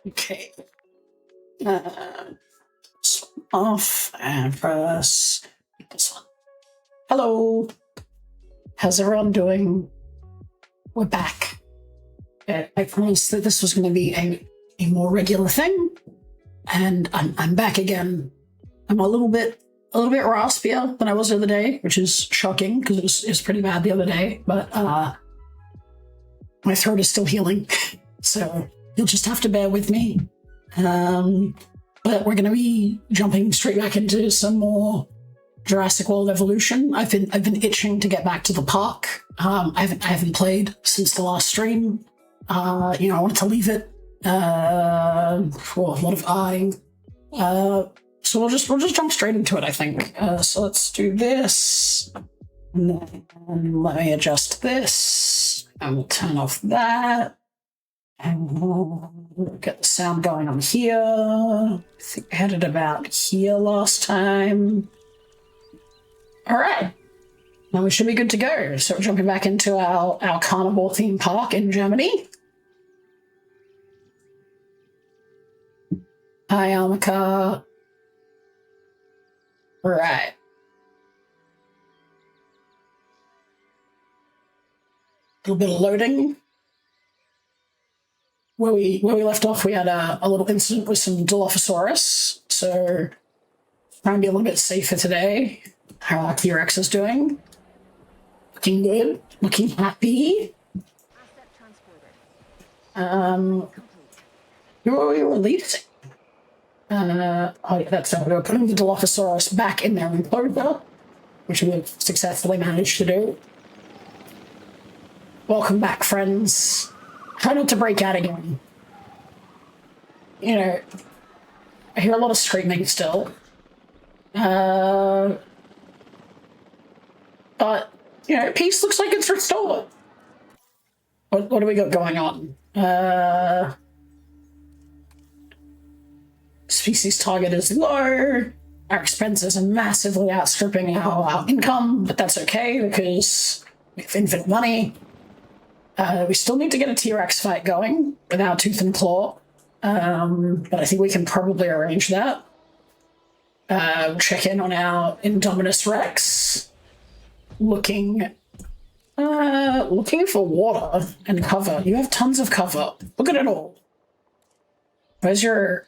Okay. Off and press this one. Hello. How's everyone doing? We're back. I promised that this was going to be a more regular thing, and I'm back again. I'm a little bit raspier than I was the other day, which is shocking because it was pretty bad the other day. But my throat is still healing, so you'll just have to bear with me. But we're going to be jumping straight back into some more Jurassic World Evolution. I've been itching to get back to the park. I haven't played since the last stream. I wanted to leave it for a lot of eyeing. So we'll just jump straight into it, I think. So let's do this. And then let me adjust this. And we'll turn off that. And we'll get the sound going on here. I think I had it about here last time. All right. Now we should be good to go. So we're jumping back into our carnivore theme park in Germany. Hi, Almaka. All right. A little bit of loading. Where we left off, we had a little incident with some Dilophosaurus, so trying to be a little bit safer today. How our T-Rex is doing. Looking good. Looking happy. Who are we releasing? Yeah, that's how we're putting the Dilophosaurus back in their enclosure, which we've successfully managed to do. Welcome back, friends. Try not to break out again. I hear a lot of screaming still. But, peace looks like it's restored. What do we got going on? Species target is low. Our expenses are massively outstripping our income, but that's okay because we have infinite money. We still need to get a T-Rex fight going with our Tooth and Claw, but I think we can probably arrange that. Check in on our Indominus Rex. Looking for water and cover. You have tons of cover. Look at it all. Where's your...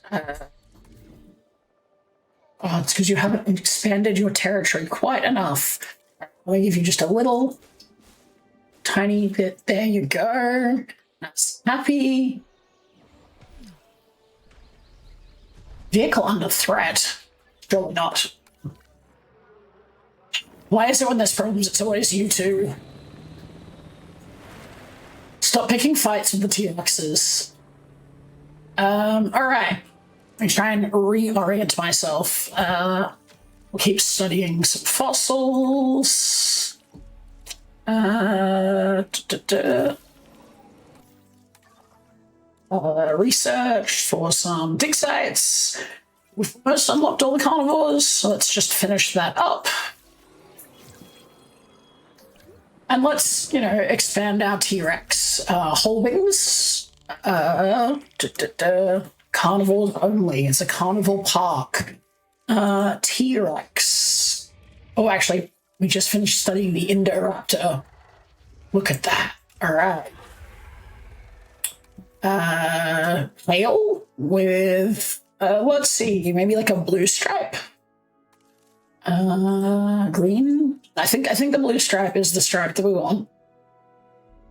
it's because you haven't expanded your territory quite enough. Let me give you just a little... tiny bit. There you go. That's happy. Vehicle under threat. Surely not. Why is it when there's problems it's always you two? Stop picking fights with the T-Rexes. Alright. Let me try and reorient myself. We'll keep studying some fossils. Research for some dig sites. We've almost unlocked all the carnivores, so let's just finish that up. And let's, expand our T-Rex holdings. Carnivores only. It's a carnivore park. T-Rex. Oh, actually, we just finished studying the Indoraptor. Look at that. All right. Tail with, let's see, maybe like a blue stripe. Green. I think the blue stripe is the stripe that we want.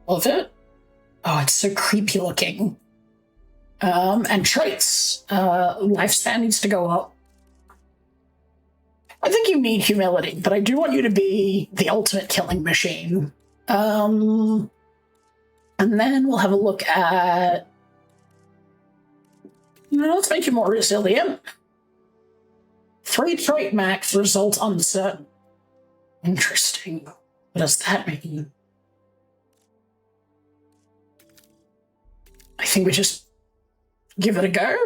Love it. Oh, it's so creepy looking. And traits. Lifespan needs to go up. I think you need humility, but I do want you to be the ultimate killing machine. And then we'll have a look at... let's make you more resilient. 3 trait max results uncertain. Interesting. What does that mean? I think we just give it a go.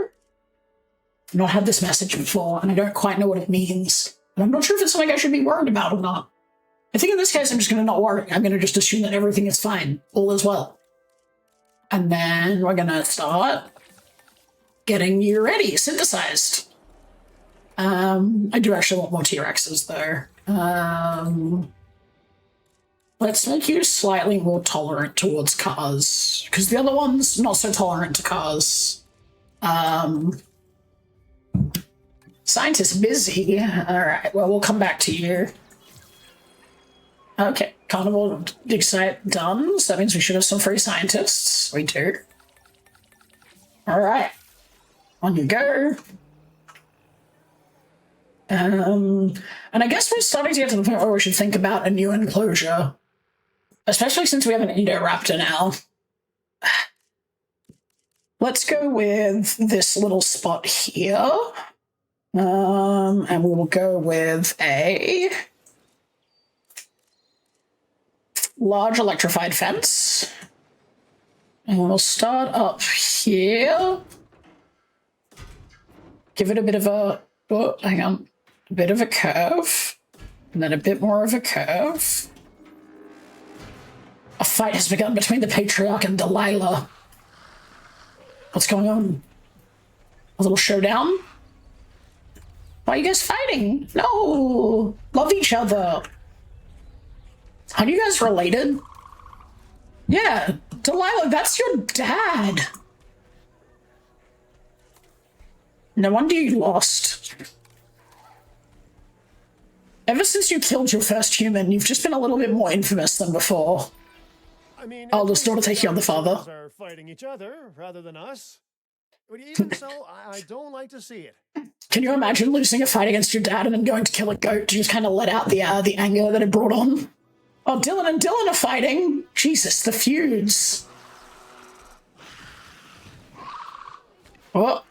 I've not had this message before, and I don't quite know what it means. And I'm not sure if it's something I should be worried about or not. I think in this case, I'm just going to not worry. I'm going to just assume that everything is fine. All is well. And then we're going to start getting you ready, synthesized. I do actually want more T-Rexes, though. Let's make you slightly more tolerant towards cars, because the other one's not so tolerant to cars. Scientist busy. All right, well, we'll come back to you. Okay, Carnivore dig site done, so that means we should have some free scientists. We do. All right, on you go. And I guess we're starting to get to the point where we should think about a new enclosure, especially since we have an Indoraptor now. Let's go with this little spot here. And we will go with a large electrified fence. And we'll start up here. Give it a bit of a, oh, hang on, a bit of a curve, and then a bit more of a curve. A fight has begun between the Patriarch and Delilah. What's going on? A little showdown? Why are you guys fighting? No! Love each other. Are you guys related? Yeah, Delilah, that's your dad. No wonder you lost. Ever since you killed your first human, you've just been a little bit more infamous than before. I mean, Eldest daughter taking on the father. Are fighting each other rather than us. But even so, I don't like to see it. Can you imagine losing a fight against your dad and then going to kill a goat to just kind of let out the anger that it brought on? Oh, Dylan and Dylan are fighting. Jesus, the feuds. Oh.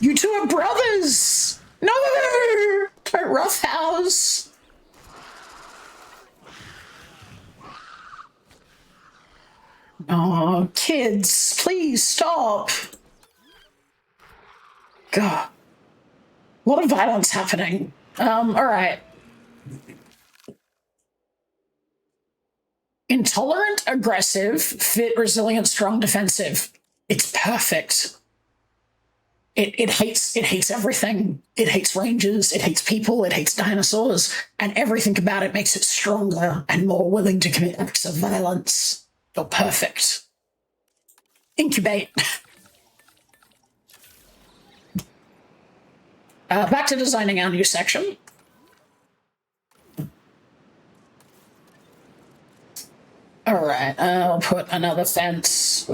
You two are brothers. No, don't roughhouse. Oh, kids, please stop. God. A lot of violence happening. All right. Intolerant, aggressive, fit, resilient, strong, defensive. It's perfect. It hates everything. It hates rangers, it hates people, it hates dinosaurs, and everything about it makes it stronger and more willing to commit acts of violence. You're perfect. Incubate. Back to designing our new section. All right, I'll put another fence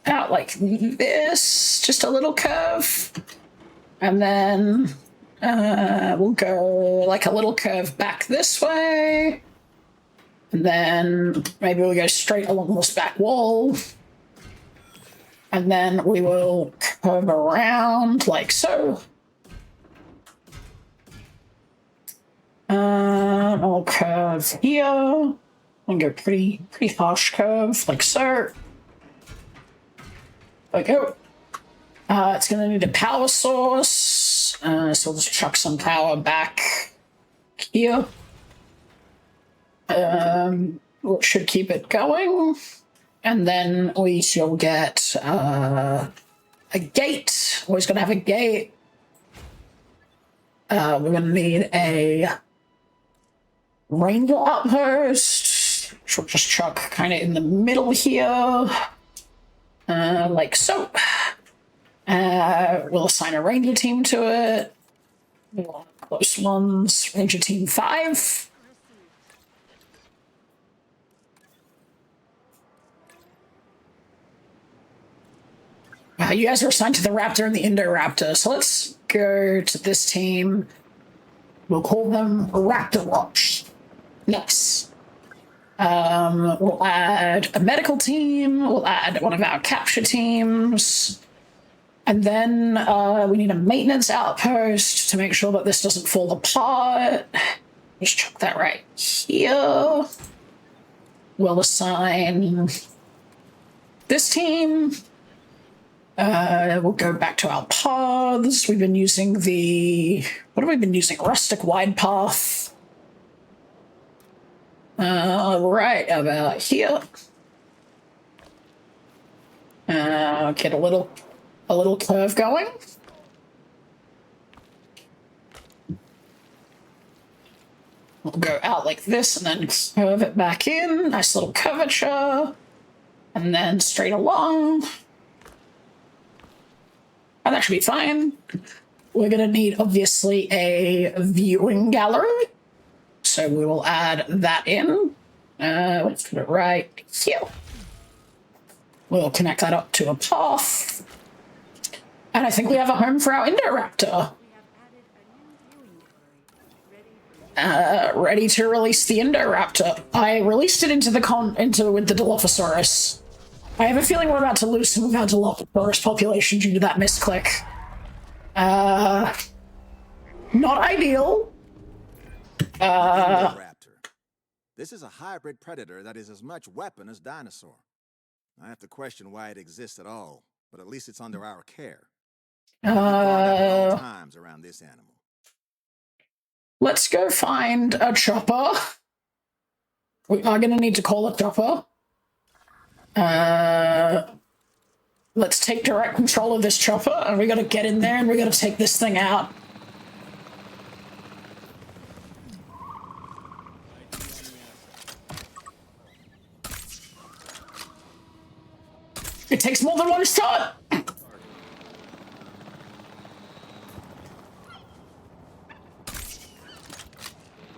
out like this, just a little curve. And then we'll go like a little curve back this way. And then maybe we'll go straight along this back wall. And then we will curve around like so. I'll curve here. And go pretty harsh curve, like so. There we go. It's going to need a power source, so we'll just chuck some power back here. We should keep it going. And then we shall get a gate. Always going to have a gate. We're going to need a ranger outpost. Which we'll just chuck kind of in the middle here. Like so. We'll assign a ranger team to it. We'll have close ones. Ranger team 5. You guys are assigned to the Raptor and the Indoraptor, so let's go to this team. We'll call them Raptor Watch. Nice. We'll add a medical team. We'll add one of our capture teams. And then we need a maintenance outpost to make sure that this doesn't fall apart. Just chuck that right here. We'll assign this team. We'll go back to our paths. We've been using what have we been using? Rustic wide path. Right about here. Get a little a little curve going. We'll go out like this and then curve it back in. Nice little curvature. And then straight along. And that should be fine. We're going to need, obviously, a viewing gallery. So we will add that in. Let's put it right here. We'll connect that up to a path. And I think we have a home for our Indoraptor. Ready to release the Indoraptor. I released it into with the Dilophosaurus. I have a feeling we're about to lose some of our Dilophosaurus population due to that misclick. Not ideal. Raptor. This is a hybrid predator that is as much weapon as dinosaur. I have to question why it exists at all, but at least it's under our care. At all times around this animal. Let's go find a chopper. We are going to need to call a chopper. Let's take direct control of this chopper, and we got to get in there, and we got to take this thing out. It takes more than one shot.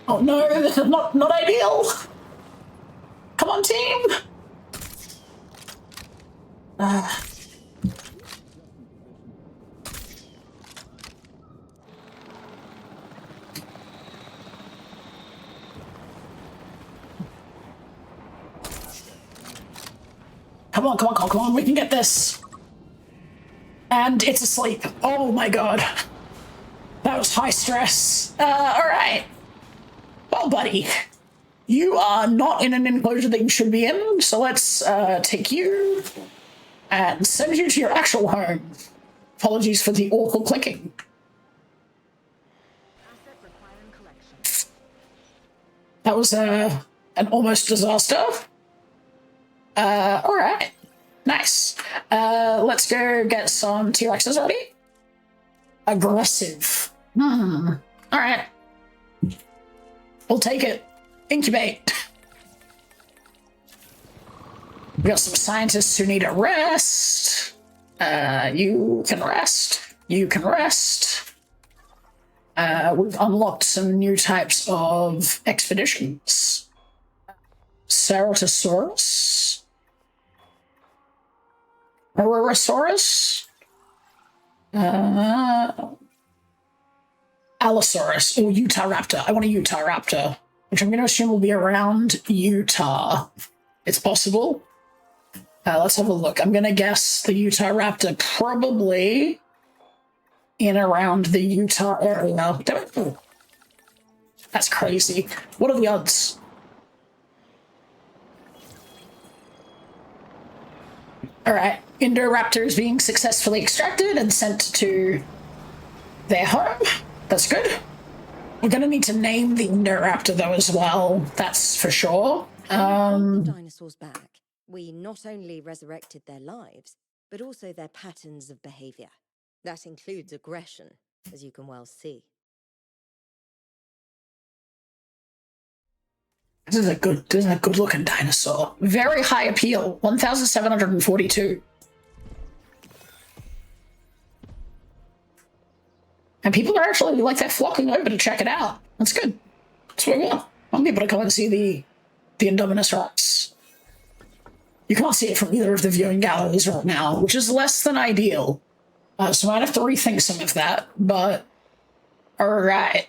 Oh no, this is not ideal. Come on, team. Come on, we can get this. And it's asleep. Oh my god. That was high stress. Alright. Well, buddy, you are not in an enclosure that you should be in, so let's take you and send you to your actual home. Apologies for the awful clicking. That was an almost disaster. Alright. Nice. Let's go get some T-Rexes ready. Aggressive. Alright. We'll take it. Incubate. We got some scientists who need a rest. You can rest. You can rest. We've unlocked some new types of expeditions. Ceratosaurus. Orosaurus. Allosaurus, or Utah Raptor. I want a Utah Raptor, which I'm going to assume will be around Utah. It's possible. Let's have a look. I'm going to guess the Utah Raptor probably in around the Utah area. That's crazy. What are the odds? Alright, Indoraptor is being successfully extracted and sent to their home. That's good. We're going to need to name the Indoraptor, though, as well. That's for sure. The dinosaurs back. We not only resurrected their lives, but also their patterns of behavior. That includes aggression, as you can well see. This is a good looking dinosaur. Very high appeal. 1,742. And people are actually, like, they're flocking over to check it out. That's good. That's what we want. I want people to come and see the Indominus Rex. You can't see it from either of the viewing galleries right now, which is less than ideal. So I might have to rethink some of that, but... Alright.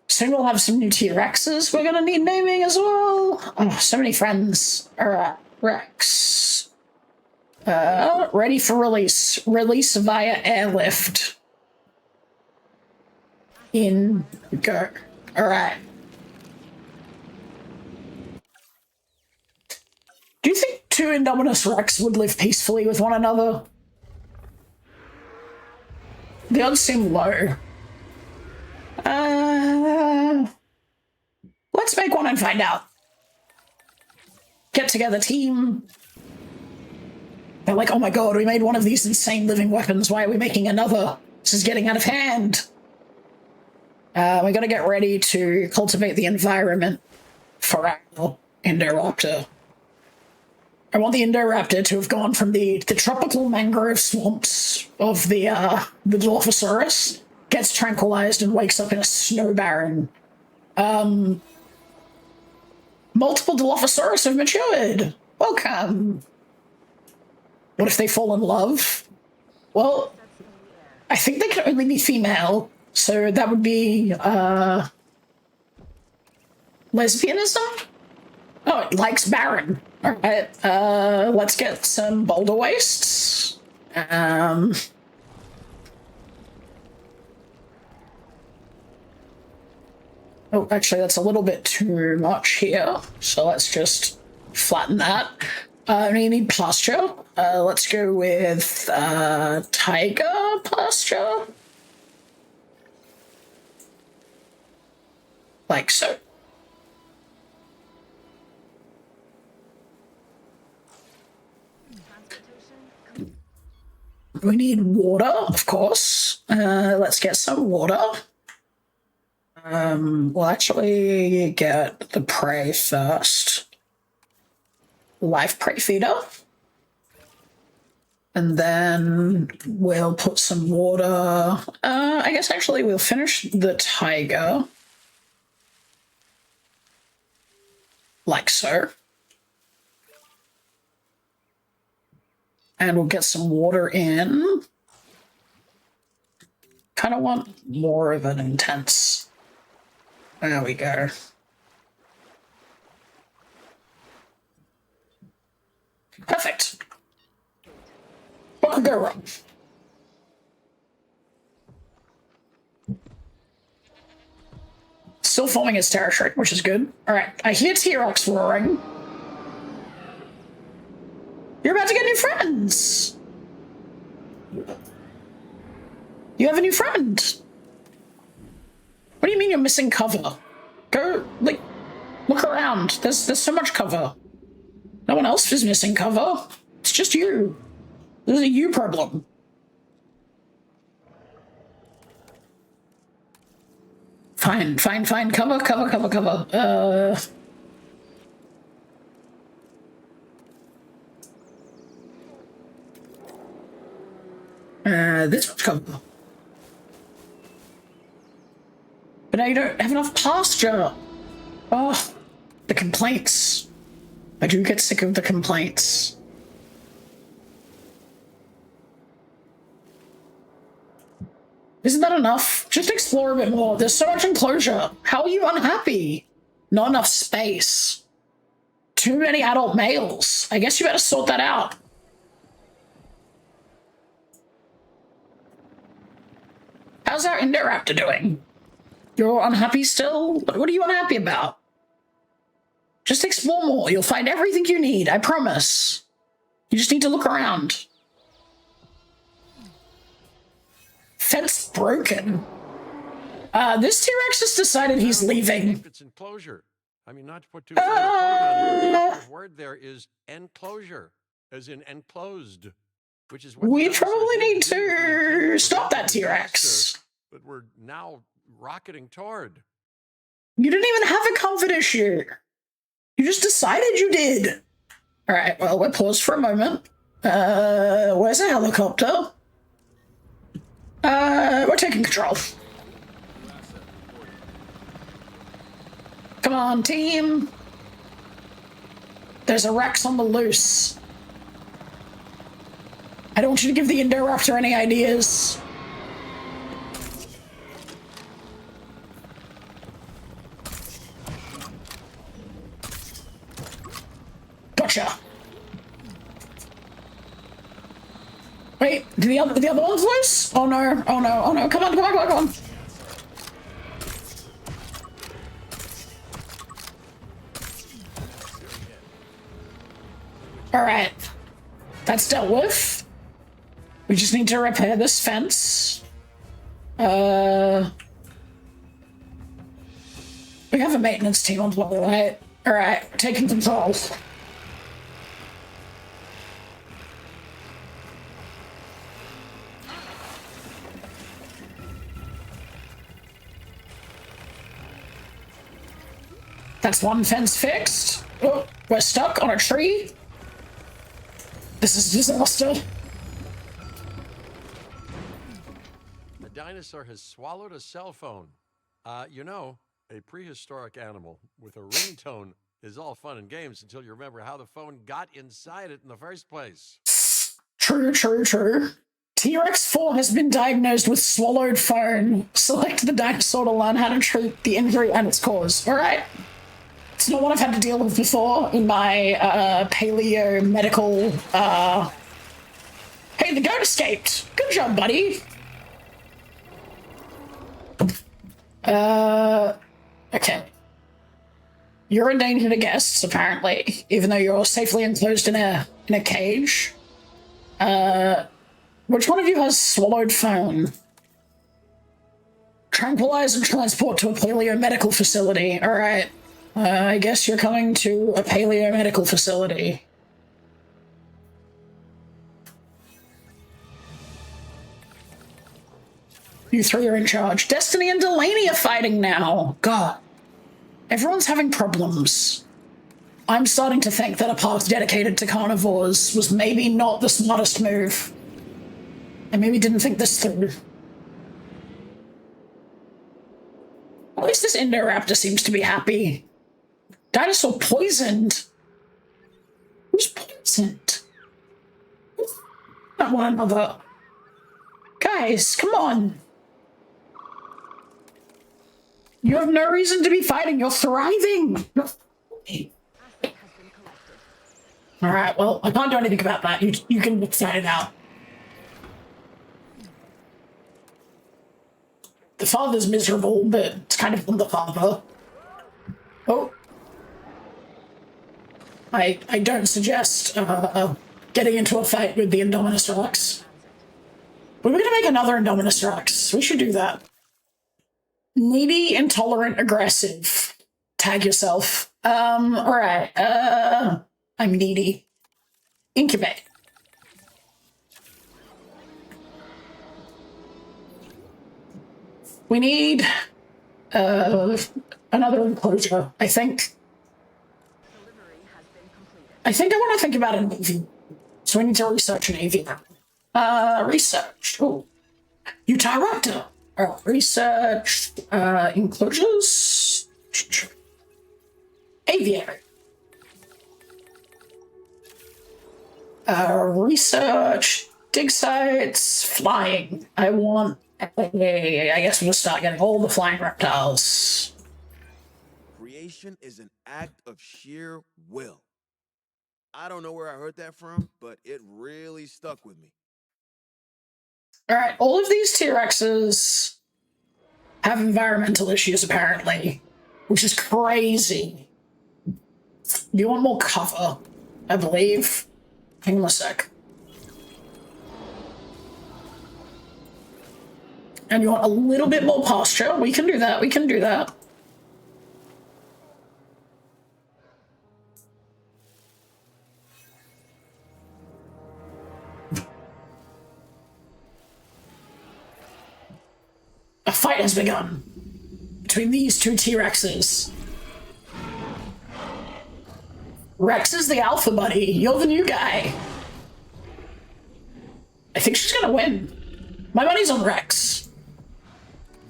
Soon we'll have some new T-Rexes we're gonna need naming as well. Oh, so many friends. Alright, Rex. Ready for release. Release via airlift. In. Go. Alright. Do you think two Indominus Rex would live peacefully with one another? The odds seem low. Let's make one and find out. Get together, team. They're like, oh my god, we made one of these insane living weapons. Why are we making another? This is getting out of hand. We gotta get ready to cultivate the environment for our Indoraptor. I want the Indoraptor to have gone from the tropical mangrove swamps of the Dilophosaurus, gets tranquilized and wakes up in a snow barren. Multiple Dilophosaurus have matured. Welcome. What if they fall in love? Well, I think they can only be female, so that would be lesbianism? Oh, it likes barren. Alright, let's get some boulder wastes. Oh, actually, that's a little bit too much here, so let's just flatten that. We need pasture. Let's go with tiger pasture. Like so. We need water, of course. Let's get some water. We'll actually get the prey first. Live prey feeder. And then we'll put some water. I guess actually we'll finish the tiger. Like so. And we'll get some water in. Kind of want more of an intense. There we go. Perfect. What could go wrong? Still forming its territory, which is good. Alright, I hear T-Rex roaring. You're about to get new friends! You have a new friend! What do you mean you're missing cover? Go, like, look around. There's so much cover. No one else is missing cover. It's just you. This is a you problem. Fine. Cover. This much cover. But now you don't have enough pasture. Oh, the complaints. I do get sick of the complaints. Isn't that enough? Just explore a bit more. There's so much enclosure. How are you unhappy? Not enough space. Too many adult males. I guess you better sort that out. How's our Indoraptor doing? You're unhappy still? What are you unhappy about? Just explore more. You'll find everything you need, I promise. You just need to look around. Fence broken. This T-Rex has decided he's leaving. It's enclosure. I mean, not to put too fine a point on it. The word there is enclosure, as in enclosed, which is what we probably need to stop that T-Rex. But we're now rocketing toward. You didn't even have a comfort issue. You just decided you did. All right, well, we'll pause for a moment. Where's a helicopter? We're taking control. Come on, team. There's a Rex on the loose. I don't want you to give the Indoraptor any ideas. Gotcha. Wait, the other one's loose? Oh no, oh no, oh no, come on. Alright. That's dealt with. We just need to repair this fence. We have a maintenance team on board, right? Alright, taking control. That's one fence fixed. Oh, we're stuck on a tree. This is a disaster. A dinosaur has swallowed a cell phone. You know, a prehistoric animal with a ringtone is all fun and games until you remember how the phone got inside it in the first place. True, true, true. T-Rex 4 has been diagnosed with swallowed phone. Select the dinosaur to learn how to treat the injury and its cause. All right. It's not what I've had to deal with before in my paleo medical. Hey, the goat escaped. Good job, buddy. Okay. You're a danger to guests, apparently, even though you're safely enclosed in a cage. Which one of you has swallowed phone? Tranquilize and transport to a paleo medical facility. All right. I guess you're coming to a paleo medical facility. You three are in charge. Destiny and Delaney are fighting now. God. Everyone's having problems. I'm starting to think that a park dedicated to carnivores was maybe not the smartest move. I maybe didn't think this through. At least this Indoraptor seems to be happy. Dinosaur poisoned? Who's poisoned? Not one another. Guys, come on. You have no reason to be fighting. You're thriving. Alright, well, I can't do anything about that. You can fight it out. The father's miserable, but it's kind of the father. Oh. I don't suggest getting into a fight with the Indominus Rex. We're gonna make another Indominus Rex. We should do that. Needy, intolerant, aggressive. Tag yourself. Alright. I'm needy. Incubate. We need another enclosure, I think. I think I want to think about an AV. So we need to research an AV now. Research. Oh. Utahraptor. Research. Enclosures. Aviary. Research. Dig sites. Flying. I want I guess we'll start getting all the flying reptiles. Creation is an act of sheer will. I don't know where I heard that from, but it really stuck with me. All right, all of these T-Rexes have environmental issues, apparently, which is crazy. You want more cover, I believe. Hang on a sec. And you want a little bit more posture. We can do that. We can do that. A fight has begun between these two T-Rexes. Rex is the alpha buddy. You're the new guy. I think she's gonna win. My money's on Rex.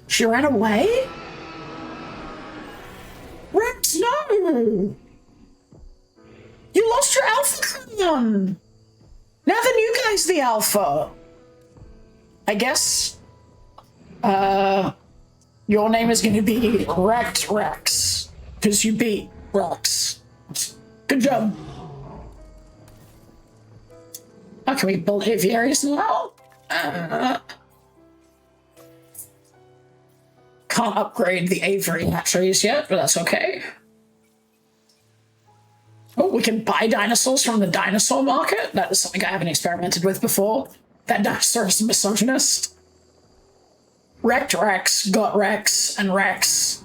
She ran away? Rex, no! You lost your alpha crown! Now the new guy's the alpha. I guess, your name is going to be Wrecked Rex, because you beat Rex. Good job. Oh, can we build aviaries now? Can't upgrade the aviary hatcheries yet, but that's okay. Oh, we can buy dinosaurs from the dinosaur market? That is something I haven't experimented with before. That dinosaur is a misogynist. Wrecked Rex, got Rex, and Rex.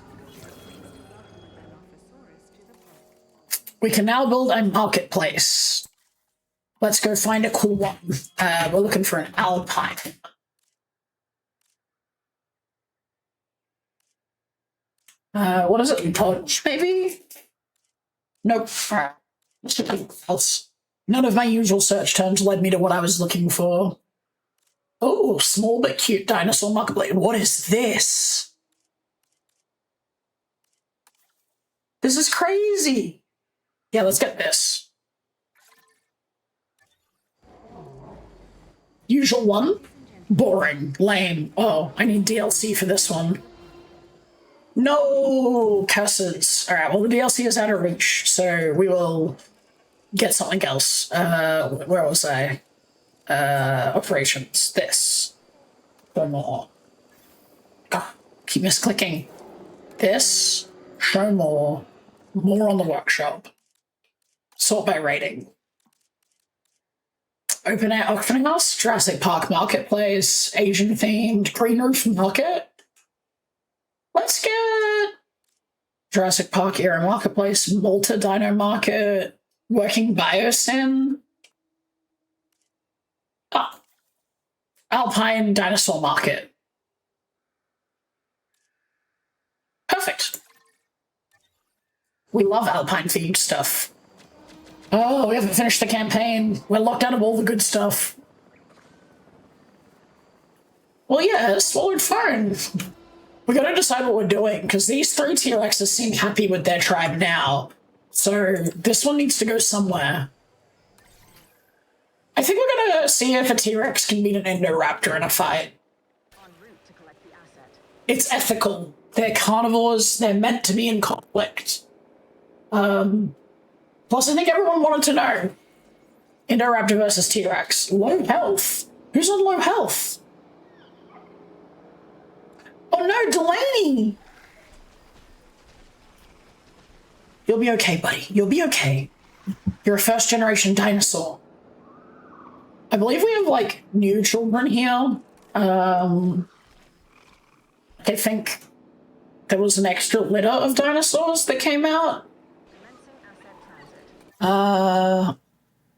We can now build a marketplace. Let's go find a cool one. We're looking for an alpine. What is it? Punch, maybe? Nope. Let's do something else. None of my usual search terms led me to what I was looking for. Oh, small but cute dinosaur muckblade. What is this? This is crazy. Yeah, let's get this. Usual one? Boring. Lame. Oh, I need DLC for this one. No curses. Alright, well the DLC is out of reach, so we will get something else. Where was I? Operations. This. Show more. God, keep misclicking. This. Show more. More on the workshop. Sort by rating. Open air auction house, Jurassic Park marketplace, Asian themed, green roof market. Let's get Jurassic Park era marketplace, Malta Dino market, working biosyn. Ah, Alpine dinosaur market. Perfect. We love Alpine themed stuff. Oh, we haven't finished the campaign. We're locked out of all the good stuff. Well, yeah, swallowed phone. We gotta decide what we're doing, because these 3 T-Rexes seem happy with their tribe now. So this one needs to go somewhere. I think we're gonna see if a T-Rex can beat an Indoraptor in a fight. It's ethical. They're carnivores. They're meant to be in conflict. Plus, I think everyone wanted to know. Indoraptor versus T-Rex. Low health? Who's on low health? Oh no, Delaney! You'll be okay, buddy. You'll be okay. You're a first-generation dinosaur. I believe we have, like, new children here. I think there was an extra litter of dinosaurs that came out.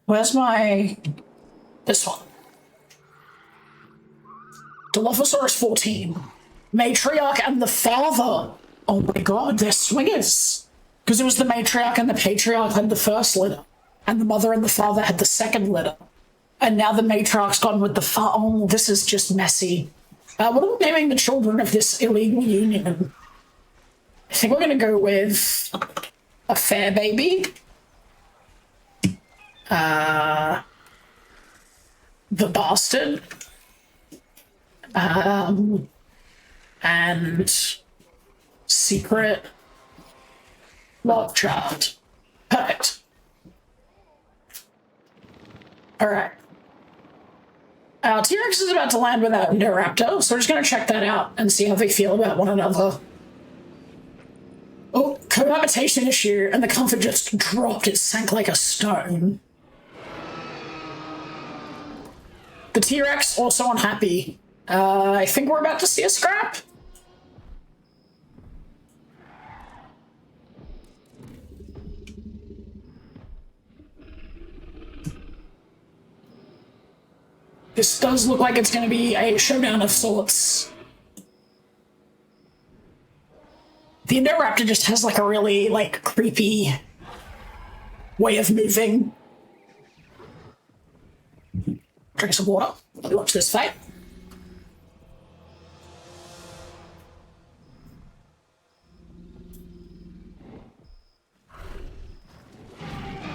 Where's my... this one. Dilophosaurus 14. Matriarch and the father. Oh my god, they're swingers. Because it was the matriarch and the patriarch had the first litter. And the mother and the father had the second litter. And now the matriarch's gone with the father. Oh, this is just messy. What are we naming the children of this illegal union? I think we're going to go with a fair baby. The bastard. And secret love child. Perfect. Alright. T-Rex is about to land without Indoraptor, so we're just going to check that out and see how they feel about one another. Oh, cohabitation issue, and the comfort just dropped. It sank like a stone. The T-Rex also unhappy. I think we're about to see a scrap. This does look like it's going to be a showdown of sorts. The Indoraptor just has like a really like creepy way of moving. Drink some water. Watch this fight.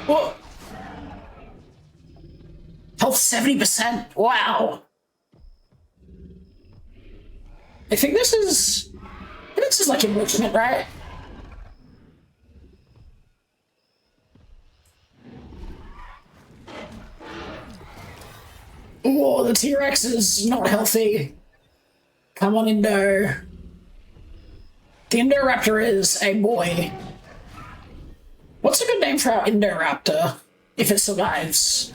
Whoa. Health 70%. Wow. I think this is like enrichment, right? Whoa, the T-Rex is not healthy. Come on, Indo. The Indoraptor is a boy. What's a good name for our Indoraptor, if it survives?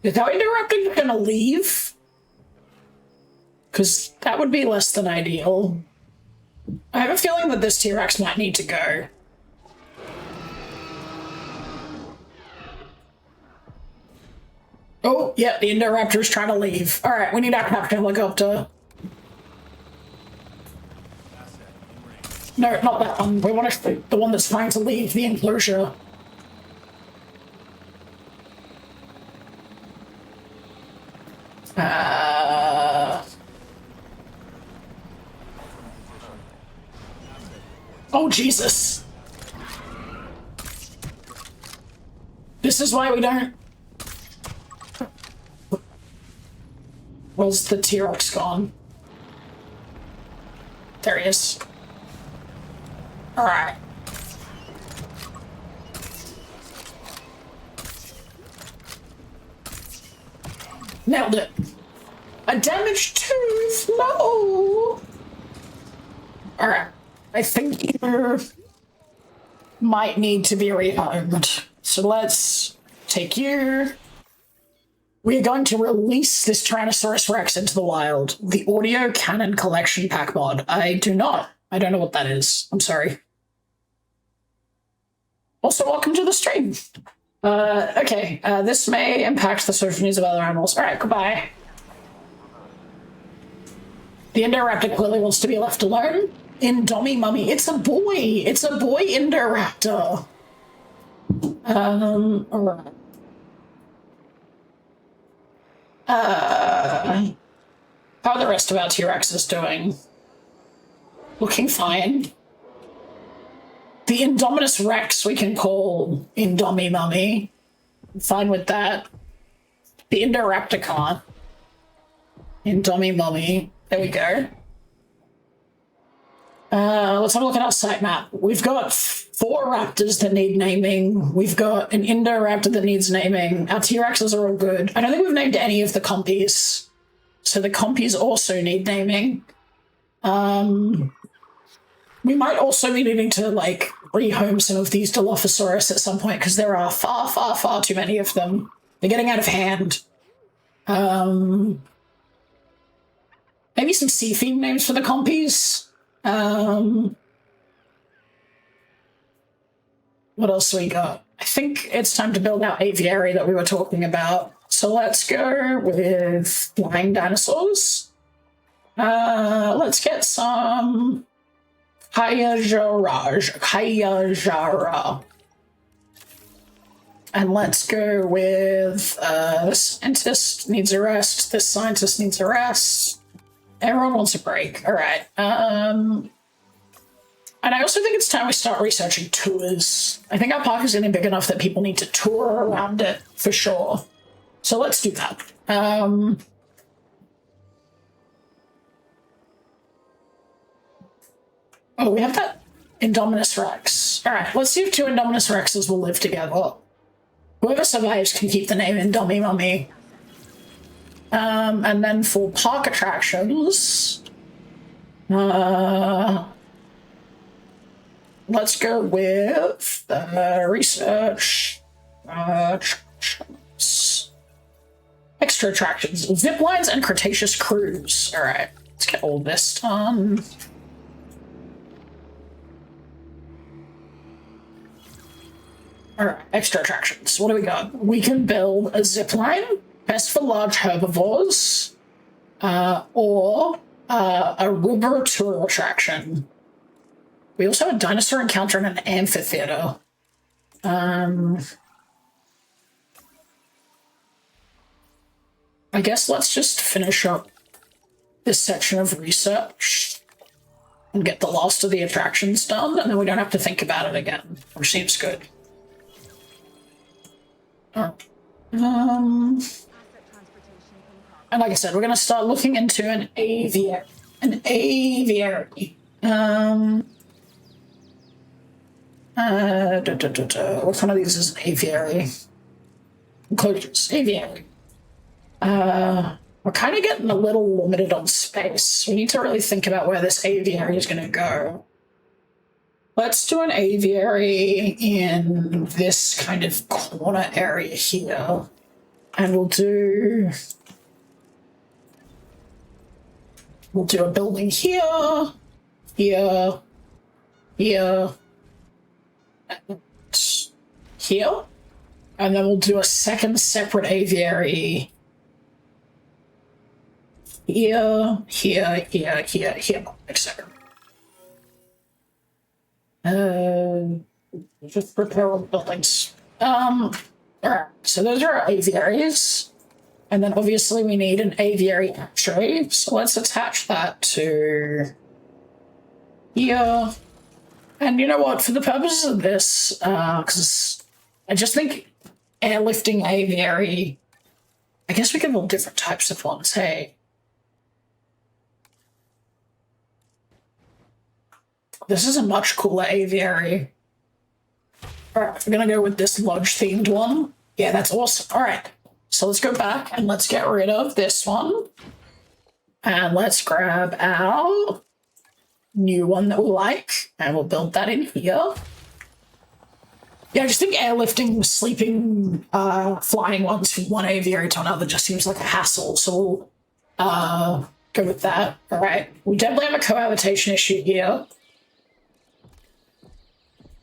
Is our Indoraptor gonna leave? Because that would be less than ideal. I have a feeling that this T-Rex might need to go. Oh, yeah, the Indoraptor's trying to leave. All right, we need our captain helicopter. No, not that one. We want the one that's trying to leave the enclosure. Oh, Jesus. This is why we don't... Where's the T-Rex gone? There he is. Alright. Nailed it. A damaged tooth? No! Alright. I think you might need to be rehomed. So let's take you. We are going to release this Tyrannosaurus Rex into the wild. The Audio Cannon Collection Pack mod. I don't know what that is. I'm sorry. Also, welcome to the stream. Okay, this may impact the social needs of other animals. All right, goodbye. The Indoraptor clearly wants to be left alone. Indomie Mummy. It's a boy. It's a boy Indoraptor. All right. How are the rest of our T-Rexes doing? Looking fine. The Indominus Rex we can call Indomie Mummy. I'm fine with that. The Indoraptor can't. Indomie Mummy. There we go. Let's have a look at our sitemap. We've got 4 raptors that need naming. We've got an Indoraptor that needs naming. Our T-Rexes are all good. I don't think we've named any of the compies. So the compies also need naming. We might also be needing to, like, rehome some of these Dilophosaurus at some point, because there are far, far, far too many of them. They're getting out of hand. Maybe some sea-themed names for the compies. What else we got? I think it's time to build our aviary that we were talking about. So let's go with flying dinosaurs. Let's get some Kayajara. And let's go with this scientist needs a rest. This scientist needs a rest. Everyone wants a break. All right. And I also think it's time we start researching tours. I think our park is getting big enough that people need to tour around it for sure. So let's do that. Oh, we have that Indominus Rex. All right, let's see if 2 Indominus Rexes will live together. Whoever survives can keep the name Indomie Mummy. And then for park attractions, let's go with research attractions. Extra attractions, zip lines and Cretaceous cruise. All right, let's get all this done. All right, extra attractions. What do we got? We can build a zip line. Best for large herbivores, or a river tour attraction. We also have a dinosaur encounter in an amphitheater. I guess let's just finish up this section of research and get the last of the attractions done, and then we don't have to think about it again, which seems good. And like I said, we're going to start looking into an aviary. Which one of these is an aviary? Enclosures, aviary. We're kind of getting a little limited on space. We need to really think about where this aviary is going to go. Let's do an aviary in this kind of corner area here. And we'll do a building here, here, here, and here, and then we'll do a second separate aviary here, etc. Just prepare all the buildings. Alright, so those are our aviaries. And then obviously we need an aviary hatchery, so let's attach that to here. And you know what, for the purposes of this, because I just think airlifting aviary, I guess we can build different types of ones, hey. This is a much cooler aviary. Alright, we're gonna go with this lodge-themed one. Yeah, that's awesome. Alright, so let's go back and let's get rid of this one. And let's grab our new one that we like, and we'll build that in here. Yeah, I just think airlifting, sleeping, flying ones from one aviary to another just seems like a hassle, so we'll go with that. Alright, we definitely have a cohabitation issue here.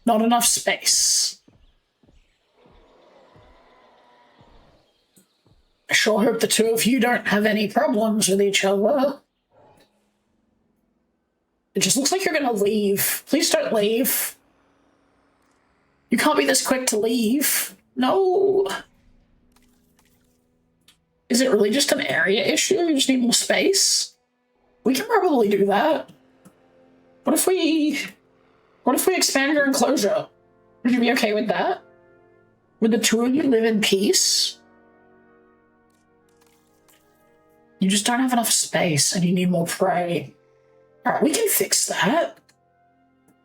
Not enough space. I sure hope the two of you don't have any problems with each other. It just looks like you're gonna leave. Please don't leave. You can't be this quick to leave. No. Is it really just an area issue? You just need more space? We can probably do that. What if we expand your enclosure? Would you be okay with that? Would the two of you live in peace? You just don't have enough space and you need more prey. Alright, we can fix that.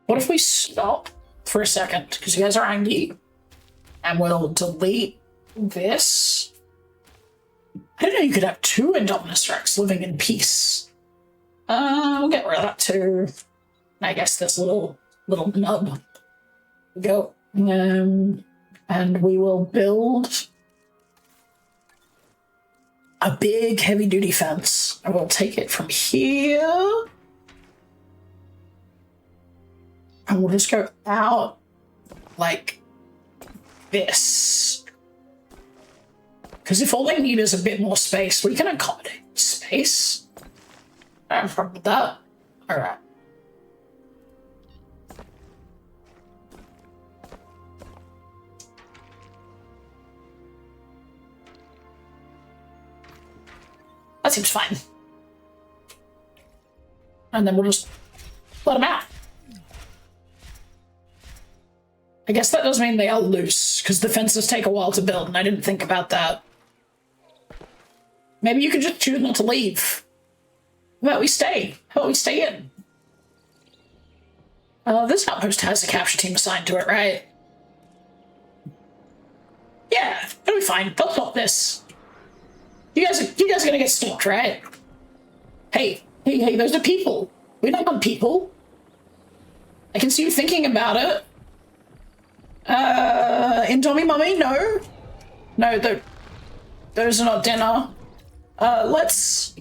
What if we stop for a second, because you guys are angry, and we'll delete this. I didn't know you could have two Indominus Rex living in peace. We'll get rid of that too. I guess this little nub. Go. And we will build a big heavy-duty fence. I will take it from here. And we'll just go out like this. Because if all they need is a bit more space, we can accommodate space. I have a problem with that. Alright. That seems fine. And then we'll just let them out. I guess that does mean they are loose, because the fences take a while to build, and I didn't think about that. Maybe you could just choose not to leave. How about we stay? How about we stay in? This outpost has a capture team assigned to it, right? Yeah, it'll be fine. They'll stop this. You guys are gonna get stopped, right? Hey, those are people. We don't want people. I can see you thinking about it. Indomie Mummy, no. No, those are not dinner. Let's...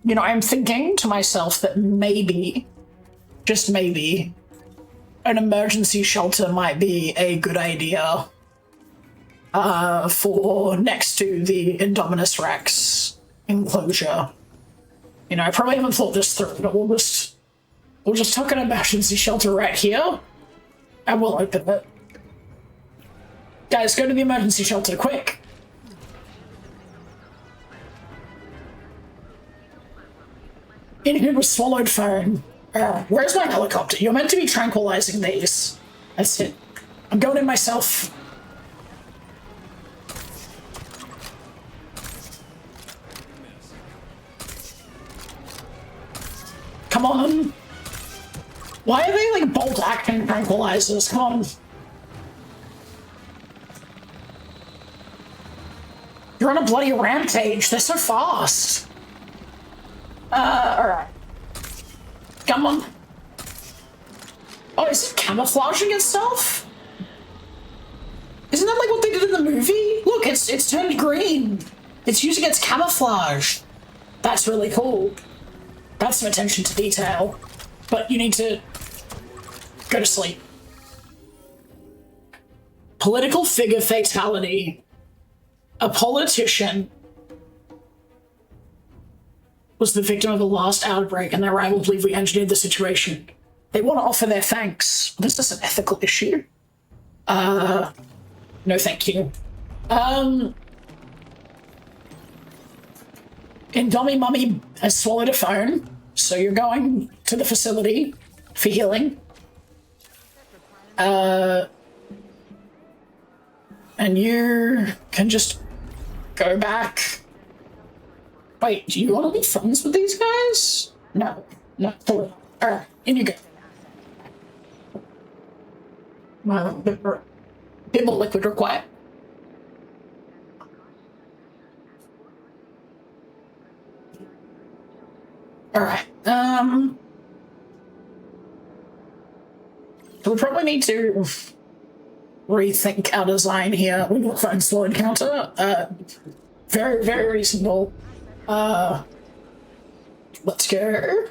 You know, I'm thinking to myself that maybe, just maybe, an emergency shelter might be a good idea. For next to the Indominus Rex enclosure. You know, I probably haven't thought this through, but we'll just tuck an emergency shelter right here, and we'll open it. Guys, go to the emergency shelter, quick! In here was swallowed phone. Where's my helicopter? You're meant to be tranquilizing these. That's it. I'm going in myself. Come on! Why are they like bolt action tranquilizers? Come on. You're on a bloody rampage. They're so fast. Alright. Come on. Oh, is it camouflaging itself? Isn't that like what they did in the movie? Look, it's turned green. It's using its camouflage. That's really cool. That's some attention to detail. But you need to Go to sleep. Political figure fatality. A politician was the victim of the last outbreak, and their rival believe we engineered the situation. They want to offer their thanks. This is an ethical issue. No thank you. Indomie Mummy has swallowed a phone, so you're going to the facility for healing. And you can just go back. Wait, do you want to be friends with these guys? No, not for real. Alright, in you go. Bit more liquid required. Alright, we probably need to rethink our design here. We will find slow encounter. Very, very reasonable. Let's go.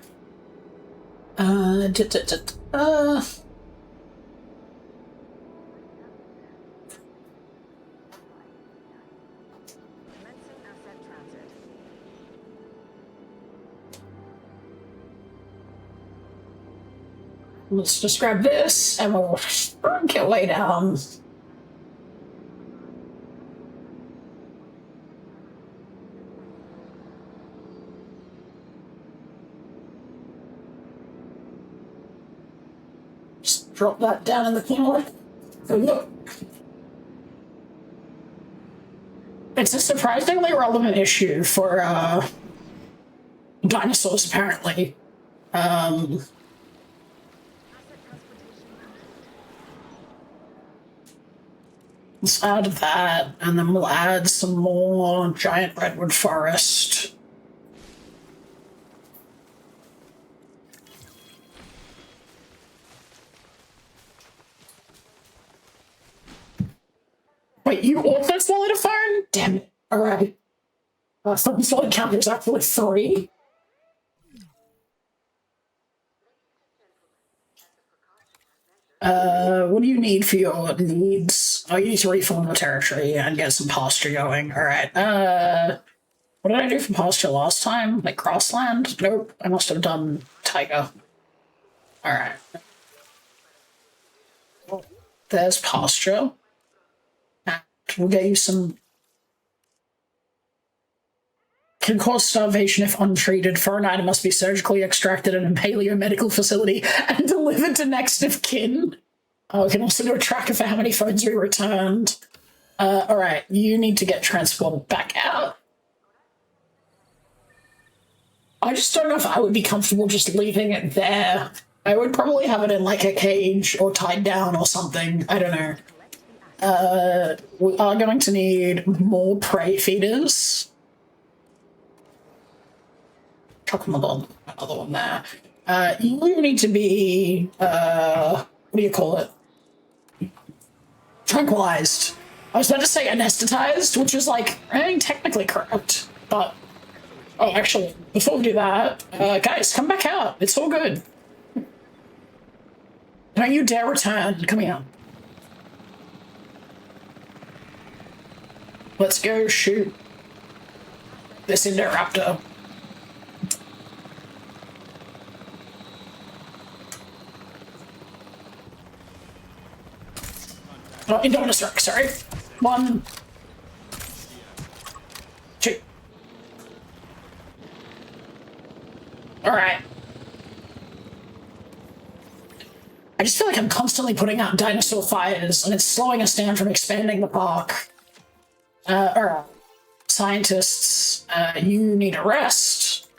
Let's just grab this and we'll get way down. Just drop that down in the corner. There we go. It's a surprisingly relevant issue for dinosaurs, apparently. Let's add that, and then we'll add some more giant redwood forest. Wait, you also swallowed a phone? Damn it. Alright. Something swallowed count is actually 3. What do you need for your needs? Oh, you need to reform the territory and get some pasture going. Alright, what did I do for pasture last time? Like grassland? Nope, I must have done taiga. Alright. There's pasture. And we'll get you some... Can cause starvation if untreated. Foreign item must be surgically extracted in a paleo-medical facility and delivered to next of kin. Oh, we can also do a tracker for how many phones we returned. Alright, you need to get transported back out. I just don't know if I would be comfortable just leaving it there. I would probably have it in like a cage or tied down or something. I don't know. We are going to need more prey feeders. Chuck them on another one there. You need to be, what do you call it? Tranquilized. I was about to say anesthetized, which is like, I mean, technically correct, but... Oh, actually, before we do that, guys, come back out. It's all good. Don't you dare return. Come here. Let's go shoot this Indoraptor. Oh, Indominus Rex, sorry. 1, 2. Alright. I just feel like I'm constantly putting out dinosaur fires, and it's slowing us down from expanding the park. Alright. Scientists, you need a rest.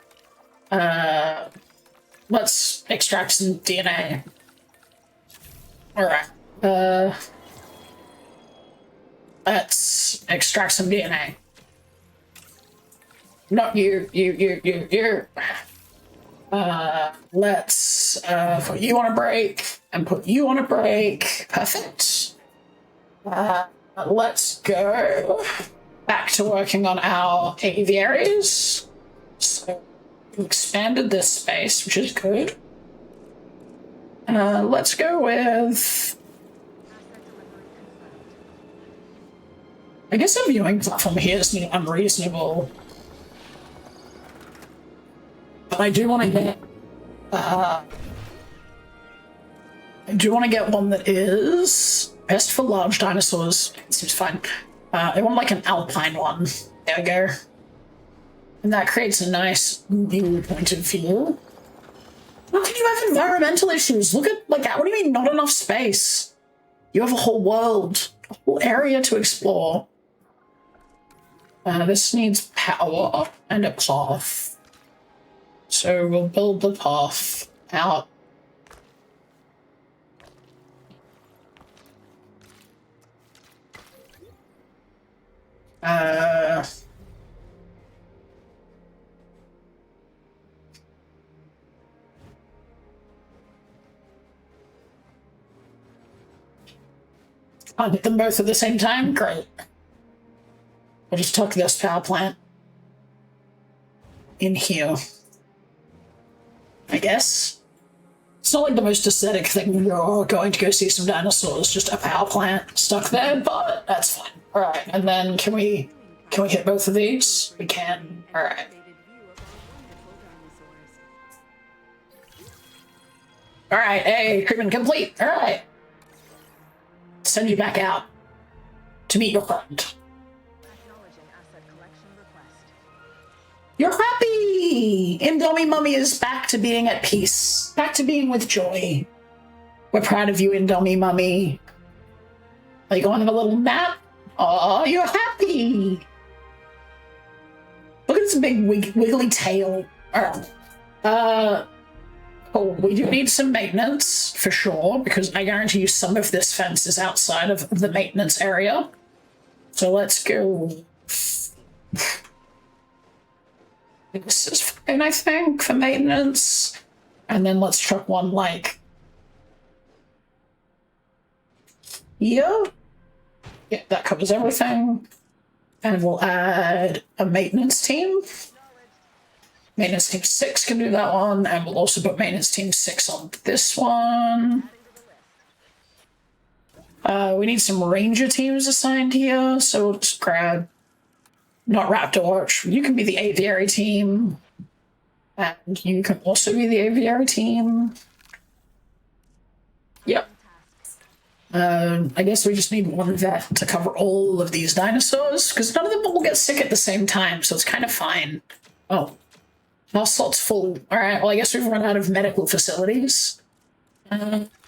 Let's extract some DNA. Alright. Let's extract some DNA. Not you. Let's put you on a break and put you on a break. Perfect. Let's go back to working on our aviaries. So we expanded this space, which is good. Let's go with... I guess a viewing platform here is unreasonable. But I do want to get... I do want to get one that is best for large dinosaurs. It seems fine. I want like an alpine one. There we go. And that creates a nice new point of view. How can you have environmental issues? Look at, like, what do you mean not enough space? You have a whole world, a whole area to explore. This needs power and a path. So we'll build the path out. I'll hit them both at the same time? Great. We'll just tuck this power plant in here. I guess. It's not like the most aesthetic thing when you're going to go see some dinosaurs, just a power plant stuck there, but that's fine. Alright, and then can we hit both of these? We can. Alright. Alright, hey, treatment complete. Alright. Send you back out to meet your friend. You're happy! Indomie Mummy is back to being at peace. Back to being with joy. We're proud of you, Indomie Mummy. Are you going on a little nap? Oh, you're happy! Look at this big wiggly tail. Oh, we do need some maintenance, for sure, because I guarantee you some of this fence is outside of the maintenance area. So let's go... This is fine, I think, for maintenance. And then let's chuck one, like... here? Yeah, that covers everything. And we'll add a maintenance team. Maintenance team 6 can do that one, and we'll also put maintenance team 6 on this one. We need some ranger teams assigned here, so we'll just grab... Not Raptor Watch. You can be the aviary team. And you can also be the aviary team. Yep. I guess we just need one vet to cover all of these dinosaurs, because none of them will get sick at the same time, so it's kind of fine. Oh. Our slot's full. Alright, well I guess we've run out of medical facilities.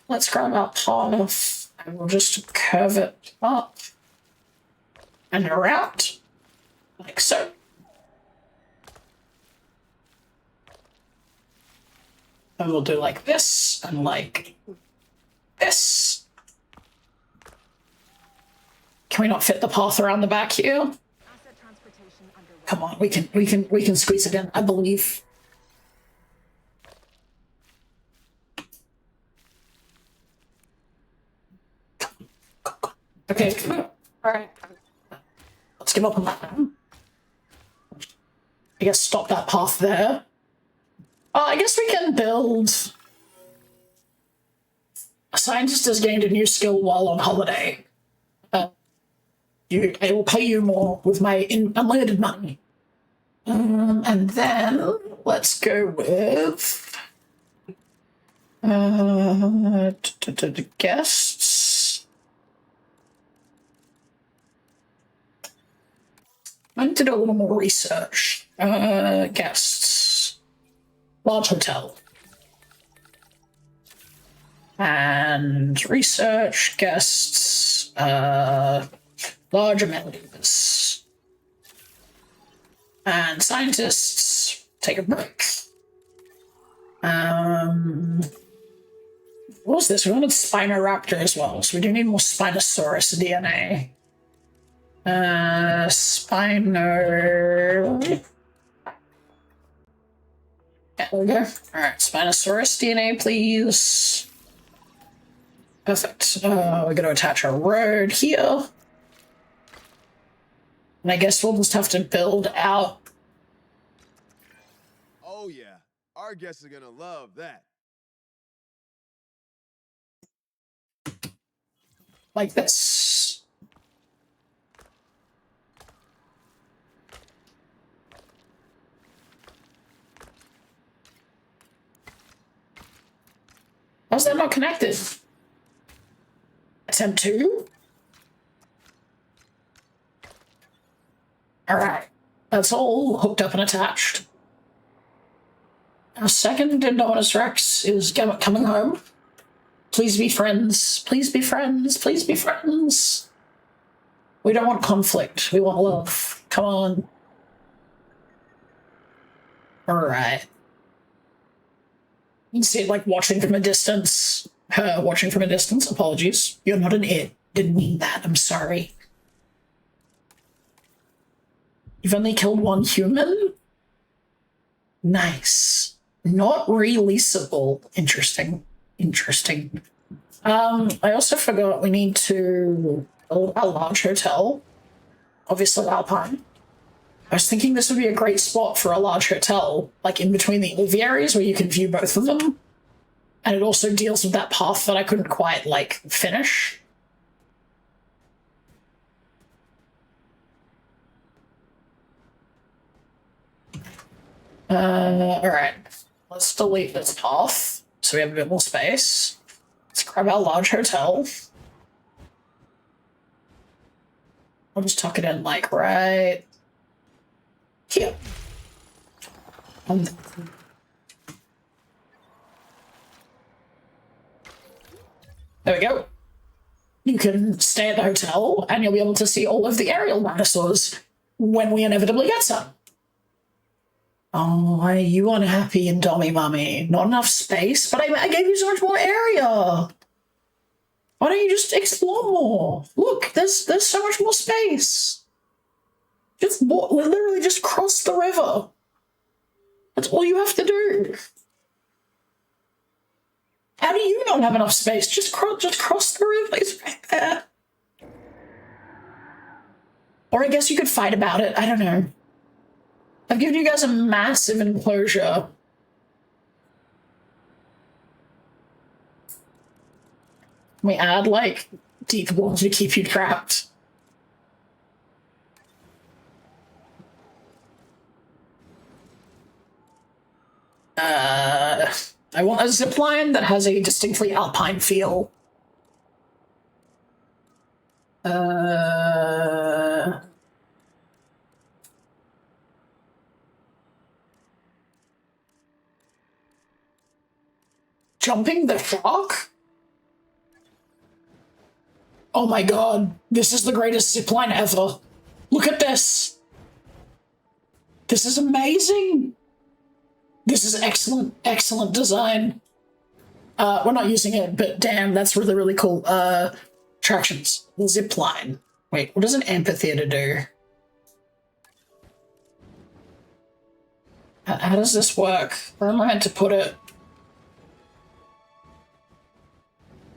Let's grab our path, and we'll just curve it up. And around. Like so. And we'll do like this, and like this. Can we not fit the path around the back here? Come on, we can squeeze it in, I believe. Okay, alright. Let's give up on that one. I guess stop that path there. I guess we can build... A scientist has gained a new skill while on holiday. I will pay you more with my unlimited money. And then let's go with... guests. I need to do a little more research. Guests. Large hotel. And research, guests, large amenities. And scientists, take a break. What was this? We wanted Spinoraptor as well, so we do need more Spinosaurus DNA. Spino... Yeah, there we go. Alright, Spinosaurus DNA, please. Perfect. We're going to attach a road here. And I guess we'll just have to build out. Oh yeah, our guests are gonna love that. like this. How's that not connected? Attempt 2? Alright. That's all hooked up and attached. Our second Indominus Rex is coming home. Please be friends. Please be friends. Please be friends. We don't want conflict. We want love. Come on. Alright. You can see it like watching from a distance. Her watching from a distance. Apologies. You're not an it. Didn't mean that. I'm sorry. You've only killed one human? Nice. Not releasable. Interesting. Interesting. I also forgot we need to build a large hotel. Obviously Alpine. I was thinking this would be a great spot for a large hotel, like in between the aviaries where you can view both of them. And it also deals with that path that I couldn't quite, like, finish. Alright. Let's delete this path so we have a bit more space. Let's grab our large hotel. I'll just tuck it in, like, right here. There we go. You can stay at the hotel and you'll be able to see all of the aerial dinosaurs when we inevitably get some. Oh, are you unhappy, Indomie Mummy? Not enough space? But I gave you so much more area. Why don't you just explore more? Look, there's so much more space. Just literally just cross the river. That's all you have to do. How do you not have enough space? Just cross the river. It's right there. Or I guess you could fight about it. I don't know. I've given you guys a massive enclosure. Can we add, like, deep water to keep you trapped? I want a zipline that has a distinctly alpine feel. Jumping the shark? Oh my god, this is the greatest zipline ever. Look at this. This is amazing. This is excellent, excellent design. We're not using it, but damn, that's really, really cool. Attractions. Zipline. Wait, what does an amphitheater do? How does this work? Where am I meant to put it?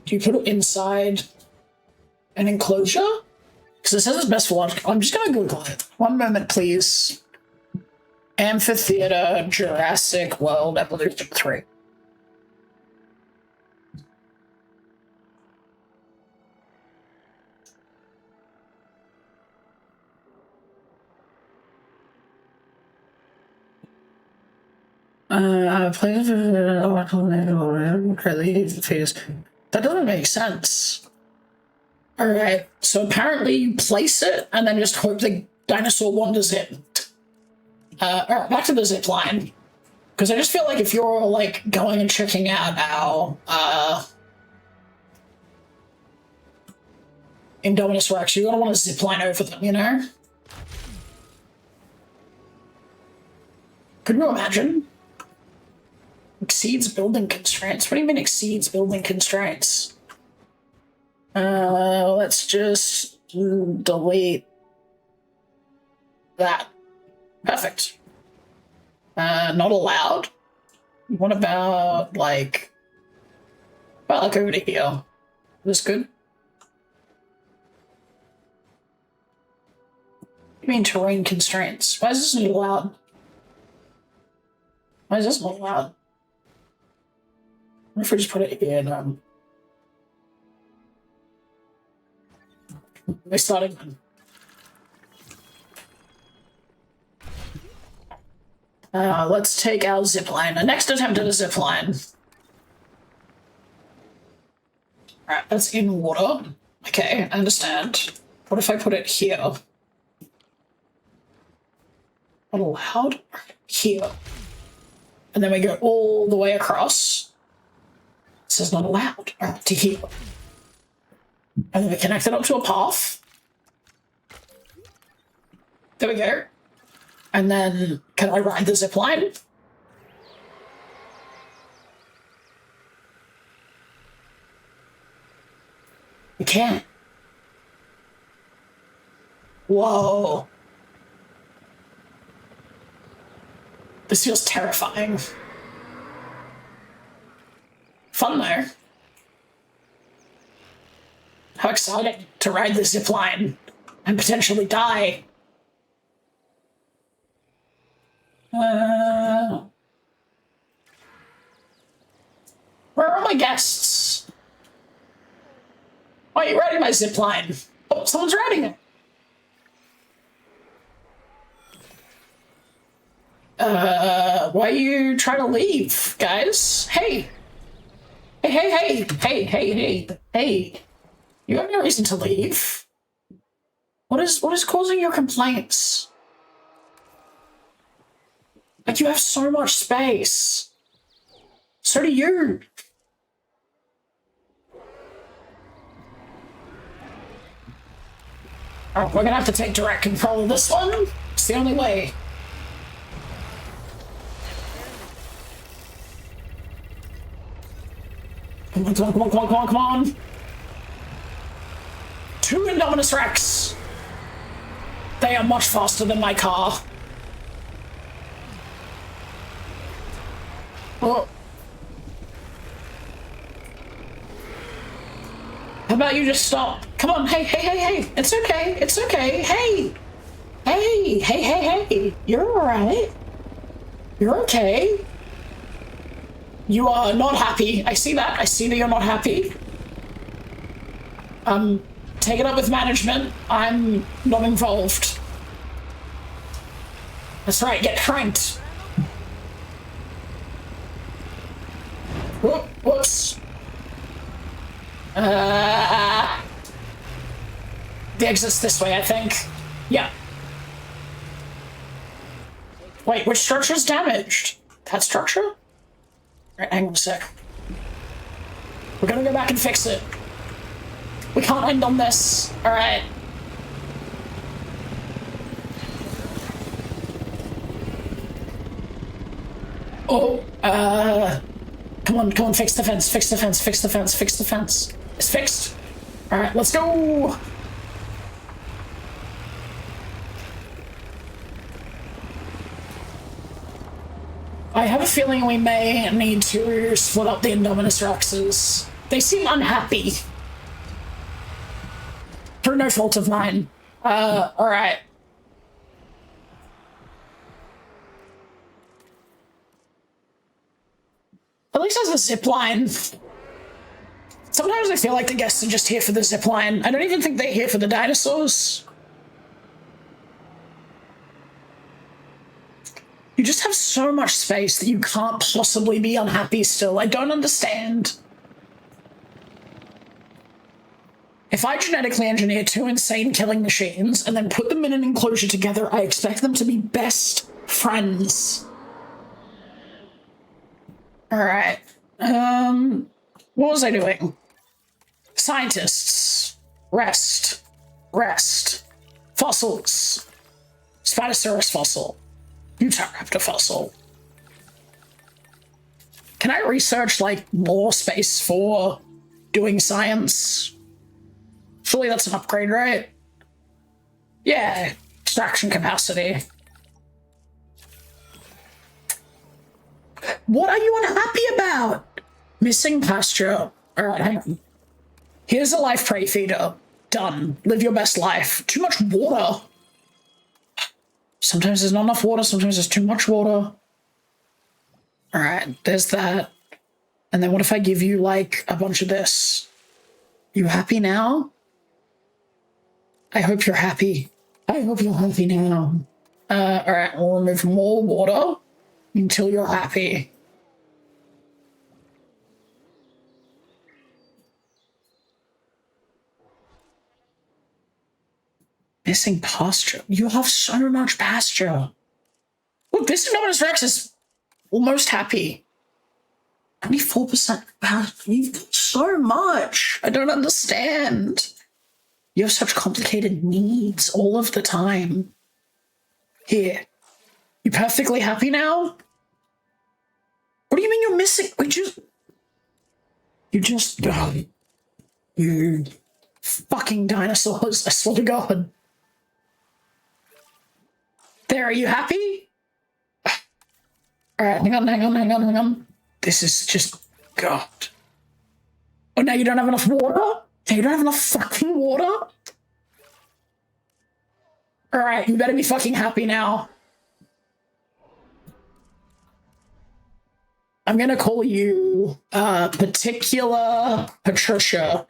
Do you put it inside an enclosure? Because it says it's best for large. I'm just gonna Google it. One moment, please. Amphitheater Jurassic World Evolution 3. That doesn't make sense. Alright, so apparently you place it and then just hope the dinosaur wanders in. Alright, back to the zip line. Because I just feel like if you're, like, going and checking out our, Indominus Rex, you're gonna want to zip line over them, you know? Could you imagine? Exceeds building constraints. What do you mean exceeds building constraints? Let's just delete that. Perfect. Not allowed? What about, like... Well, like over to here. Is this good? What do you mean terrain constraints? Why is this not allowed? Why is this not allowed? What if we just put it here then? We're starting then. Let's take our zipline. Our next attempt at a zipline. Alright, that's in water. Okay, I understand. What if I put it here? Not allowed? Here. And then we go all the way across. It says not allowed. Alright, to here. And then we connect it up to a path. There we go. And then, can I ride the zip line? You can't. Whoa. This feels terrifying. Fun though. How exciting to ride the zip line and potentially die. Where are my guests? Why are you riding my zip line? Oh, someone's riding it. Why are you trying to leave, guys? Hey. Hey. You have no reason to leave. What is causing your complaints? Like, you have so much space. So do you. Oh, we're gonna have to take direct control of this one. It's the only way. Come on. 2 Indominus Rex. They are much faster than my car. Oh. How about you just stop? Come on, hey. It's okay. Hey. You're alright. You're okay. You are not happy. I see that. I see that you're not happy. Take it up with management. I'm not involved. That's right, get cranked. Whoops. The exit's this way, I think. Yeah. Wait, which structure's damaged? That structure? Right, hang on a sec. We're gonna go back and fix it. We can't end on this. Alright. Oh, come on, fix the fence. It's fixed. Alright, let's go! I have a feeling we may need to split up the Indominus Rexes. They seem unhappy. Through no fault of mine. Alright. At least there's a zip line. Sometimes I feel like the guests are just here for the zip line. I don't even think they're here for the dinosaurs. You just have so much space that you can't possibly be unhappy still. I don't understand. If I genetically engineer 2 insane killing machines and then put them in an enclosure together, I expect them to be best friends. Alright. What was I doing? Scientists. Rest. Fossils. Spinosaurus fossil. Utahraptor fossil. Can I research, like, more space for doing science? Surely that's an upgrade, right? Yeah, extraction capacity. What are you unhappy about? Missing pasture. Alright, hang on. Here's a life prey feeder. Done. Live your best life. Too much water. Sometimes there's not enough water, sometimes there's too much water. Alright, there's that. And then what if I give you, like, a bunch of this? You happy now? I hope you're happy. I hope you're happy now. Alright, we'll remove more water until you're happy. Missing pasture. You have so much pasture. Look, this Indominus Rex is almost happy. 24% pasture. You've got so much. I don't understand. You have such complicated needs all of the time. Here. You perfectly happy now? What do you mean you're missing? You fucking dinosaurs, I swear to God. There, are you happy? Alright, hang on. This is just God. Oh, now you don't have enough water? Now you don't have enough fucking water? Alright, you better be fucking happy now. I'm gonna call you, Particular Patricia,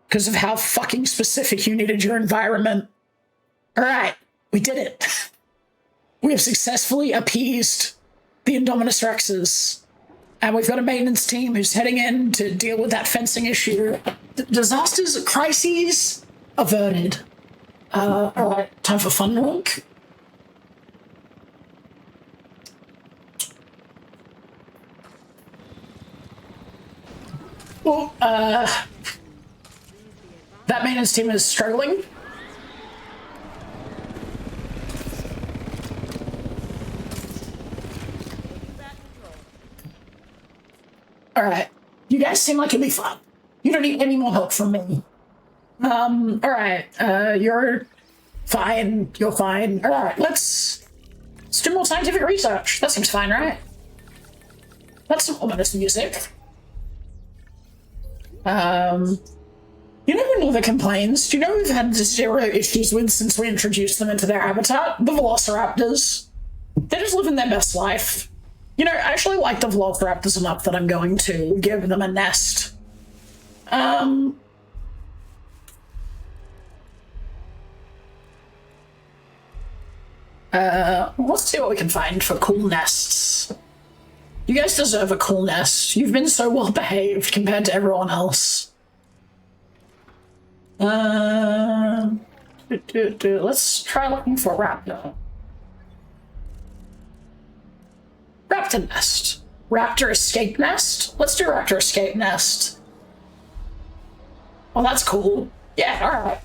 because of how fucking specific you needed your environment. Alright, we did it. We have successfully appeased the Indominus Rexes. And we've got a maintenance team who's heading in to deal with that fencing issue. Disasters, crises averted. Alright, time for fun walk. Oh, that maintenance team is struggling. Alright, you guys seem like you'll be fine. You don't need any more help from me. Alright, you're fine. You're fine. Alright, let's do more scientific research. That seems fine, right? That's some ominous music. You know who never complains? Do you know who we've had 0 issues with since we introduced them into their habitat? The Velociraptors. They're just living their best life. You know, I actually like the Velociraptors enough that I'm going to give them a nest. Let's see what we can find for cool nests. You guys deserve a cool nest. You've been so well behaved compared to everyone else. Let's try looking for a raptor. Raptor nest. Raptor escape nest? Let's do raptor escape nest. Oh, that's cool. Yeah, alright.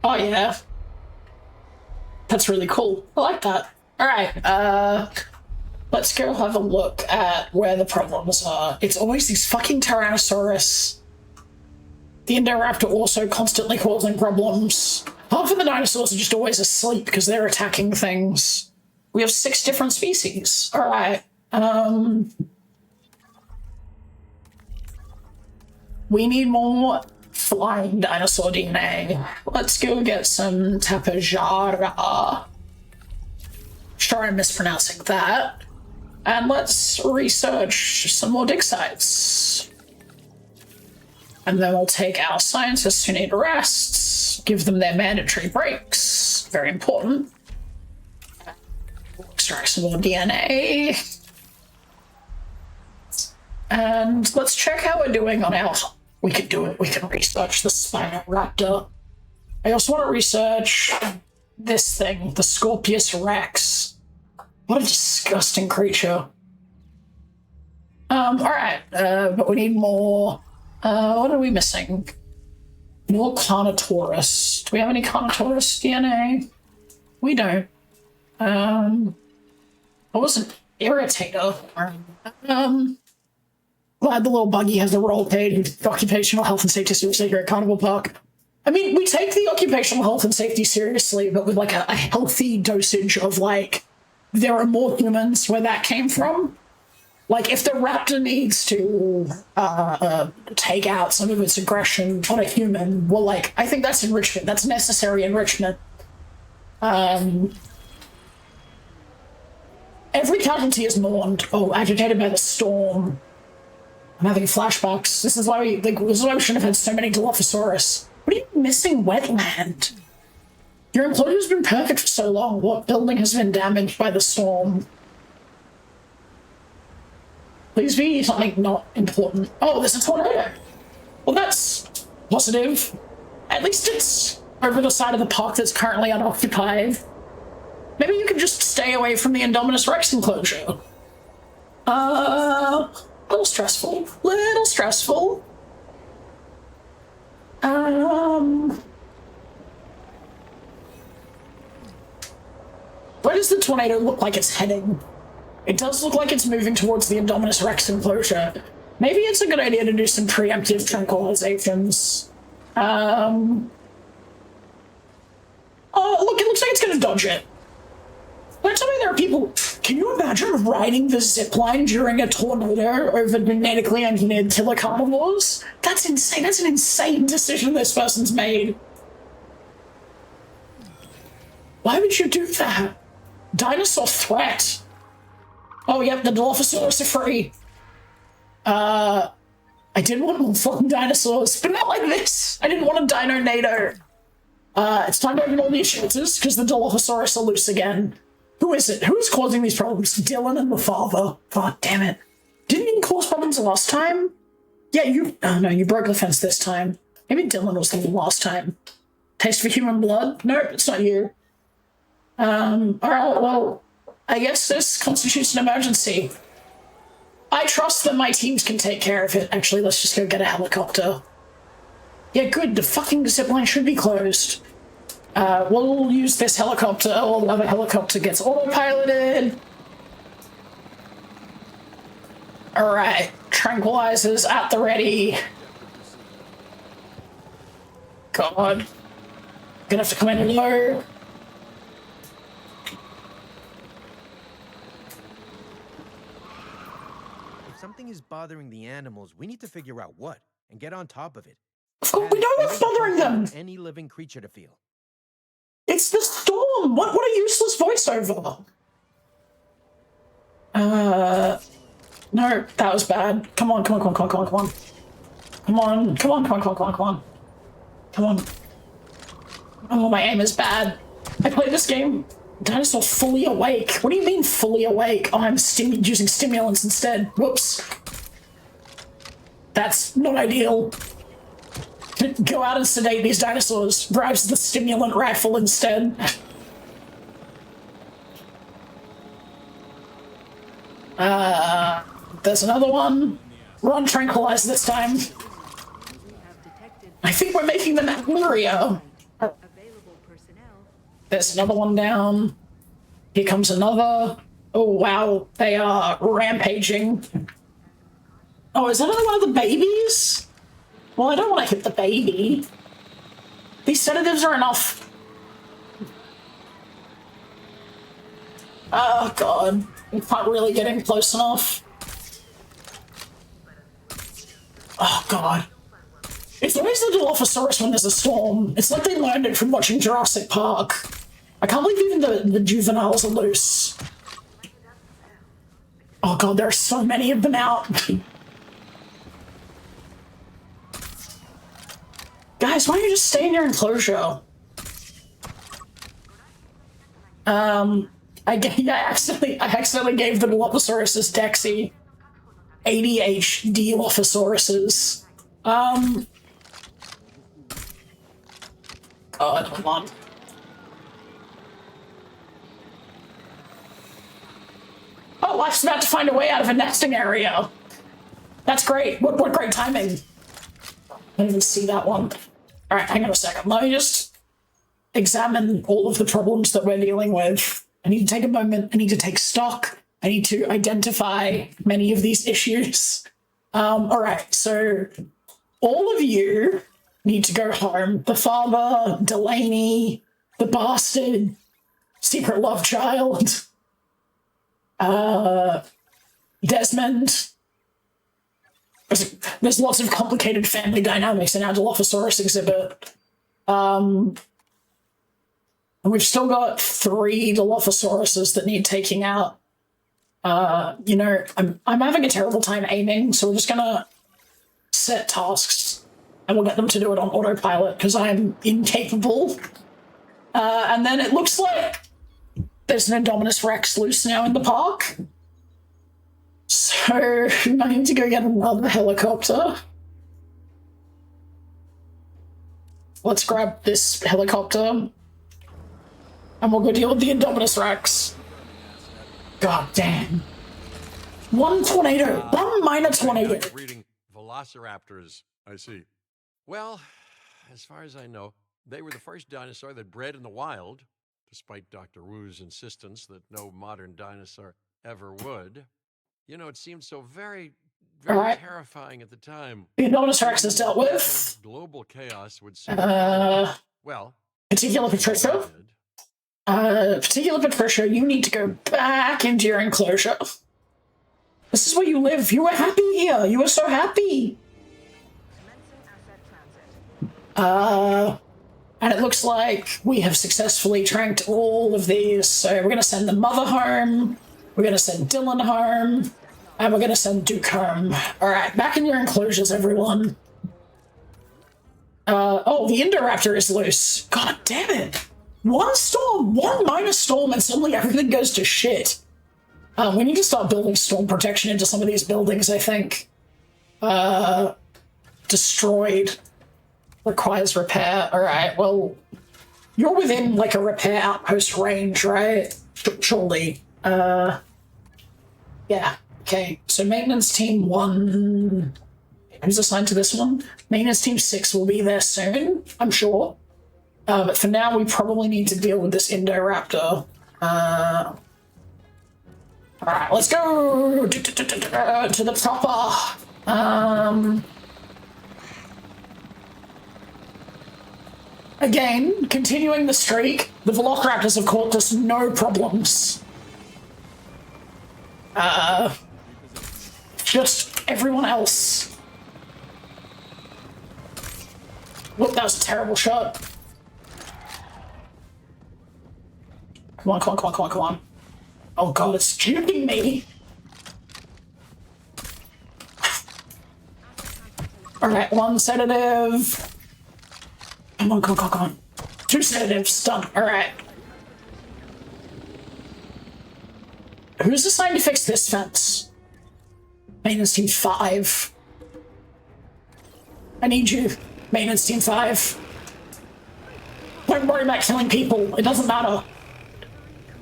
Oh, yeah. That's really cool. I like that. Alright, let's go have a look at where the problems are. It's always these fucking Tyrannosaurus. The Indoraptor also constantly causing problems. Half of the dinosaurs are just always asleep because they're attacking things. We have 6 different species. Alright, we need more flying dinosaur DNA. Let's go get some Tapejara. Sure, I'm mispronouncing that. And let's research some more dig sites. And then we'll take our scientists who need rests, give them their mandatory breaks. Very important. We'll extract some more DNA. And let's check how we're doing on our... We can do it. We can research the Spinoraptor. I also want to research this thing, the Scorpius Rex. What a disgusting creature. Alright, but we need more... what are we missing? More Carnotaurus. Do we have any Carnotaurus DNA? We don't. What was an Irritator? Glad the little buggy has the role played with occupational health and safety seriously here at Carnivore Park. I mean, we take the occupational health and safety seriously, but with like a healthy dosage of like, there are more humans where that came from. Like, if the raptor needs to take out some of its aggression on a human, well, like, I think that's enrichment. That's necessary enrichment. Every casualty is mourned. Oh, agitated by the storm. I'm having flashbacks. This is why we shouldn't have had so many Dilophosaurus. What are you missing? Wetland. Your enclosure's been perfect for so long. What building has been damaged by the storm? Please be something not important. Oh, there's a tornado. Well, that's positive. At least it's over the side of the park that's currently unoccupied. Maybe you could just stay away from the Indominus Rex enclosure. Little stressful. Little stressful. Where does the tornado look like it's heading? It does look like it's moving towards the Indominus Rex enclosure. Maybe it's a good idea to do some preemptive tranquilizations. Oh, look, it looks like it's gonna dodge it. Don't tell me there are people... Can you imagine riding the zipline during a tornado over genetically engineered killer carnivores? That's insane. That's an insane decision this person's made. Why would you do that? Dinosaur threat. Oh, yep, the Dilophosaurus are free. I didn't want more fucking dinosaurs, but not like this. I didn't want a Dino-nado. It's time to open all these shelters, because the Dilophosaurus are loose again. Who is it? Who's causing these problems? Dylan and the father. God damn it. Didn't you cause problems last time? Yeah, you... Oh, no, you broke the fence this time. Maybe Dylan was the last time. Taste for human blood? Nope, it's not you. Alright, well, I guess this constitutes an emergency. I trust that my teams can take care of it. Actually, let's just go get a helicopter. Yeah, good. The fucking zipline should be closed. We'll use this helicopter while the other helicopter gets autopiloted. Alright, tranquilizers at the ready. God. Gonna have to come in low. If something is bothering the animals, we need to figure out what and get on top of it. Oh, we know what's bothering them! Any living creature to feel. It's the storm! What a useless voiceover! No, that was bad. Come on. Come on. Oh, my aim is bad. I played this game. Dinosaur fully awake. What do you mean fully awake? Oh, I'm using stimulants instead. Whoops. That's not ideal. Go out and sedate these dinosaurs. Grabs the stimulant rifle instead. There's another one. We're on tranquilize this time. I think we're making them Mario. There's another one down. Here comes another. Oh wow, they are rampaging. Oh, is that another one of the babies? Well, I don't want to hit the baby. These sedatives are enough. Oh god, I'm not really getting close enough. Oh god. It's always the Dilophosaurus when there's a storm. It's like they learned it from watching Jurassic Park. I can't believe even the juveniles are loose. Oh god, there are so many of them out. Guys, why don't you just stay in your enclosure? I accidentally gave the Dilophosaurus Dexy. ADH Dilophosauruses. God, come on. Oh, life's about to find a way out of a nesting area. That's great. What great timing. I didn't even see that one. Alright, hang on a second. Let me just examine all of the problems that we're dealing with. I need to take a moment. I need to take stock. I need to identify many of these issues. Alright, so all of you need to go home. The father, Delaney, the bastard, secret love child, Desmond. There's lots of complicated family dynamics in our Dilophosaurus exhibit. And we've still got 3 Dilophosauruses that need taking out. You know, I'm having a terrible time aiming, so we're just gonna set tasks and we'll get them to do it on autopilot because I'm incapable. And then it looks like there's an Indominus Rex loose now in the park. So I need to go get another helicopter. Let's grab this helicopter and we'll go deal with the Indominus Rex. God damn. One tornado. One minor tornado. Breeding velociraptors, I see. Well, as far as I know, they were the first dinosaur that bred in the wild, despite Dr. Wu's insistence that no modern dinosaur ever would. You know, it seemed so very terrifying at the time. The Indominus Rex is dealt with. Global chaos would seem well, Particular Patricia. Particular Patricia, you need to go back into your enclosure. This is where you live. You were happy here. You were so happy. And it looks like we have successfully tranked all of these. So we're going to send the mother home. We're going to send Dylan home. And we're going to send Duke home. All right, back in your enclosures, everyone. Oh, the Indoraptor is loose. God damn it. One storm, one minor storm, and suddenly everything goes to shit. We need to start building storm protection into some of these buildings, I think. Destroyed. Requires repair. Alright, well, you're within, like, a repair outpost range, right? Surely. Yeah. Okay, so maintenance team 1... Who's assigned to this one? Maintenance team 6 will be there soon, I'm sure. But for now, we probably need to deal with this Indoraptor. Alright, let's go to the proper. Again, continuing the streak, the Velociraptors have caused us no problems. Just everyone else. Look, that was a terrible shot. Come on, come on, come on, come on, come on. Oh god, it's shooting me! Alright, 1 sedative. Come on, come on, come on, come on. 2 sedatives, done. Alright. Who's assigned to fix this fence? Maintenance team 5. I need you, maintenance team 5. Don't worry about killing people, it doesn't matter.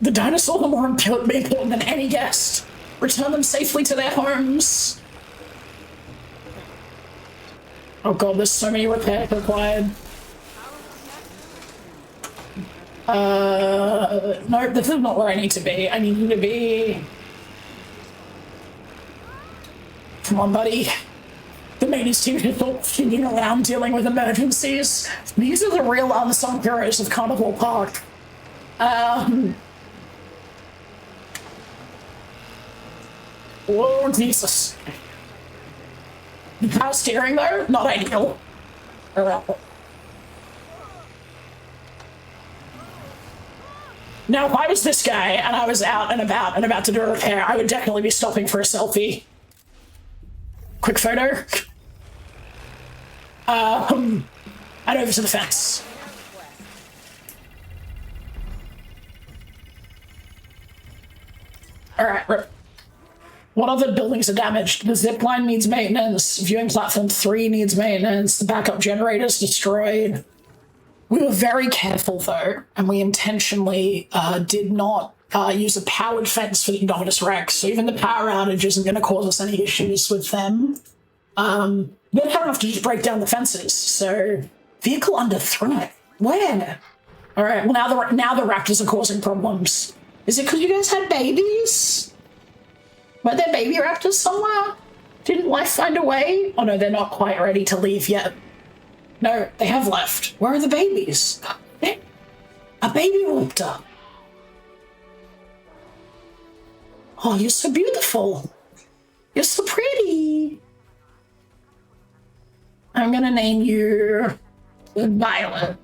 The dinosaurs are more important than any guest. Return them safely to their homes. Oh god, there's so many repairs required. No, this is not where I need to be. I need you to be... Come on, buddy. The maintenance team is not flying around dealing with emergencies. These are the real unsung heroes of Carnivore Park. Whoa, Jesus. The power steering, though, not ideal. Now, if I was this guy and I was out and about to do a repair, I would definitely be stopping for a selfie. Quick photo. And over to the fence. Alright, what other buildings are damaged? The zipline needs maintenance. Viewing platform 3 needs maintenance. The backup generator's destroyed. We were very careful, though, and we intentionally did not use a powered fence for the Indominus Rex, so even the power outage isn't going to cause us any issues with them. They're power enough to just break down the fences, so... Vehicle under threat? Where? Alright, well now the raptors are causing problems. Is it because you guys had babies? Were there baby raptors somewhere? Didn't life find a way? Oh no, they're not quite ready to leave yet. No, they have left. Where are the babies? A baby raptor. Oh, you're so beautiful. You're so pretty. I'm gonna name you Violet.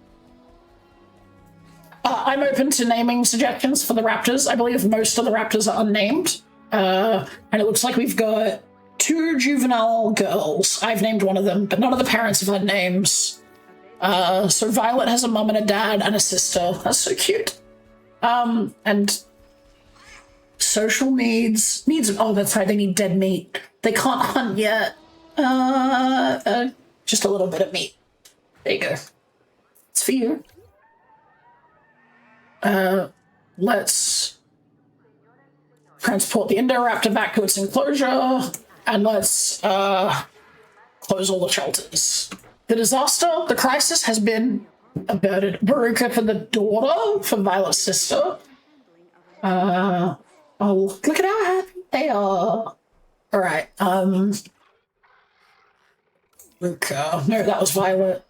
I'm open to naming suggestions for the raptors. I believe most of the raptors are unnamed. And it looks like we've got 2 juvenile girls. I've named one of them, but none of the parents have had names. So Violet has a mum and a dad and a sister. That's so cute. And social needs, oh, that's right, they need dead meat. They can't hunt yet. Just a little bit of meat. There you go. It's for you. Let's transport the Indoraptor back to its enclosure, and let's close all the shelters. The disaster, the crisis has been averted. Veruca for the daughter, for Violet's sister. Oh, look at how happy they are. All right, Veruca. No, that was Violet.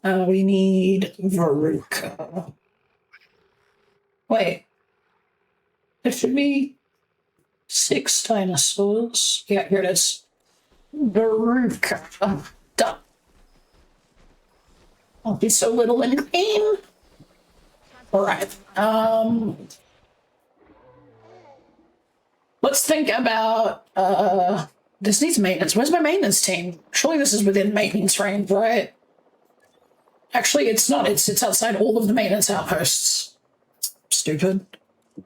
We need Veruca. Wait. There should be 6 dinosaurs. Yeah, here it is. Veruca. Done. I'll be so little and green. Alright. Let's think about this needs maintenance. Where's my maintenance team? Surely this is within maintenance range, right? Actually, it's not. It's outside all of the maintenance outposts. Stupid.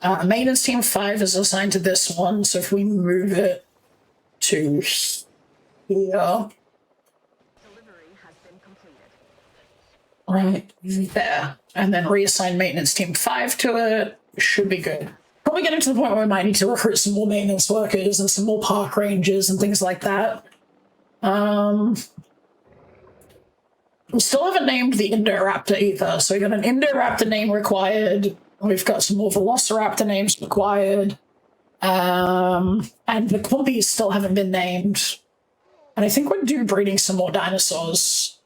Maintenance team 5 is assigned to this one, so if we move it to here. Right there. And then reassign maintenance team 5 to it. Should be good. Probably getting to the point where we might need to recruit some more maintenance workers and some more park rangers and things like that. We still haven't named the Indoraptor either, so we got an Indoraptor name required. We've got some more Velociraptor names required. And the Clumpies still haven't been named. And I think we're due breeding some more dinosaurs.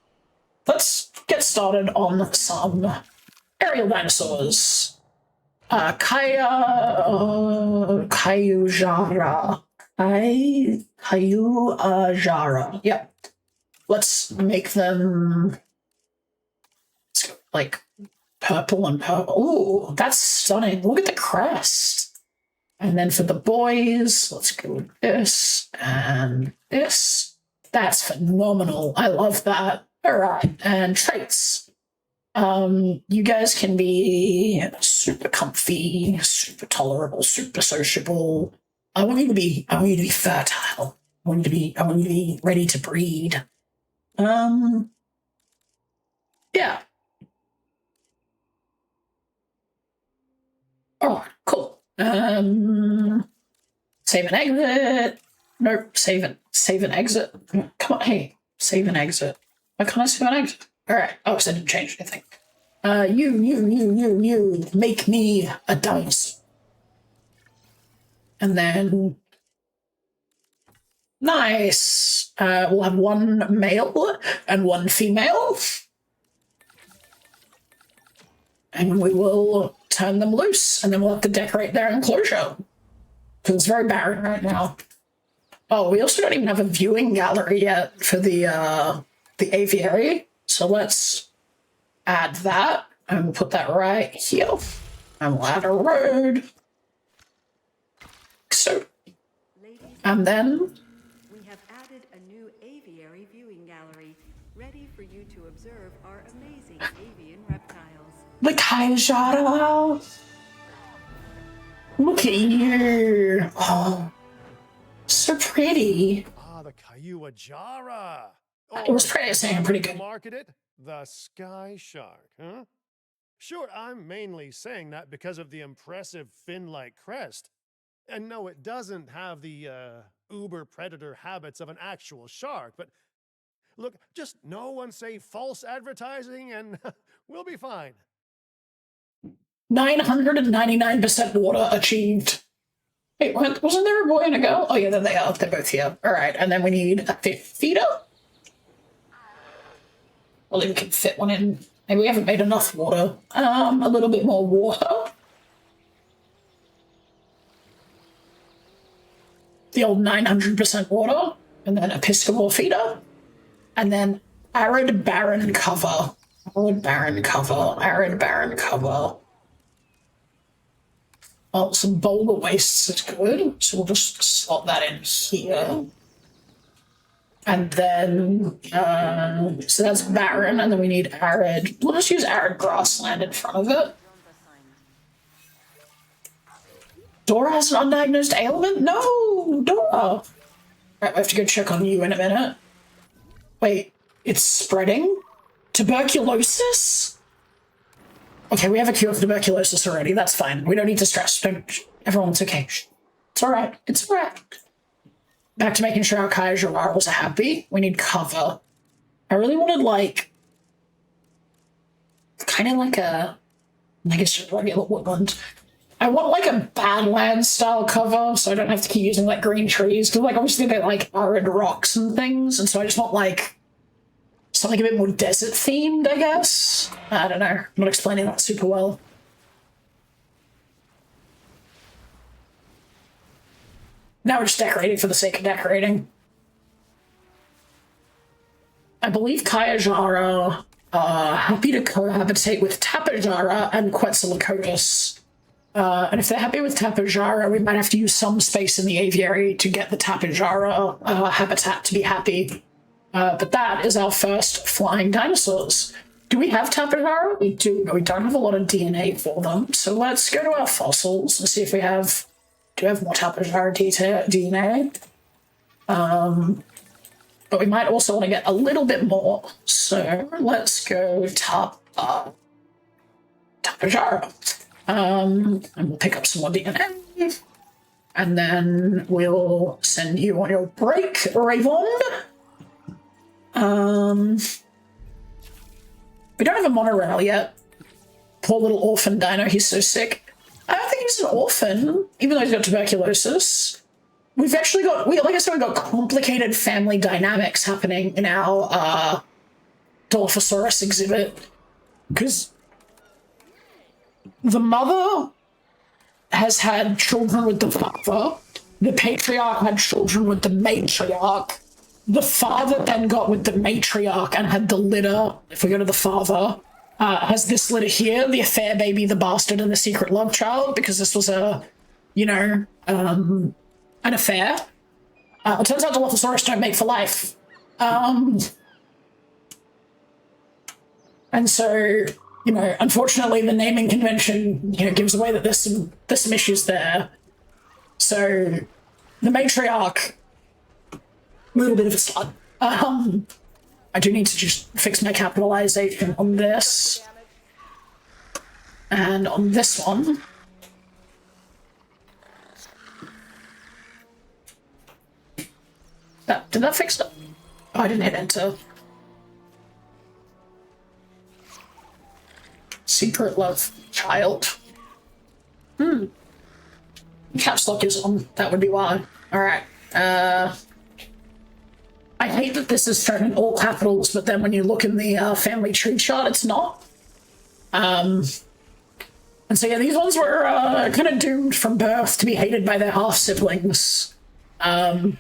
Let's get started on some aerial dinosaurs. Kayujara. Kayujara. Yep. Let's make them like purple and purple. Ooh, that's stunning. Look at the crest. And then for the boys, let's go with this and this. That's phenomenal. I love that. All right. And traits. You guys can be super comfy, super tolerable, super sociable. I want you to be fertile. I want you to be ready to breed. Yeah. Oh, cool. Save and exit. Nope, save and exit. Come on, hey, save and exit. Why can't I save and exit? All right. Oh, so I didn't change anything. You make me a dinosaur. And then nice. We'll have 1 male and 1 female. And we will turn them loose, and then we'll have to decorate their enclosure. Because it's very barren right now. Oh, we also don't even have a viewing gallery yet for the aviary. So let's add that, and we'll put that right here. And we'll add a road. So, and then we have added a new aviary viewing gallery, ready for you to observe our amazing avian reptiles. the Kayujara. Look at you. Oh, so pretty. Ah, the Kayujara. It was pretty, saying pretty good. Market it, the Sky Shark, huh? Sure, I'm mainly saying that because of the impressive fin-like crest. And no, it doesn't have the uber predator habits of an actual shark, but look, just no one say false advertising and we'll be fine. 999% water achieved. Wait, wasn't there a boy and a girl? Oh yeah, there they are. They're both here. All right, and then we need a 5th feeder. Well, we can fit one in. Maybe we haven't made enough water. A little bit more water. The old 900% water. And then a piscivore feeder. And then arid barren cover. Arid barren cover. Arid barren cover. Well, some boulder wastes is good, so we'll just slot that in here. And then, so that's barren, and then we need arid. We'll just use arid grassland in front of it. Dora has an undiagnosed ailment? No, Dora. Right, we have to go check on you in a minute. Wait, it's spreading? Tuberculosis? Okay, we have a cure for tuberculosis already. That's fine. We don't need to stress. Don't. Everyone's okay. It's all right. It's all right. Back to making sure our Kaijiraras are happy. We need cover. I really wanted, like, kind of like a, I guess just regular woodland. I want, like, a Badlands style cover, so I don't have to keep using, like, green trees. Because, like, obviously they're, like, arid rocks and things, and so I just want, like, something a bit more desert themed, I guess. I don't know. I'm not explaining that super well. Now we're just decorating for the sake of decorating. I believe Kaijara are happy to cohabitate with Tapejara and Quetzalcoatlus. And if they're happy with Tapejara, we might have to use some space in the aviary to get the Tapejara habitat to be happy. But that is our first flying dinosaurs. Do we have Tapejara? We do, but we don't have a lot of DNA for them. So let's go to our fossils and see if we have... Do we have more Tapejara DNA? But we might also want to get a little bit more. So let's go Tapejara. And we'll pick up some more DNA. And then we'll send you on your break, Ravon. We don't have a monorail yet. Poor little orphan dino, he's so sick. I don't think he's an orphan, even though he's got tuberculosis. We've actually got, like I said, we've got complicated family dynamics happening in our Dilophosaurus exhibit. Because the mother has had children with the father. The patriarch had children with the matriarch. The father then got with the matriarch and had the litter, if we go to the father, has this litter here, the affair baby, the bastard, and the secret love child, because this was a, you know, an affair. It turns out Dilophosaurus don't mate for life. And so, you know, unfortunately the naming convention, you know, gives away that there's some issues there. So, the matriarch, a little bit of a slut. I do need to just fix my capitalization on this. And on this one. Did that fix it? Oh, I didn't hit enter. Secret love child. Caps lock is on. That would be why. Alright. I hate that this is shown in all capitals, but then when you look in the family tree chart, it's not. And so yeah, these ones were kind of doomed from birth to be hated by their half-siblings. So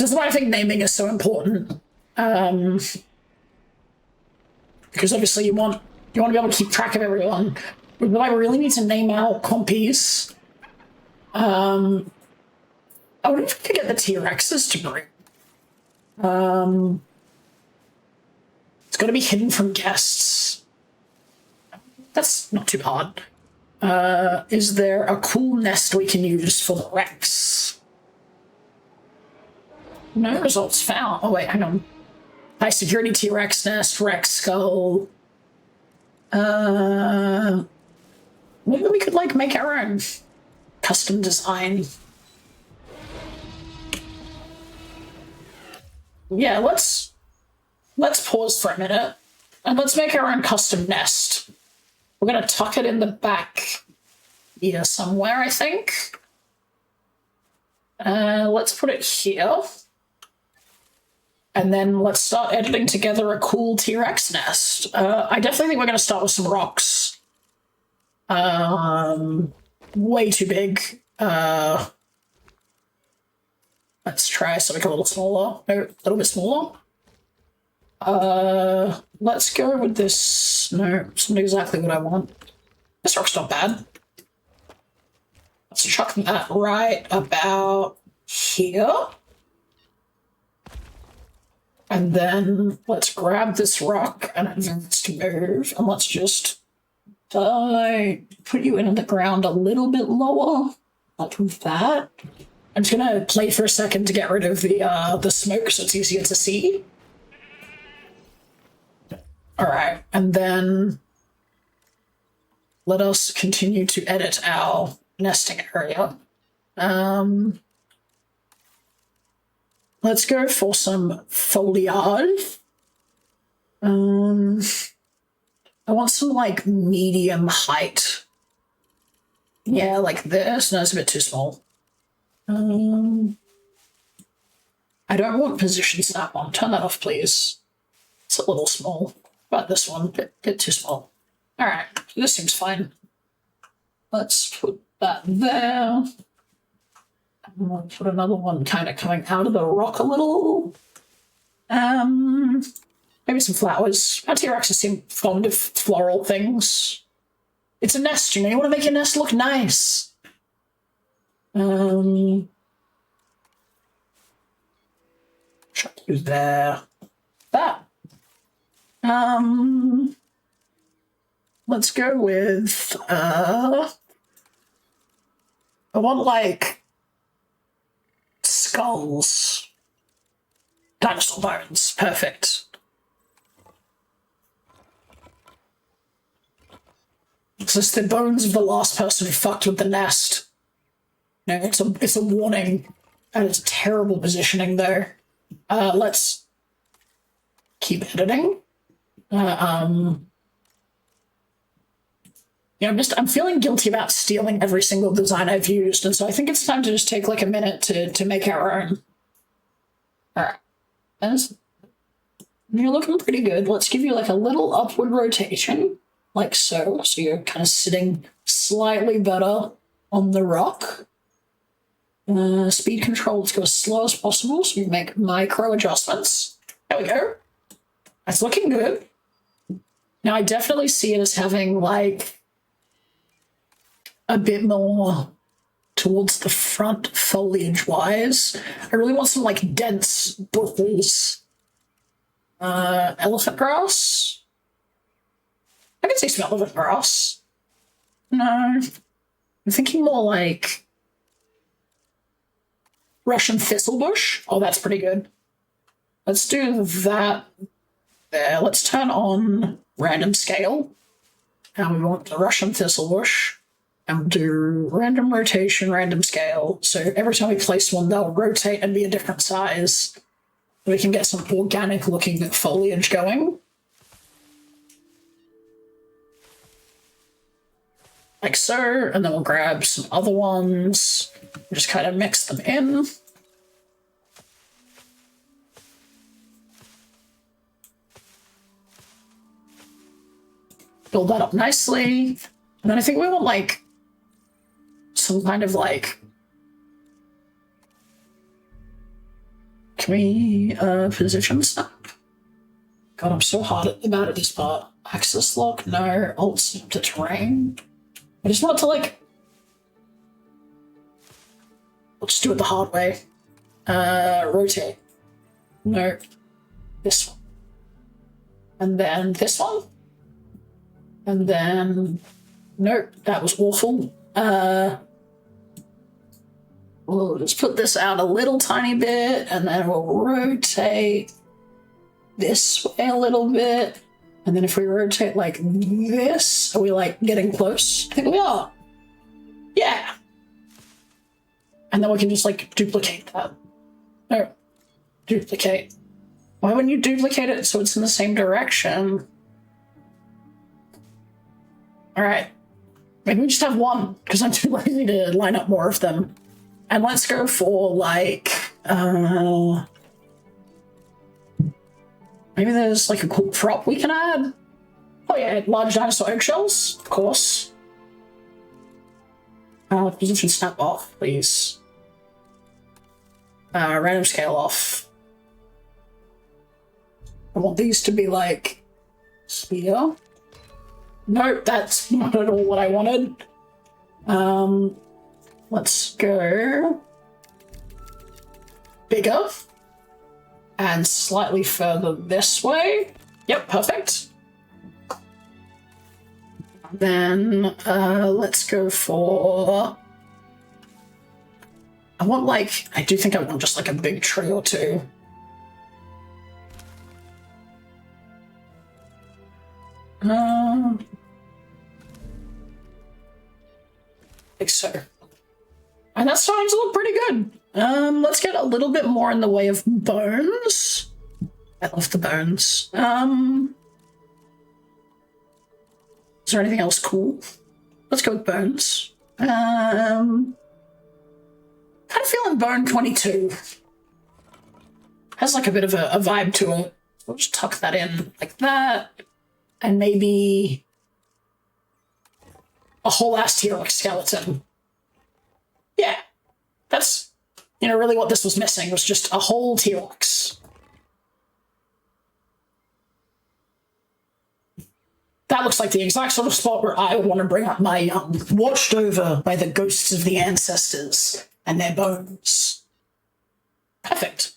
this is why I think naming is so important. Because obviously you want to be able to keep track of everyone. But I really need to name out compies. I wonder if we could get the T-Rexes to bring. It's got to be hidden from guests. That's not too hard. Is there a cool nest we can use for the Rex? No results found. Oh wait, hang on. High security T-Rex nest, Rex skull. Maybe we could like make our own custom design. Yeah, let's pause for a minute and let's make our own custom nest. We're gonna tuck it in the back here somewhere, I think. Let's put it here. And then let's start editing together a cool T-Rex nest. I definitely think we're gonna start with some rocks. Way too big. Let's try something a little smaller. No, a little bit smaller. Let's go with this. No, it's not exactly what I want. This rock's not bad. Let's chuck that right about here. And then let's grab this rock and advance to move. And let's just put you into the ground a little bit lower. Like that. I'm just gonna play for a second to get rid of the smoke so it's easier to see. Alright, and then let us continue to edit our nesting area. Let's go for some foliage. I want some, like, medium height. Yeah, like this. No, it's a bit too small. I don't want position snap on. Turn that off, please. It's a little small. But this one, bit too small. Alright, this seems fine. Let's put that there. And we'll put another one kind of coming out of the rock a little. Maybe some flowers. Our T-Rexes seem fond of floral things. It's a nest, you know, you want to make your nest look nice. Chuck you there. That. Let's go with, I want, like, skulls. Dinosaur bones. Perfect. It's just the bones of the last person who fucked with the nest. No, it's a warning. And it's terrible positioning, though. Let's keep editing. Yeah, I'm feeling guilty about stealing every single design I've used, and so I think it's time to just take like a minute to make our own. Alright. You're looking pretty good. Let's give you like a little upward rotation, like so. So you're kind of sitting slightly better on the rock. Speed control, let's go as slow as possible, so you make micro adjustments. There we go. That's looking good. Now I definitely see it as having like a bit more towards the front foliage-wise. I really want some like dense bushes. Elephant grass? I can see some elephant grass. No. I'm thinking more like Russian thistlebush. Oh, that's pretty good. Let's do that there. Let's turn on random scale. And we want the Russian thistlebush. And we'll do random rotation, random scale. So every time we place one, they'll rotate and be a different size. We can get some organic looking foliage going. Like so, and then we'll grab some other ones. Just kind of mix them in. Build that up nicely. And then I think we want like some kind of like, can we position snap? God, I'm so hard about it this part. Axis lock, no. Alt snap to terrain. I just want it to like, we'll just do it the hard way. Rotate. No. This one. And then this one. And then, nope, that was awful. We'll just put this out a little tiny bit, and then we'll rotate this way a little bit. And then if we rotate like this, are we like getting close? I think we are. Yeah. And then we can just like duplicate that. No, duplicate. Why wouldn't you duplicate it so it's in the same direction? All right. Maybe we just have one, because I'm too lazy to line up more of them. And let's go for, like, maybe there's, like, a cool prop we can add. Oh, yeah, large dinosaur eggshells, of course. Position snap off, please. Random scale off. I want these to be, like, here. Nope, that's not at all what I wanted. let's go bigger and slightly further this way. Yep, perfect. Then let's go for... I want like... I do think I want just like a big tree or two. Like so. And that's starting to look pretty good. Let's get a little bit more in the way of bones. I love the bones. Is there anything else cool? Let's go with bones. Kind of feeling bone 22. Has like a bit of a vibe to it. We'll just tuck that in like that. And maybe a whole ass T-Rex skeleton. Yeah. That's, you know, really what this was missing was just a whole T-Rex. That looks like the exact sort of spot where I want to bring up my watched over by the ghosts of the ancestors and their bones. Perfect.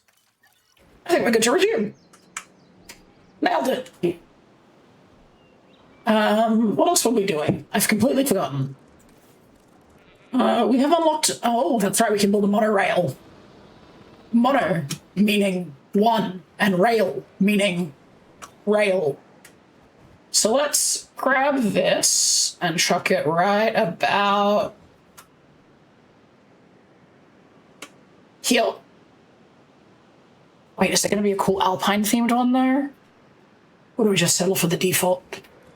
I think we're good to resume. Nailed it. What else were we doing? I've completely forgotten. We have unlocked... Oh, that's right, we can build a monorail. Mono, meaning one, and rail, meaning rail. So let's grab this and chuck it right about here. Wait, is there going to be a cool Alpine themed one there? Or do we just settle for the default?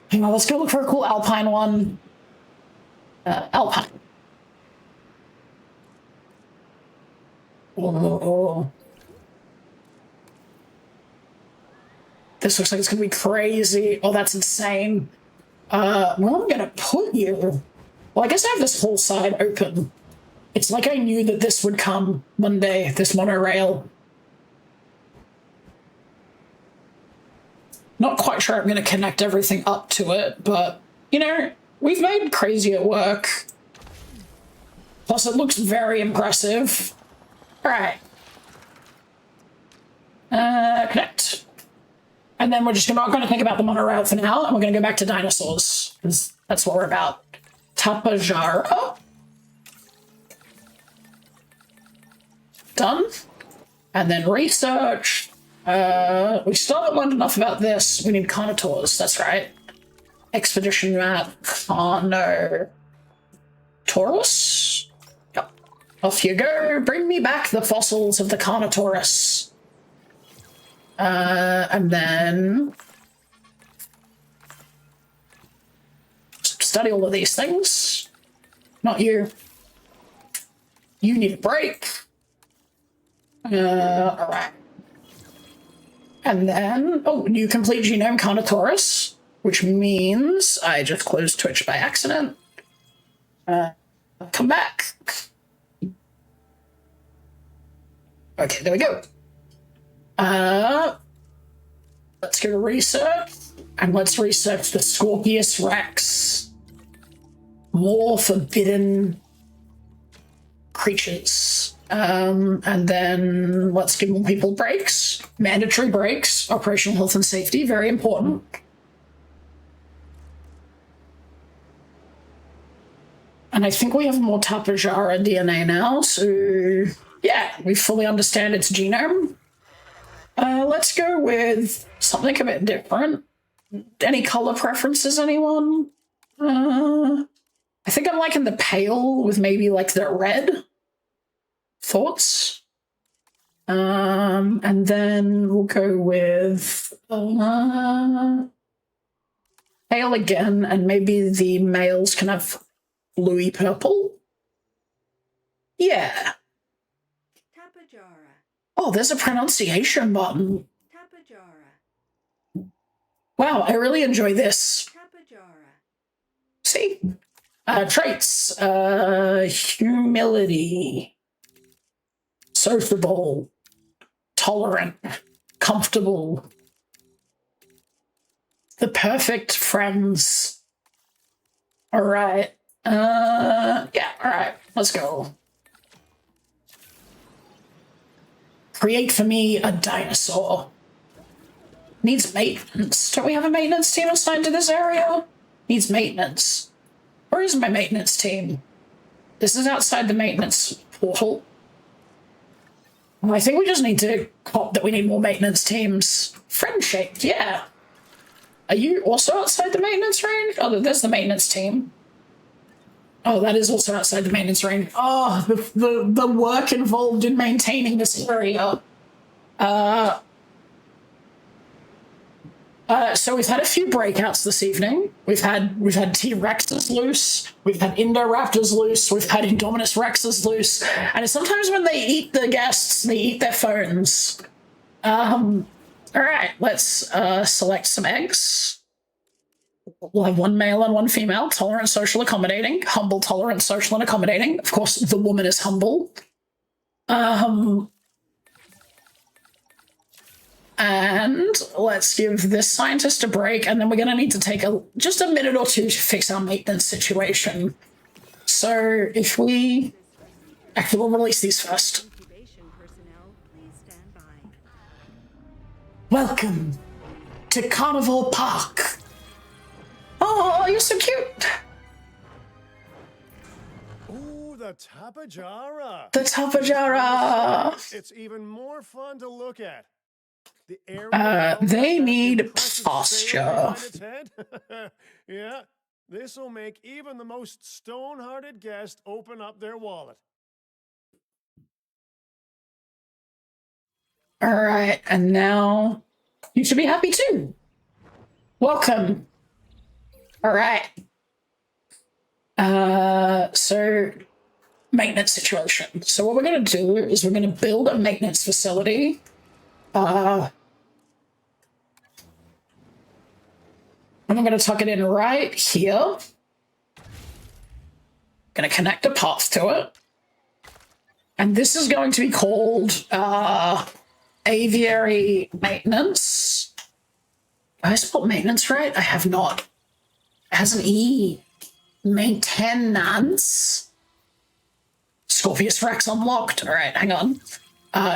Hang on, let's go look for a cool Alpine one. Alpine. Oh. This looks like it's gonna be crazy. Oh, that's insane. Where am I gonna put you? Well, I guess I have this whole side open. It's like I knew that this would come one day, this monorail. Not quite sure I'm gonna connect everything up to it, but, you know, we've made crazy at work. Plus, it looks very impressive. All right. Connect. And then we're just not going to think about the monorail for now, and we're going to go back to dinosaurs, because that's what we're about. Tapajara. Done. And then research. We still haven't learned enough about this. We need carnivores, that's right. Expedition map. Carnotaurus. Yep. Off you go. Bring me back the fossils of the Carnotaurus. And then study all of these things. Not you. You need a break. Alright. And then, oh, new complete genome Carnotaurus, which means I just closed Twitch by accident. Come back. Okay, there we go. Let's go to research, and let's research the Scorpius Rex. More forbidden creatures. And then let's give more people breaks. Mandatory breaks. Operational health and safety, very important. And I think we have more Tapajara DNA now, so yeah, we fully understand its genome. Let's go with something a bit different. Any color preferences, anyone? I think I'm liking the pale with maybe like the red. Thoughts? And then we'll go with pale again, and maybe the males can have bluey purple. Yeah. Tapajara. Oh, there's a pronunciation button. Tapajara. Wow, I really enjoy this. Tapajara. See? Traits. Humility. Sociable. Tolerant. Comfortable. The perfect friends. All right. Yeah, alright, let's go. Create for me a dinosaur. Needs maintenance. Don't we have a maintenance team assigned to this area? Needs maintenance. Where is my maintenance team? This is outside the maintenance portal. I think we just need to cop that we need more maintenance teams. Friend-shaped, yeah. Are you also outside the maintenance range? Oh, there's the maintenance team. Oh, that is also outside the maintenance range. Oh, the work involved in maintaining this area. So we've had a few breakouts this evening. We've had T-Rexes loose, we've had Indoraptors loose, we've had Indominus Rexes loose, and sometimes when they eat the guests, they eat their phones. Alright, let's select some eggs. We'll have one male and one female, tolerant, social, accommodating, humble, tolerant, social, and accommodating. Of course, the woman is humble. And let's give this scientist a break, and then we're going to need to take just a minute or two to fix our maintenance situation. So if we... Actually, we'll release these first. Incubation personnel, please stand by. Welcome to Carnivore Park. Oh, you're so cute. Ooh, the Tapajara. The Tapajara. It's even more fun to look at. The area they need impressive posture. sail behind its head. Yeah, this will make even the most stone-hearted guest open up their wallet. All right, and now you should be happy too. Welcome. All right. So maintenance situation. So what we're going to do is we're going to build a maintenance facility. And I'm going to tuck it in right here. Going to connect a path to it. And this is going to be called aviary maintenance. Have I spelled maintenance right? I have not. It has an E. Maintenance. Scorpius Rex unlocked. All right, hang on.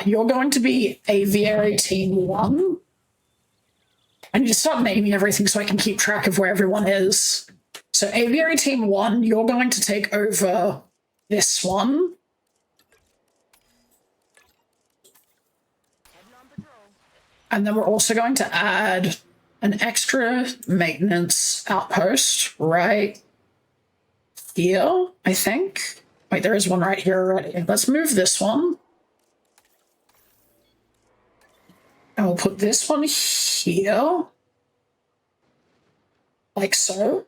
You're going to be aviary team 1. I need to start naming everything so I can keep track of where everyone is. So aviary team 1, you're going to take over this one. And then we're also going to add an extra maintenance outpost right here, I think. Wait, there is one right here already. Let's move this one. And we'll put this one here. Like so.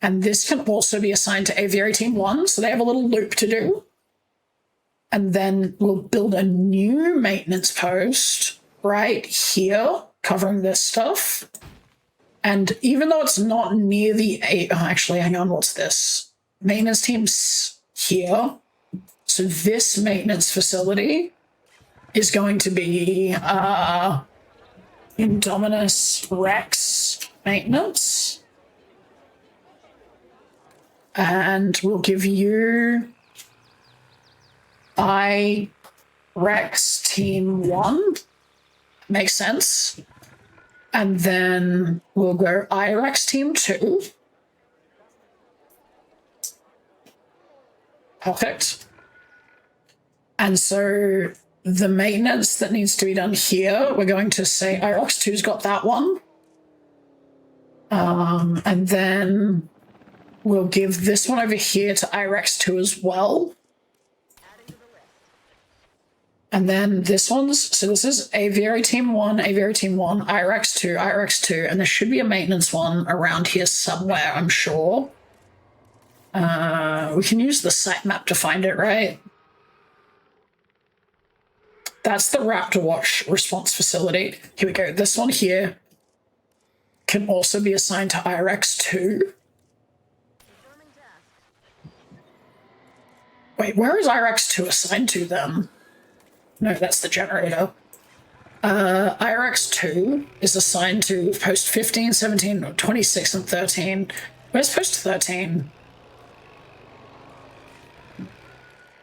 And this can also be assigned to aviary team 1, so they have a little loop to do. And then we'll build a new maintenance post right here, covering this stuff. And even though it's not near the... actually, hang on, what's this? Maintenance team's here. So this maintenance facility is going to be Indominus Rex maintenance. And we'll give you Rex team 1. Makes sense. And then we'll go Rex team 2. Perfect. And so the maintenance that needs to be done here, we're going to say Rex 2's got that one. And then we'll give this one over here to Rex 2 as well. And then this one's, so this is Aviary Team 1, Rex 2, Rex 2, and there should be a maintenance one around here somewhere, I'm sure. We can use the site map to find it, right? That's the Raptor Watch response facility. Here we go. This one here can also be assigned to Rex 2. Wait, where is Rex 2 assigned to then? No, that's the generator. Rex 2 is assigned to post 15, 17, 26, and 13. Where's post 13?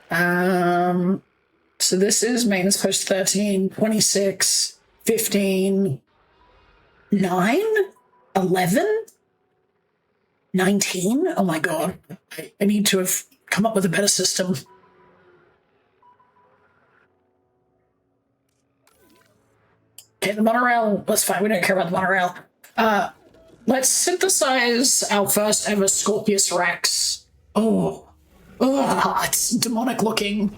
So this is maintenance post 13, 26, 15, 9, 11, 19. Oh my god. I need to have come up with a better system. Okay, the monorail, that's fine. We don't care about the monorail. Let's synthesize our first ever Scorpius Rex. Oh, it's demonic looking.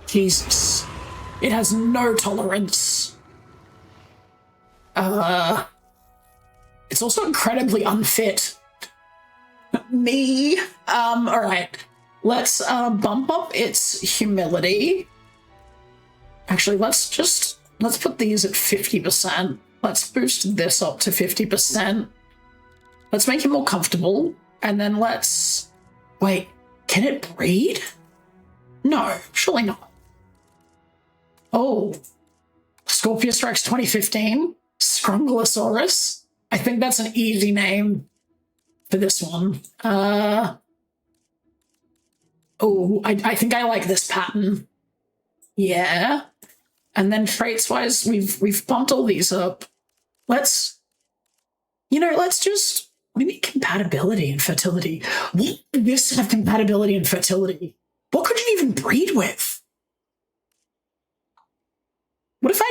Jesus. It has no tolerance. It's also incredibly unfit. Me. Alright. Let's bump up its humility. Actually, let's put these at 50%. Let's boost this up to 50%. Let's make it more comfortable. And then wait, can it breed? No, surely not. Oh, Scorpius Rex 2015, Scrungalosaurus. I think that's an easy name for this one. I think I like this pattern. Yeah. And then traits-wise, we've bumped all these up. Let's just... What do you mean compatibility and fertility? What does this have compatibility and fertility? What could you even breed with? What if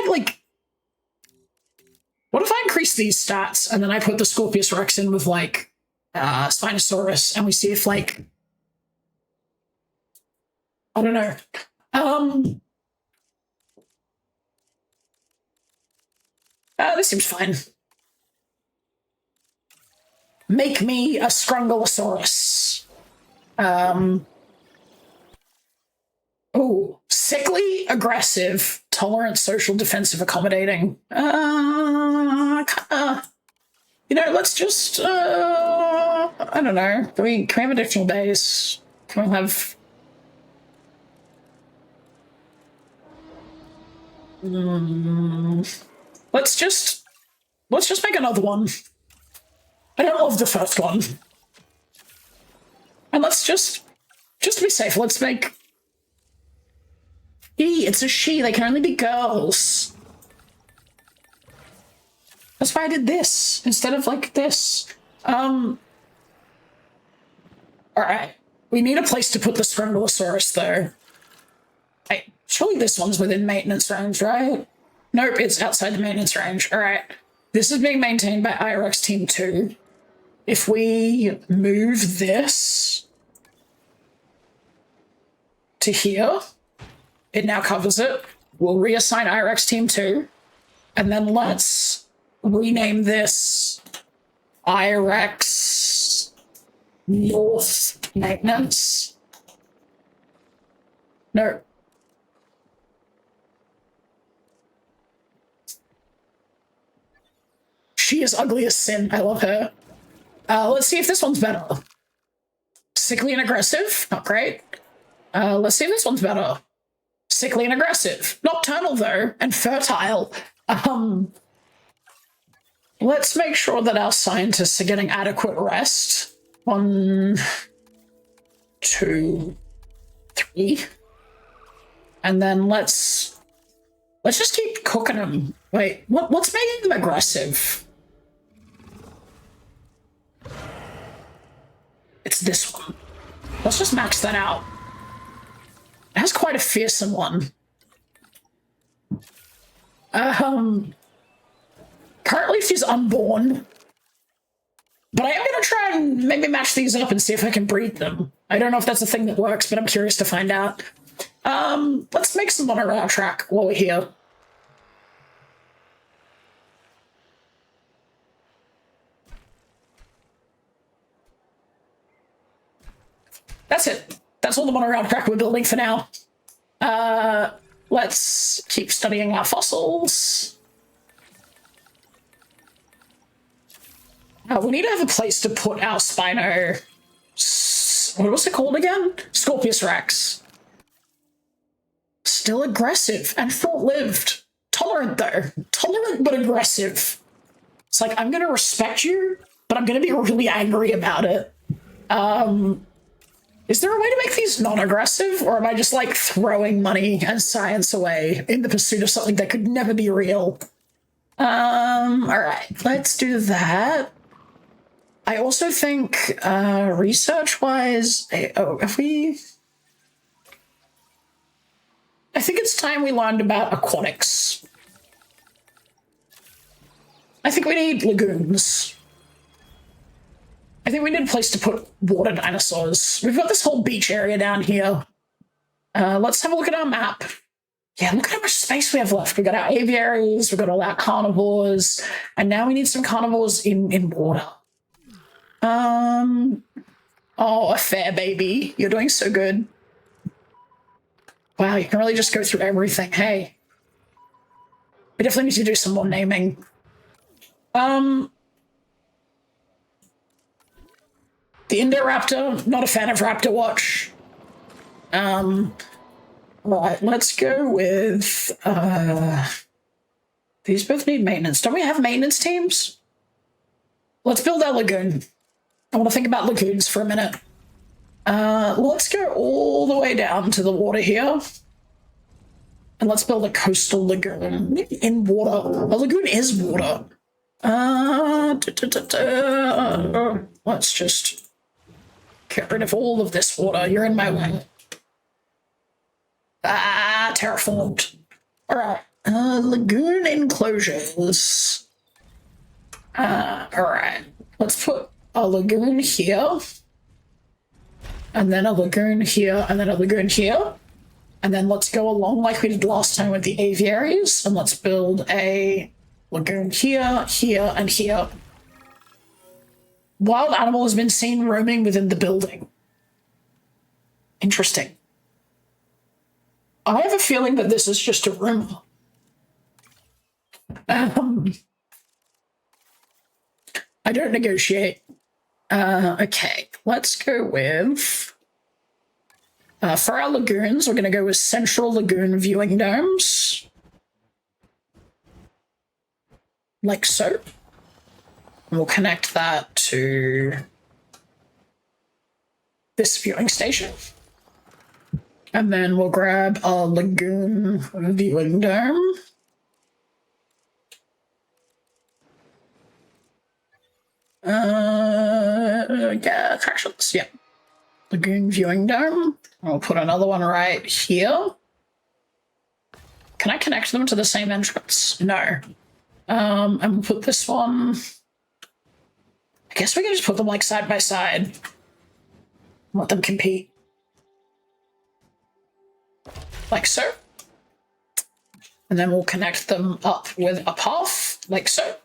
I increase these stats and then I put the Scorpius Rex in with Spinosaurus and we see if I don't know. This seems fine. Make me a Scrungalosaurus. Sickly, aggressive, tolerant, social, defensive, accommodating. Let's just, I don't know. Can we have additional days? Can we have... Let's just make another one. I don't love the first one. And let's just to be safe, let's make... It's a she, they can only be girls. That's why I did this, instead of this. Alright. We need a place to put the Scrungalosaurus, though. Surely this one's within maintenance range, right? Nope, it's outside the maintenance range. Alright. This is being maintained by IRX Team 2. If we move this to here, it now covers it. We'll reassign IRX Team 2, and then let's rename this IRX North Maintenance. No. She is ugly as sin. I love her. Let's see if this one's better. Sickly and aggressive. Not great. Let's see if this one's better. Sickly and aggressive. Nocturnal, though, and fertile. Let's make sure that our scientists are getting adequate rest. 1, 2, 3. And then let's just keep cooking them. Wait, what's making them aggressive? It's this one. Let's just max that out. It has quite a fearsome one. Currently she's unborn. But I am going to try and maybe match these up and see if I can breed them. I don't know if that's a thing that works, but I'm curious to find out. Let's make some monorail track while we're here. That's it. That's all the monorail track we're building for now. Let's keep studying our fossils. We need to have a place to put our Spino... What was it called again? Scorpius Rex. Still aggressive and short-lived. Tolerant, though. Tolerant but aggressive. It's like, I'm going to respect you, but I'm going to be really angry about it. Is there a way to make these non-aggressive, or am I just like throwing money and science away in the pursuit of something that could never be real? All right, let's do that. I also think research-wise, have we? I think it's time we learned about aquatics. I think we need lagoons. I think we need a place to put water dinosaurs. We've got this whole beach area down here. Let's have a look at our map. Yeah, look at how much space we have left. We've got our aviaries, we've got all our carnivores, and now we need some carnivores in water. Oh, a fair baby. You're doing so good. Wow, you can really just go through everything. Hey. We definitely need to do some more naming. The Indoraptor, not a fan of Raptor Watch. Right, let's go with, these both need maintenance. Don't we have maintenance teams? Let's build our lagoon. I want to think about lagoons for a minute. Let's go all the way down to the water here. And let's build a coastal lagoon in water. A lagoon is water. Let's just get rid of all of this water. You're in my way. Terraformed. All right. Lagoon enclosures. All right. Let's put a lagoon here. And then a lagoon here, and then a lagoon here. And then let's go along like we did last time with the aviaries. And let's build a lagoon here, here, and here. Wild animal has been seen roaming within the building. Interesting. I have a feeling that this is just a rumor. I don't negotiate. Okay, let's go with... for our lagoons, we're going to go with central lagoon viewing domes. Like so. We'll connect that to this viewing station. And then we'll grab a lagoon viewing dome. Yeah, attractions, yeah. Lagoon viewing dome. I'll put another one right here. Can I connect them to the same entrance? No. And we'll put this one... I guess we can just put them like side by side. Let them compete. Like so. And then we'll connect them up with a path, like so.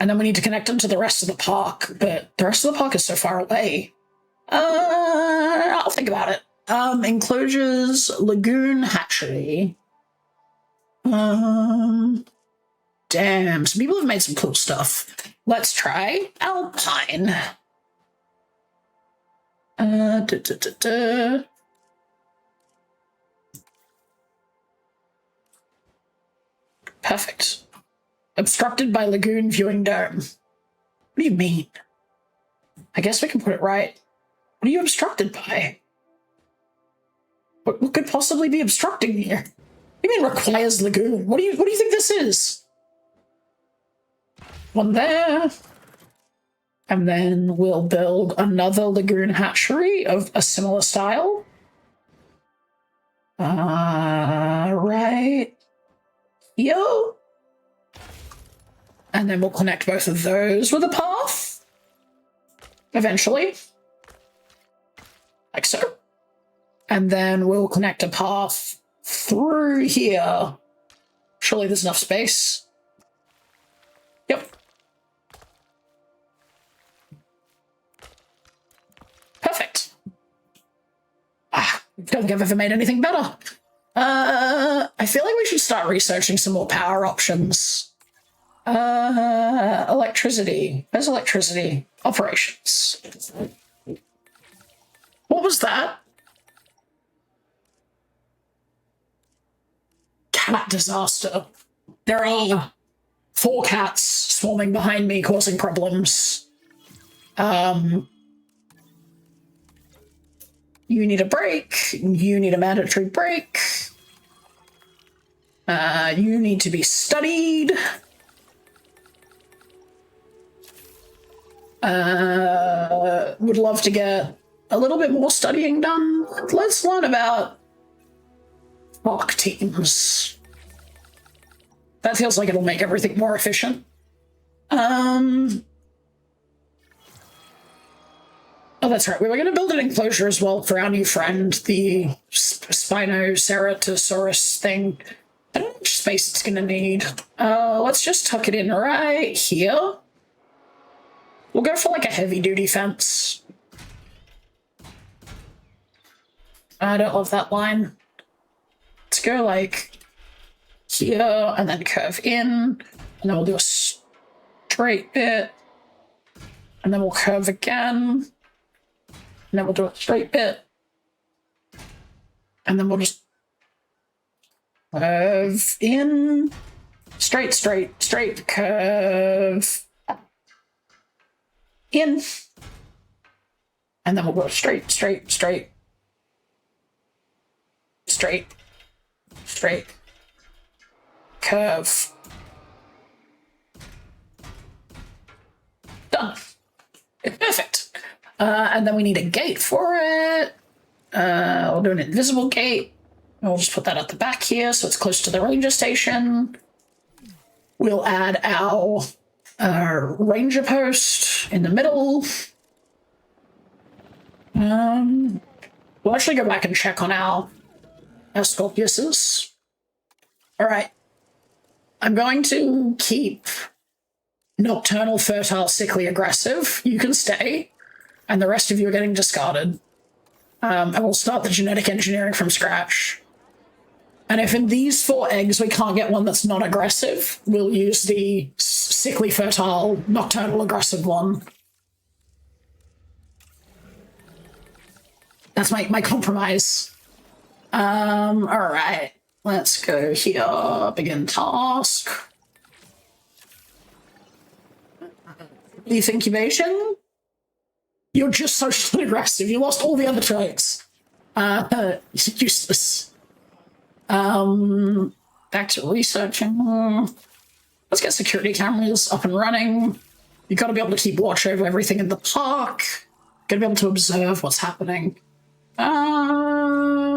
And then we need to connect them to the rest of the park, but the rest of the park is so far away. I'll think about it. Enclosures, lagoon, hatchery. Damn, some people have made some cool stuff. Let's try alpine. Perfect. Obstructed by lagoon viewing dome. What do you mean? I guess we can put it right. What are you obstructed by? What could possibly be obstructing here? What do you mean requires lagoon? What do you think this is? One there. And then we'll build another lagoon hatchery of a similar style. Right here. And then we'll connect both of those with a path. Eventually. Like so. And then we'll connect a path through here. Surely there's enough space. Yep. Perfect. Don't think I've ever made anything better. I feel like we should start researching some more power options. Electricity. Where's electricity? Operations. What was that? Cat disaster. There are 4 cats swarming behind me, causing problems. You need a break. You need a mandatory break. You need to be studied. Would love to get a little bit more studying done. Let's learn about Park teams. That feels like it'll make everything more efficient. Oh, that's right. We were going to build an enclosure as well for our new friend, the Spinoceratosaurus thing. I don't know how much space it's going to need. Let's just tuck it in right here. We'll go for like a heavy-duty fence. I don't love that line. Let's go like here and then curve in. And then we'll do a straight bit. And then we'll curve again. And then we'll do a straight bit. And then we'll just curve in. Straight, straight, straight, curve. In. And then we'll go straight, straight, straight. Straight. Straight. Curve. Done. It's perfect. And then we need a gate for it. We'll do an invisible gate. We'll just put that at the back here so it's close to the ranger station. We'll add our ranger post in the middle. We'll actually go back and check on our Scorpiuses. All right. I'm going to keep Nocturnal, Fertile, Sickly, Aggressive. You can stay. And the rest of you are getting discarded. And we'll start the genetic engineering from scratch. And if in these 4 eggs we can't get one that's not aggressive, we'll use the Sickly, Fertile, Nocturnal, Aggressive one. That's my compromise. Alright. Let's go here. Begin task. Leaf incubation. You're just socially aggressive. You lost all the other traits. Useless. Back to researching. Let's get security cameras up and running. You've got to be able to keep watch over everything in the park. Got to be able to observe what's happening.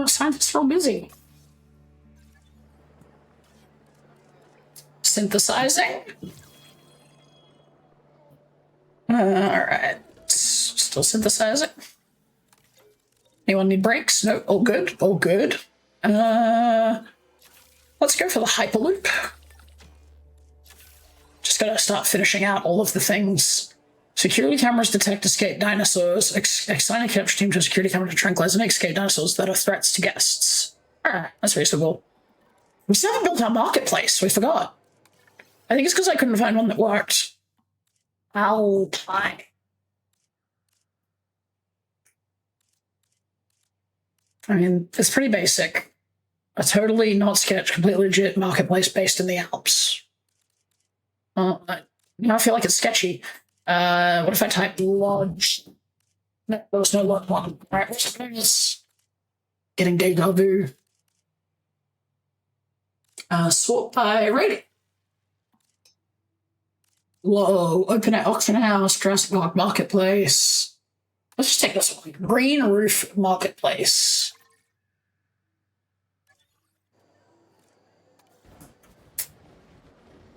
Scientists are all busy. Synthesizing. Alright. Still synthesizing. Anyone need breaks? No, all good, all good. Let's go for the Hyperloop. Just gotta start finishing out all of the things. Security cameras detect escaped dinosaurs. Assign a capture team to a security camera to tranquilize any escaped dinosaurs that are threats to guests. Alright, that's reasonable. We still haven't built our marketplace, we forgot. I think it's because I couldn't find one that worked. Ow, pie. I mean, it's pretty basic. A totally not sketch, completely legit marketplace based in the Alps. I feel like it's sketchy. What if I type lodge? No, there was no lodge one. Alright, what's this? Getting deja vu. Sort by rating. Whoa, open at auction house, Jurassic Park marketplace. Let's just take this one. Green roof marketplace.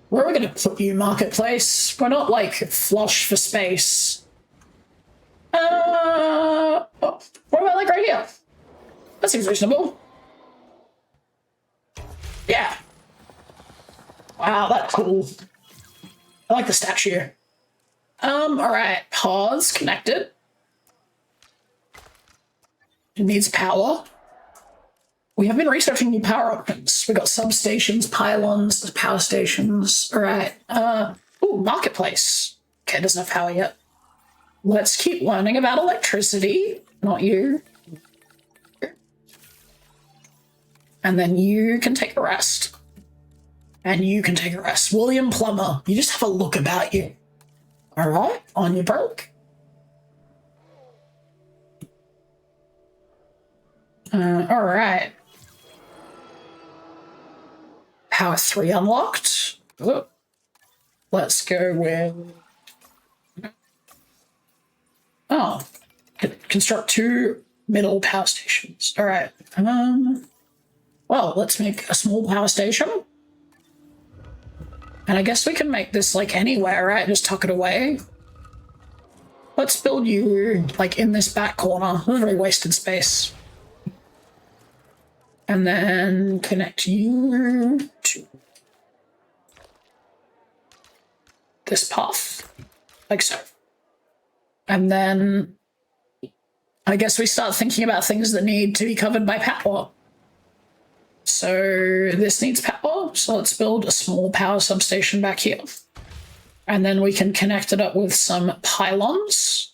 Where are we going to put you, marketplace? We're not, like, flush for space. What about, like, right here? That seems reasonable. Yeah. Wow, that's cool. I like the statue. Alright. Pause. Connected. It needs power. We have been researching new power options. We got substations, pylons, power stations. Alright. Ooh, marketplace. Okay, doesn't have power yet. Let's keep learning about electricity. Not you. And then you can take a rest. And you can take a rest. William Plummer, you just have a look about you. Alright, on your break. All right. Power 3 unlocked. Oh. Let's go with... Oh. Construct 2 middle power stations. All right. Well, let's make a small power station. And I guess we can make this, like, anywhere, right? Just tuck it away. Let's build you, like, in this back corner. Very wasted space. And then connect you to this path, like so. And then I guess we start thinking about things that need to be covered by power. So this needs power, so let's build a small power substation back here. And then we can connect it up with some pylons,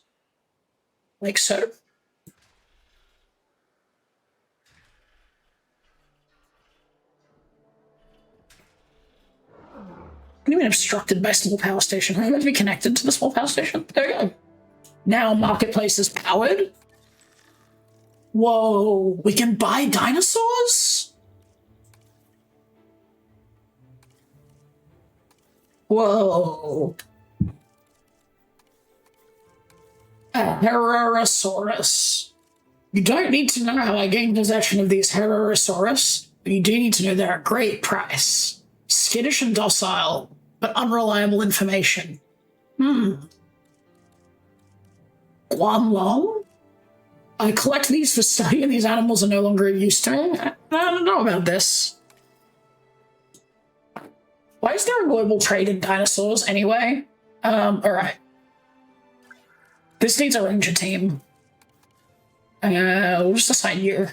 like so. What do you mean obstructed by small power station? I'm going to be connected to the small power station. There we go. Now marketplace is powered. Whoa, we can buy dinosaurs? Whoa. A Herosaurus. You don't need to know how I gained possession of these Herosaurus, but you do need to know they're a great price. Skittish and docile, but unreliable information. Guanlong? I collect these for study and these animals are no longer of use to me. I don't know about this. Why is there a global trade in dinosaurs anyway? Alright. This needs a ranger team. We'll just assign you.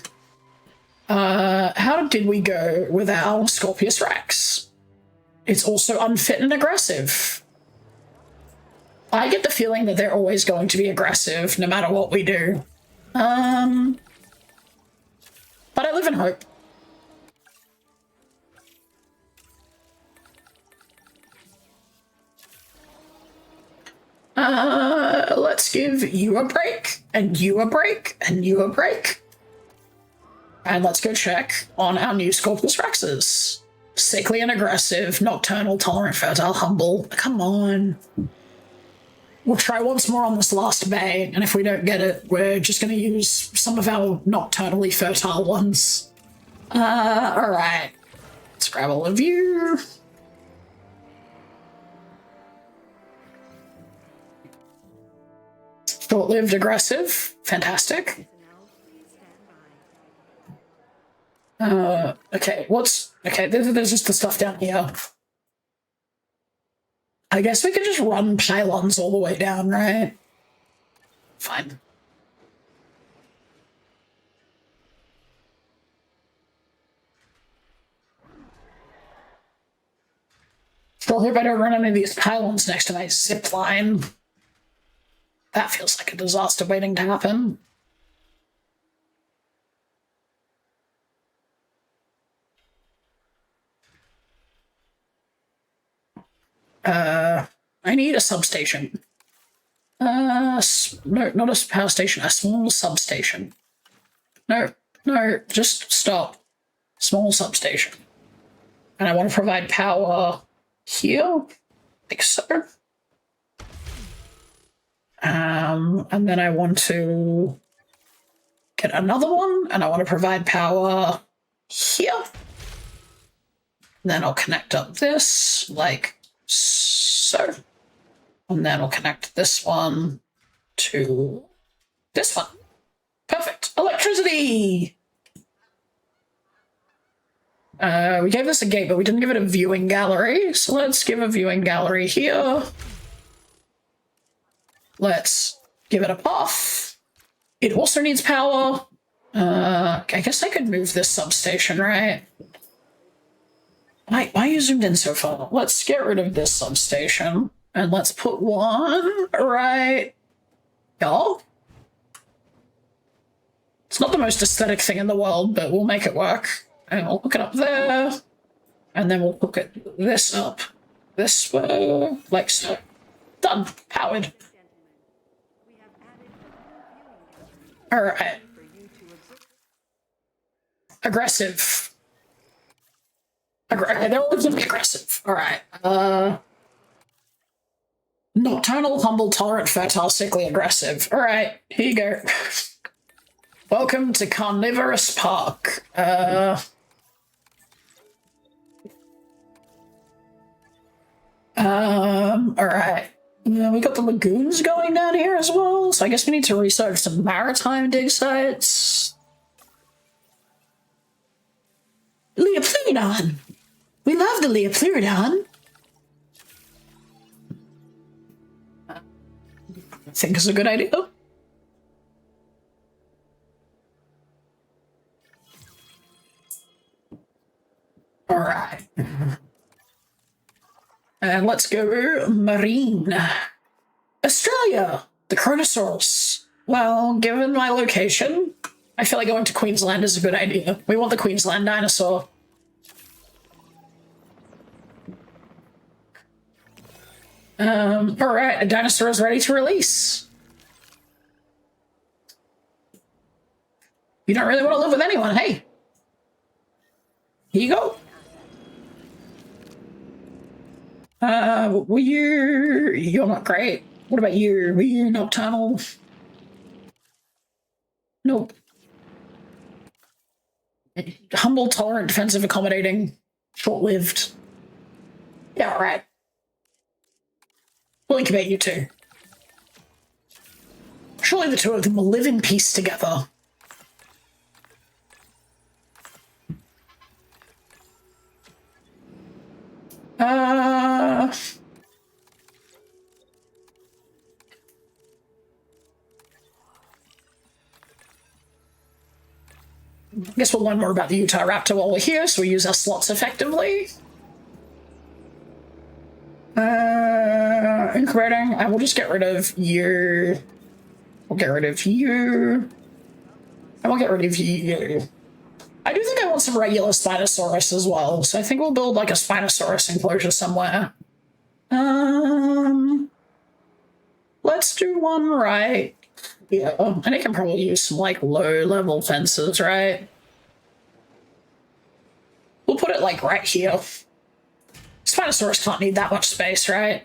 How did we go with our Scorpius Rex? It's also unfit and aggressive. I get the feeling that they're always going to be aggressive, no matter what we do. But I live in hope. Let's give you a break, and you a break, and you a break. And let's go check on our new Scorpius Rexes. Sickly and aggressive, nocturnal, tolerant, fertile, humble. Come on. We'll try once more on this last bay, and if we don't get it, we're just going to use some of our nocturnally fertile ones. Alright. Let's grab all of you. Short-lived, aggressive. Fantastic. Okay, okay, there's just the stuff down here. I guess we could just run pylons all the way down, right? Fine. Still hope I don't run any of these pylons next to my zip line. That feels like a disaster waiting to happen. I need a substation. No, not a power station, a small substation. No, just stop. Small substation. And I want to provide power here, like so. And then I want to get another one, and I want to provide power here. And then I'll connect up this, like so. And then I'll connect this one to this one. Perfect. Electricity! We gave this a gate, but we didn't give it a viewing gallery. So let's give a viewing gallery here. Let's give it a path. It also needs power. I guess I could move this substation, right? Why are you zoomed in so far? Let's get rid of this substation. And let's put one right here. It's not the most aesthetic thing in the world, but we'll make it work. And we'll hook it up there. And then we'll hook it this up this way, like so. Done. Powered. Alright. aggressive. They're always gonna be aggressive. All right. Nocturnal, humble, tolerant, fertile, sickly, aggressive. All right, here you go. Welcome to Carnivorous Park. All right. We got the lagoons going down here as well, so I guess we need to research some maritime dig sites. Leopleurodon! We love the Leopleurodon! I think it's a good idea. Alright. And let's go marine. Australia! The Carnosaurus. Well, given my location, I feel like going to Queensland is a good idea. We want the Queensland dinosaur. Alright, a dinosaur is ready to release. You don't really want to live with anyone, hey? Here you go. Well, you're not great. What about you? Were you nocturnal? Nope. Humble, tolerant, defensive, accommodating, short-lived. Yeah, alright. We'll incubate you two. Surely the two of them will live in peace together. I guess we'll learn more about the Utah Raptor while we're here, so we use our slots effectively. Incubating. I will just get rid of you. We'll get rid of you. I will get rid of you. I do think I want some regular Spinosaurus as well, so I think we'll build like a Spinosaurus enclosure somewhere. Let's do one right. Yeah, and I can probably use some like low-level fences, right? We'll put it like right here. Spinosaurus can't need that much space, right?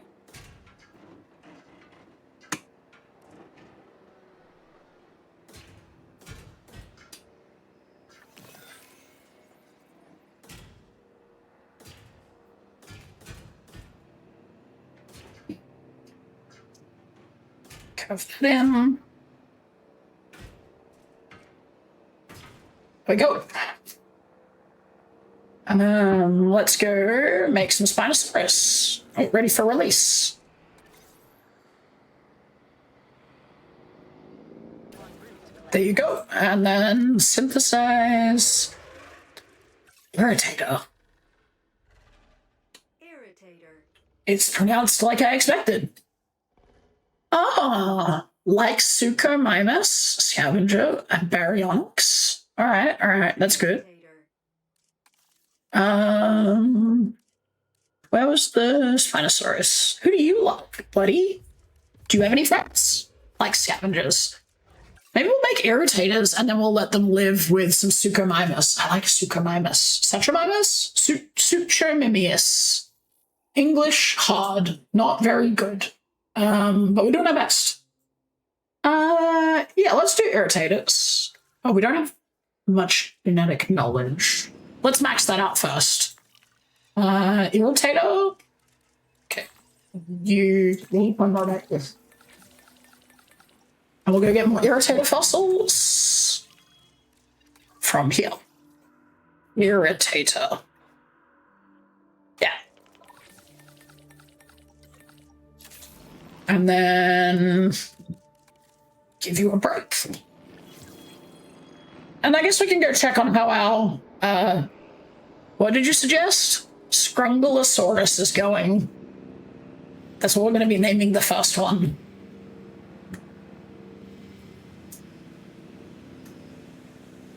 Curve that in. There we go. Let's go make some Spinosaurus. Ready for release. There you go. And then synthesize Irritator. Irritator. It's pronounced like I expected. Ah, like Suchomimus, Scavenger, and Baryonyx. Alright, that's good. Where was the Spinosaurus? Who do you like, buddy? Do you have any friends? Like scavengers. Maybe we'll make irritators and then we'll let them live with some Suchomimus. I like Suchomimus. Satromimus? Suchomimus. English, hard. Not very good. But we're doing our best. Yeah, let's do irritators. Oh, we don't have much genetic knowledge. Let's max that out first. Irritator. Okay. You need one more back this. And we'll go get more irritator fossils from here. Irritator. Yeah. And then give you a break. And I guess we can go check on how our, what did you suggest? Scrungalosaurus is going. That's what we're going to be naming the first one.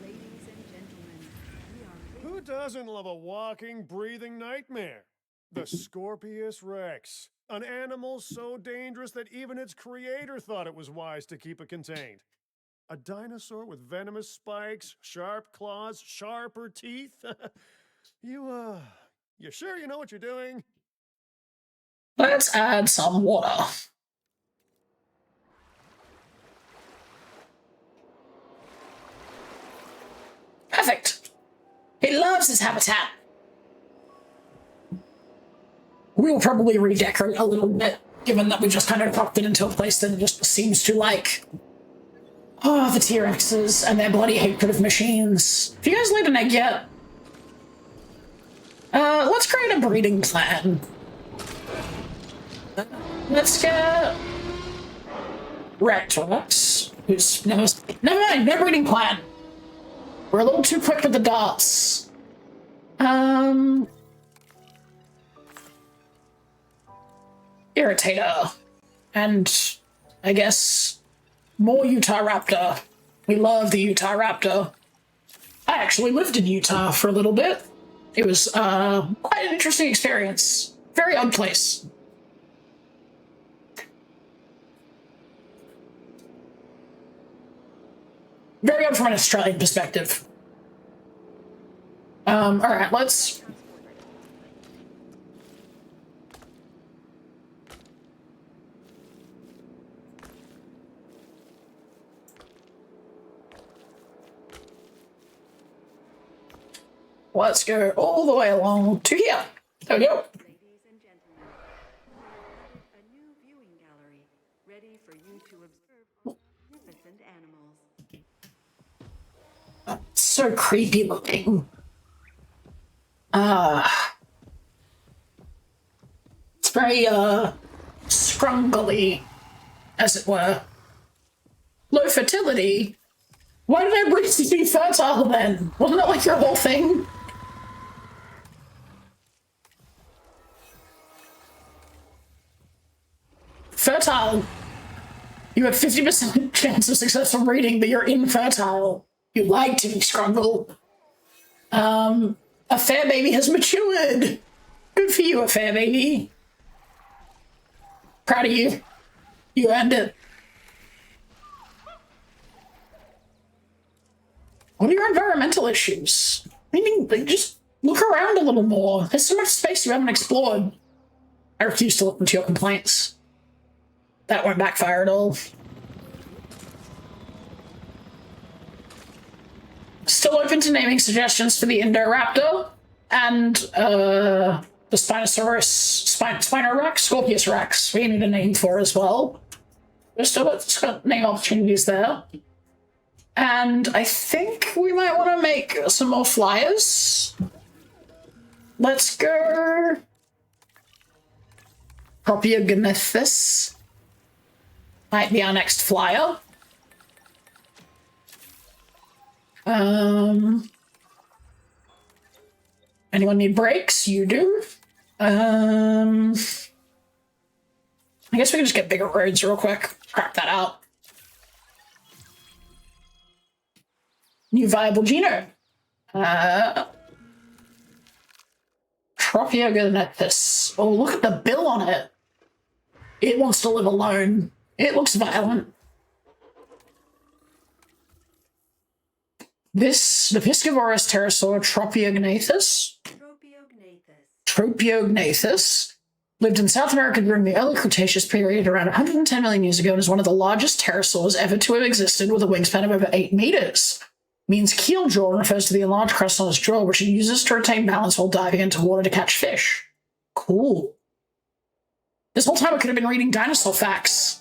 Ladies and gentlemen, Who doesn't love a walking, breathing nightmare? The Scorpius Rex. An animal so dangerous that even its creator thought it was wise to keep it contained. A dinosaur with venomous spikes, sharp claws, sharper teeth? You sure you know what you're doing? Let's add some water. Perfect. He loves his habitat. We'll probably redecorate a little bit, given that we just kind of popped it into a place that just seems to like... Oh, the T-Rexes and their bloody hatred of machines. Have you guys laid an egg yet? Let's create a breeding plan. Let's get... Rex, who's... Never mind, no breeding plan. We're a little too quick with the darts. Irritator. And I guess more Utah Raptor. We love the Utah Raptor. I actually lived in Utah for a little bit. It was quite an interesting experience. Very odd place. Very odd from an Australian perspective. Alright, let's... Let's go all the way along to here. There we go. Ladies and gentlemen, we have added a new viewing gallery, ready for you to observe all magnificent animals. So creepy looking. It's very, scrungly, as it were. Low fertility? Why did I bring you to be fertile then? Wasn't that like your whole thing? Fertile. You have 50% chance of successful breeding, but you're infertile. You like to be scrungle. A fair baby has matured. Good for you, a fair baby. Proud of you. You earned it. What are your environmental issues? I mean, like, just look around a little more. There's so much space you haven't explored. I refuse to listen to your complaints. That won't backfire at all. Still open to naming suggestions for the Indoraptor and the Spinosaurus, Spinorex, Scorpius Rex. We need a name for as well. There's still got name opportunities there. And I think we might want to make some more flyers. Let's go. Propiognethus might be our next flyer. Anyone need breaks? You do. I guess we can just get bigger roads real quick. Crap that out. New viable genome. Propiognethus. Oh, look at the bill on it. It wants to live alone. It looks violent. This, the Piscivorous pterosaur Tropiognathus. Tropiognathus lived in South America during the early Cretaceous period around 110 million years ago and is one of the largest pterosaurs ever to have existed with a wingspan of over 8 meters. Means keel jaw and refers to the enlarged crest on its jaw, which it uses to retain balance while diving into water to catch fish. Cool. This whole time I could have been reading dinosaur facts.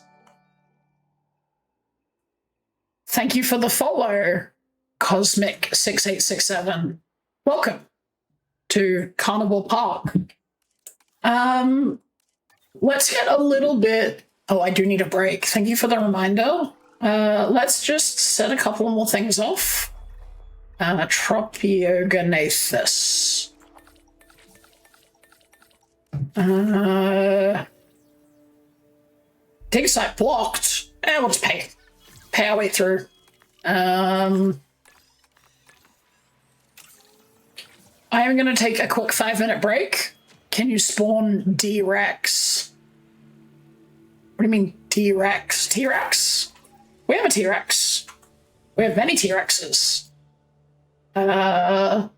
Thank you for the follow, Cosmic6867. Welcome to Carnivore Park. Let's get a little bit... Oh, I do need a break. Thank you for the reminder. Let's just set a couple more things off. Tropiognathus. Dig site blocked. We'll just pay our way through. I am going to take a quick 5-minute break. Can you spawn D-Rex? What do you mean T-Rex? T-Rex? We have a T-Rex. We have many T-Rexes. Over.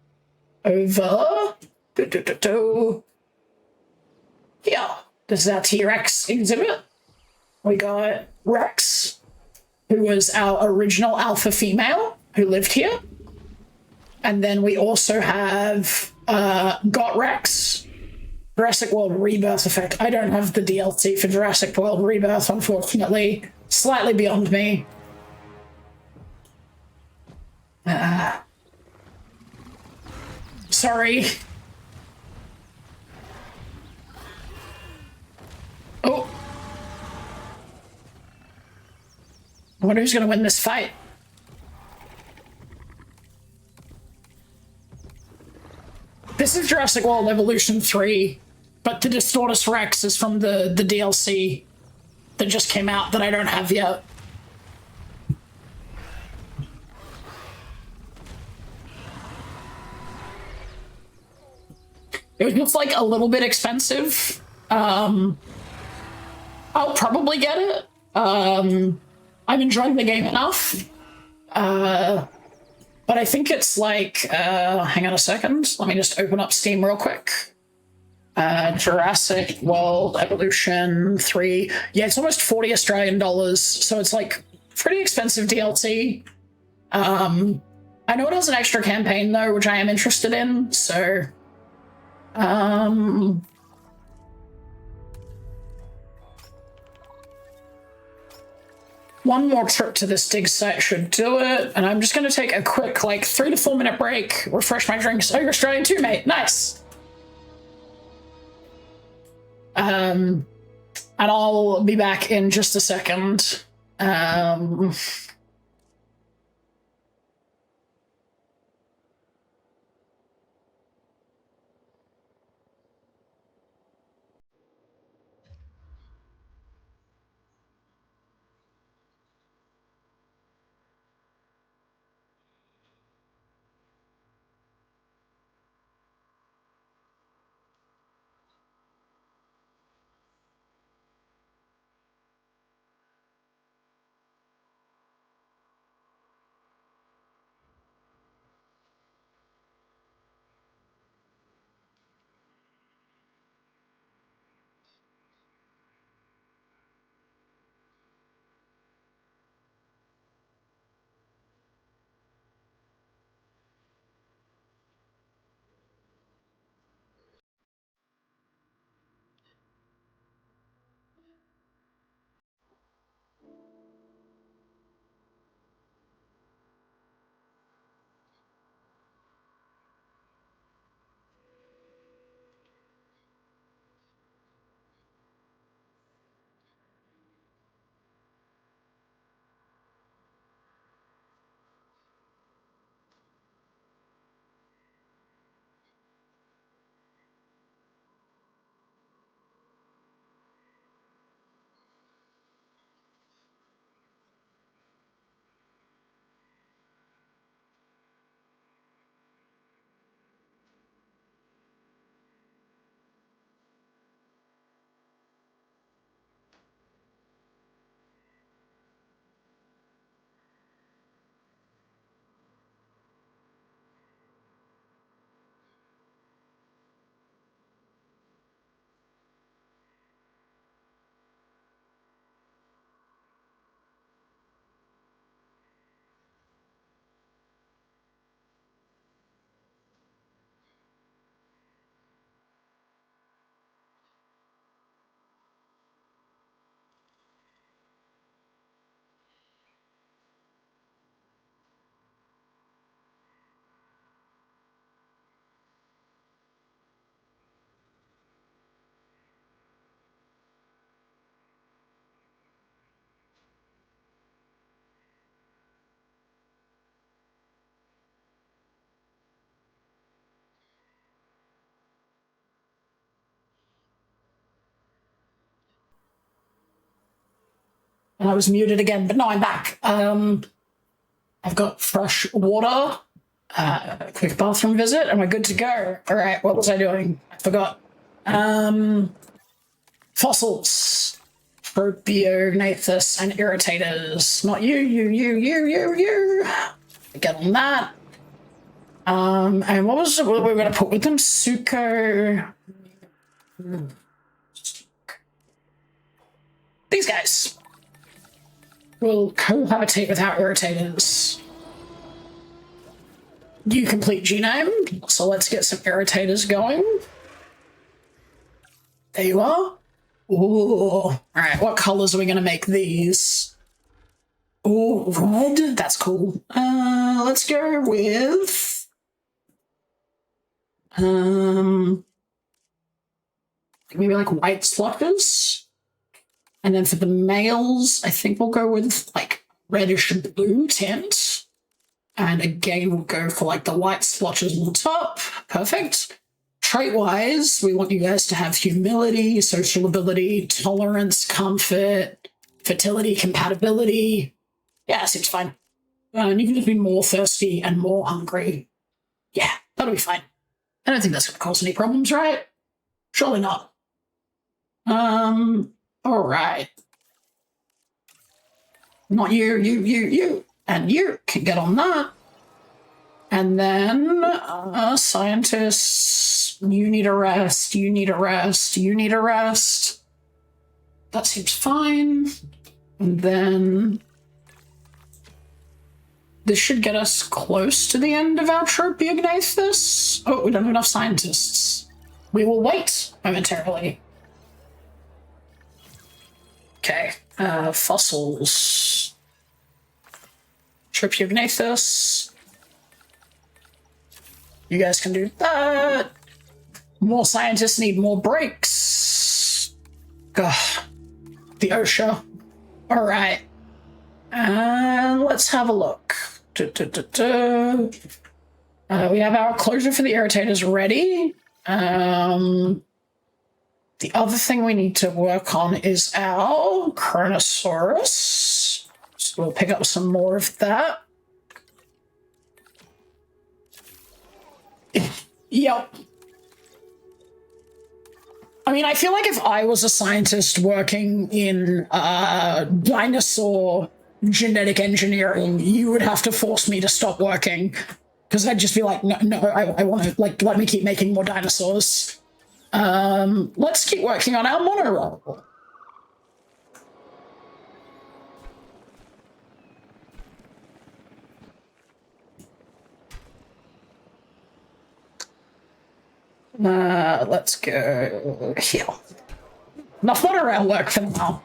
Yeah, this is our T-Rex exhibit. We got Rex, who was our original alpha female who lived here. And then we also have Got Rex, Jurassic World Rebirth Effect. I don't have the DLC for Jurassic World Rebirth, unfortunately. Slightly beyond me. Sorry. Oh. I wonder who's going to win this fight. This is Jurassic World Evolution 3, but the Distortus Rex is from the DLC that just came out that I don't have yet. It was just like a little bit expensive. I'll probably get it. I'm enjoying the game enough. But I think it's like, hang on a second. Let me just open up Steam real quick. Jurassic World Evolution 3. Yeah, it's almost 40 Australian dollars. So it's like pretty expensive DLC. I know it has an extra campaign though, which I am interested in. So, one more trip to this dig site should do it, and I'm just going to take a quick, like, 3 to 4 minute break, refresh my drinks. Oh, you're Australian too, mate. Nice. And I'll be back in just a second. And I was muted again, but no, I'm back. I've got fresh water, quick bathroom visit, and we're good to go. All right, what was I doing? I forgot. Fossils. Tropiognathus and irritators. Not you. Get on that. And what was it we were going to put with them? Suko. These guys will cohabitate with our irritators. You complete genome, so let's get some irritators going. There you are. Ooh. Alright, what colors are we going to make these? Ooh, red? That's cool. Let's go with... maybe like white splotches. And then for the males, I think we'll go with like reddish blue tint. And again, we'll go for like the white splotches on the top. Perfect. Trait-wise, we want you guys to have humility, social ability, tolerance, comfort, fertility, compatibility. Yeah, seems fine. And you can just be more thirsty and more hungry. Yeah, that'll be fine. I don't think that's going to cause any problems, right? Surely not. All right. Not you. And you can get on that. And then, scientists, you need a rest. That seems fine. And then this should get us close to the end of our Tropiognathus. Oh, we don't have enough scientists. We will wait momentarily. Okay, fossils. Tropiognathus. You guys can do that. More scientists need more breaks. Ugh. The OSHA. All right. And let's have a look. We have our closure for the irritators ready. The other thing we need to work on is our Chronosaurus. So we'll pick up some more of that. Yep. I mean, I feel like if I was a scientist working in dinosaur genetic engineering, you would have to force me to stop working. Because I'd just be like, no, I want to, like, let me keep making more dinosaurs. Let's keep working on our monorail. Let's go here. Enough monorail work for now.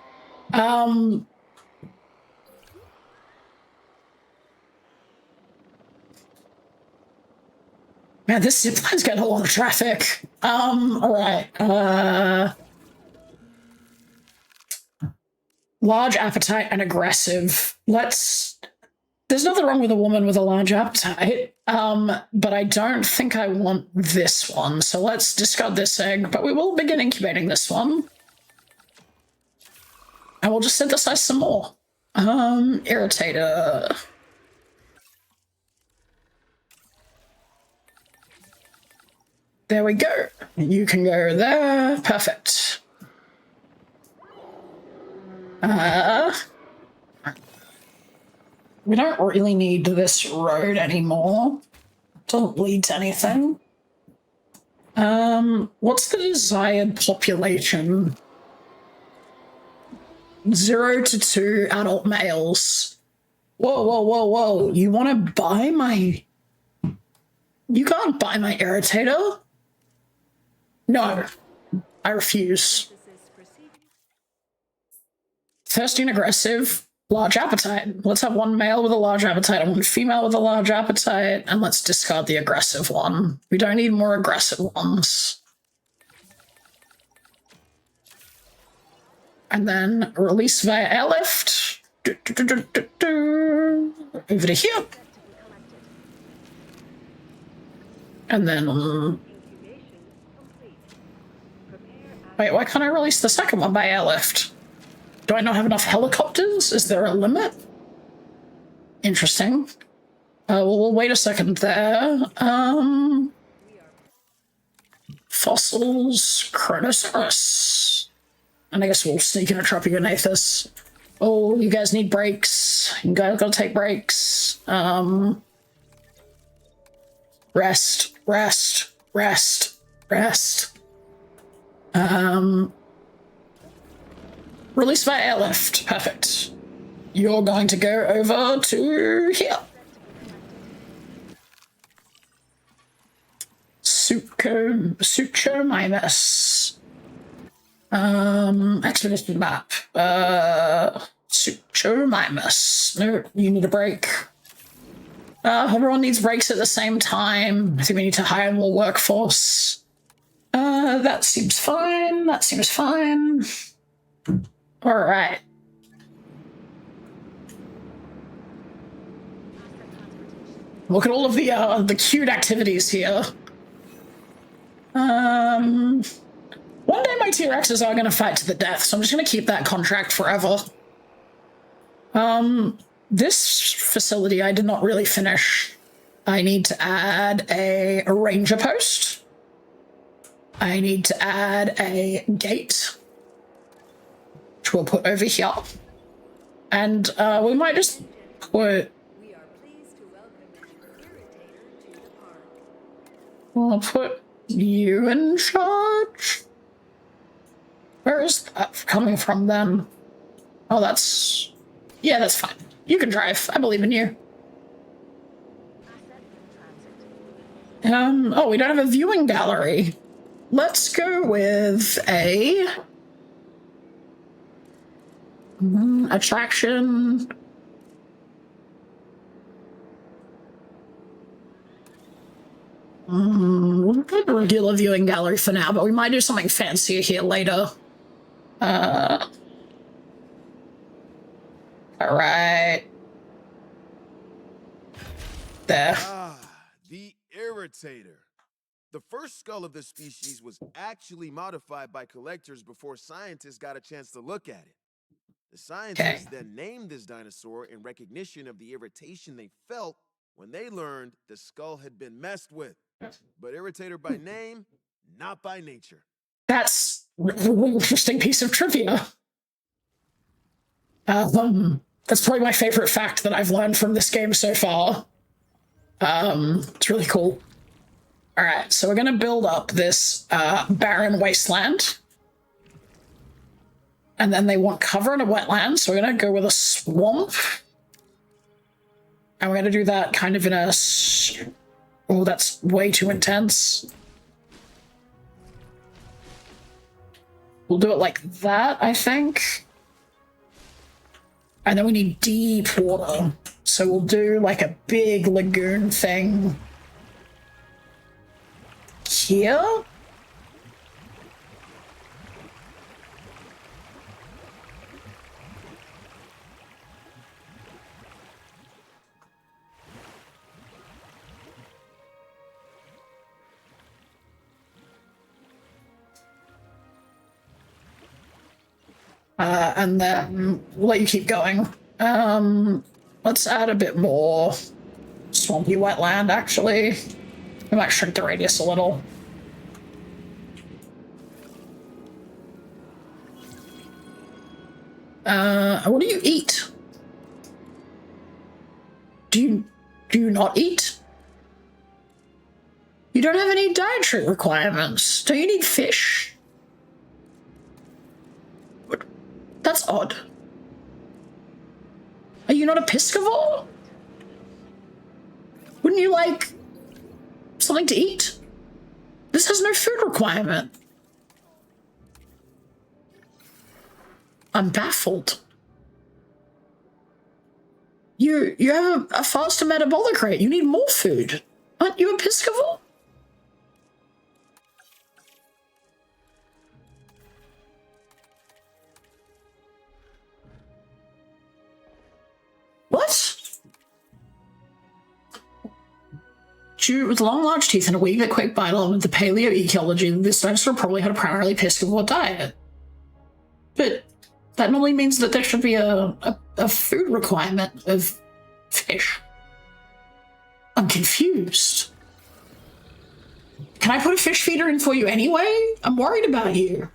Man, this zip line's getting a lot of traffic. Alright. Large appetite and aggressive. There's nothing wrong with a woman with a large appetite, but I don't think I want this one. So let's discard this egg, but we will begin incubating this one. And we'll just synthesize some more. Irritator. There we go. You can go there. Perfect. We don't really need this road anymore. Doesn't lead to anything. What's the desired population? 0 to 2 adult males. Whoa. You want to buy my... You can't buy my irritator? No. I refuse. Thirsty and aggressive. Large appetite. Let's have one male with a large appetite and one female with a large appetite, and let's discard the aggressive one. We don't need more aggressive ones. And then release via airlift. Over to here. And then... Wait, why can't I release the second one by airlift? Do I not have enough helicopters? Is there a limit? Interesting. We'll wait a second there. Fossils, Chronosaurus. And I guess we'll sneak in a Tropionathus. Oh, you guys need breaks. You guys gotta take breaks. Rest, rest, rest, rest. Release by airlift. Perfect. You're going to go over to here. Suchomimus. Expedition map. Suchomimus. No, you need a break. Everyone needs breaks at the same time. I think we need to hire more workforce. That seems fine. That seems fine. All right. Look at all of the cute activities here. One day my T-Rexes are going to fight to the death, so I'm just going to keep that contract forever. This facility I did not really finish. I need to add a ranger post. I need to add a gate, which we'll put over here. And we might just put... We are pleased to welcome an irritator to the park. We'll put you in charge? Where is that coming from then? Oh, that's... Yeah, that's fine. You can drive. I believe in you. Oh, we don't have a viewing gallery. Let's go with a... attraction... We'll put a regular viewing gallery for now, but we might do something fancier here later. Alright. There. Ah, the irritator. The first skull of this species was actually modified by collectors before scientists got a chance to look at it. The scientists then named this dinosaur in recognition of the irritation they felt when they learned the skull had been messed with. But irritator by name, not by nature. That's a really interesting piece of trivia. That's probably my favorite fact that I've learned from this game so far. It's really cool. All right, so we're going to build up this barren wasteland. And then they want cover in a wetland, so we're going to go with a swamp. And we're going to do that kind of in a... Oh, that's way too intense. We'll do it like that, I think. And then we need deep water. So we'll do like a big lagoon thing here. And then we'll let you keep going. Let's add a bit more swampy wetland, actually. We might shrink the radius a little. What do you eat? Do you not eat? You don't have any dietary requirements. Don't you need fish? That's odd. Are you not a piscivore? Wouldn't you like something to eat? This has no food requirement. I'm baffled. You have a faster metabolic rate. You need more food. Aren't you a piscivore? What? Due with long, large teeth and a wee bit quick bite along with the paleoecology, this dinosaur probably had a primarily piscivore diet. But that normally means that there should be a food requirement of fish. I'm confused. Can I put a fish feeder in for you anyway? I'm worried about you.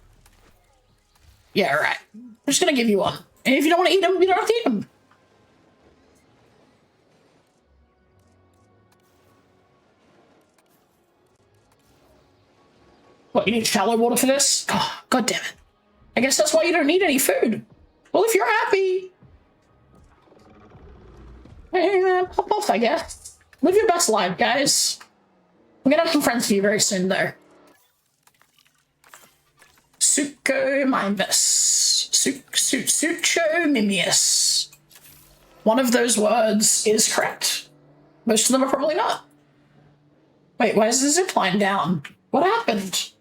Yeah, right. I'm just gonna give you one. And if you don't want to eat them, you don't have to eat them. What, you need shallow water for this? Oh, God damn it. I guess that's why you don't need any food. Well, if you're happy, pop off, I guess. Live your best life, guys. We're gonna have some friends for you very soon, though. Suchomimus. Suchomimus. One of those words is correct. Most of them are probably not. Wait, why is the zip line down? What happened?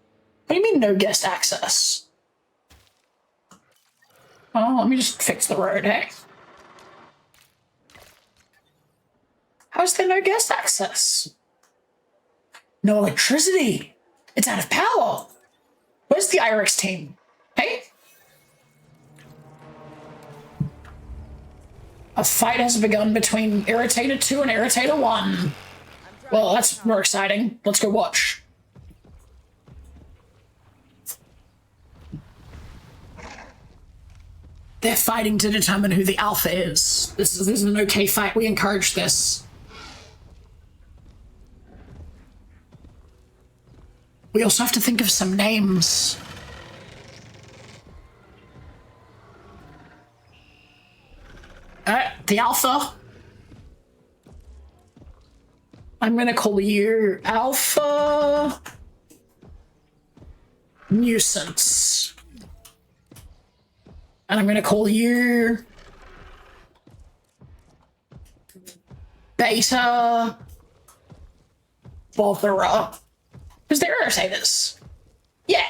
What do you mean no guest access? Oh, let me just fix the road, hey? How is there no guest access? No electricity. It's out of power. Where's the IREX team? Hey? A fight has begun between Irritator 2 and Irritator 1. Well, that's more exciting. Let's go watch. They're fighting to determine who the alpha is. This is an okay fight. We encourage this. We also have to think of some names. The alpha. I'm gonna call you Alpha Nuisance. And I'm gonna call you Beta Botherer. Because they're irritators. Yeah.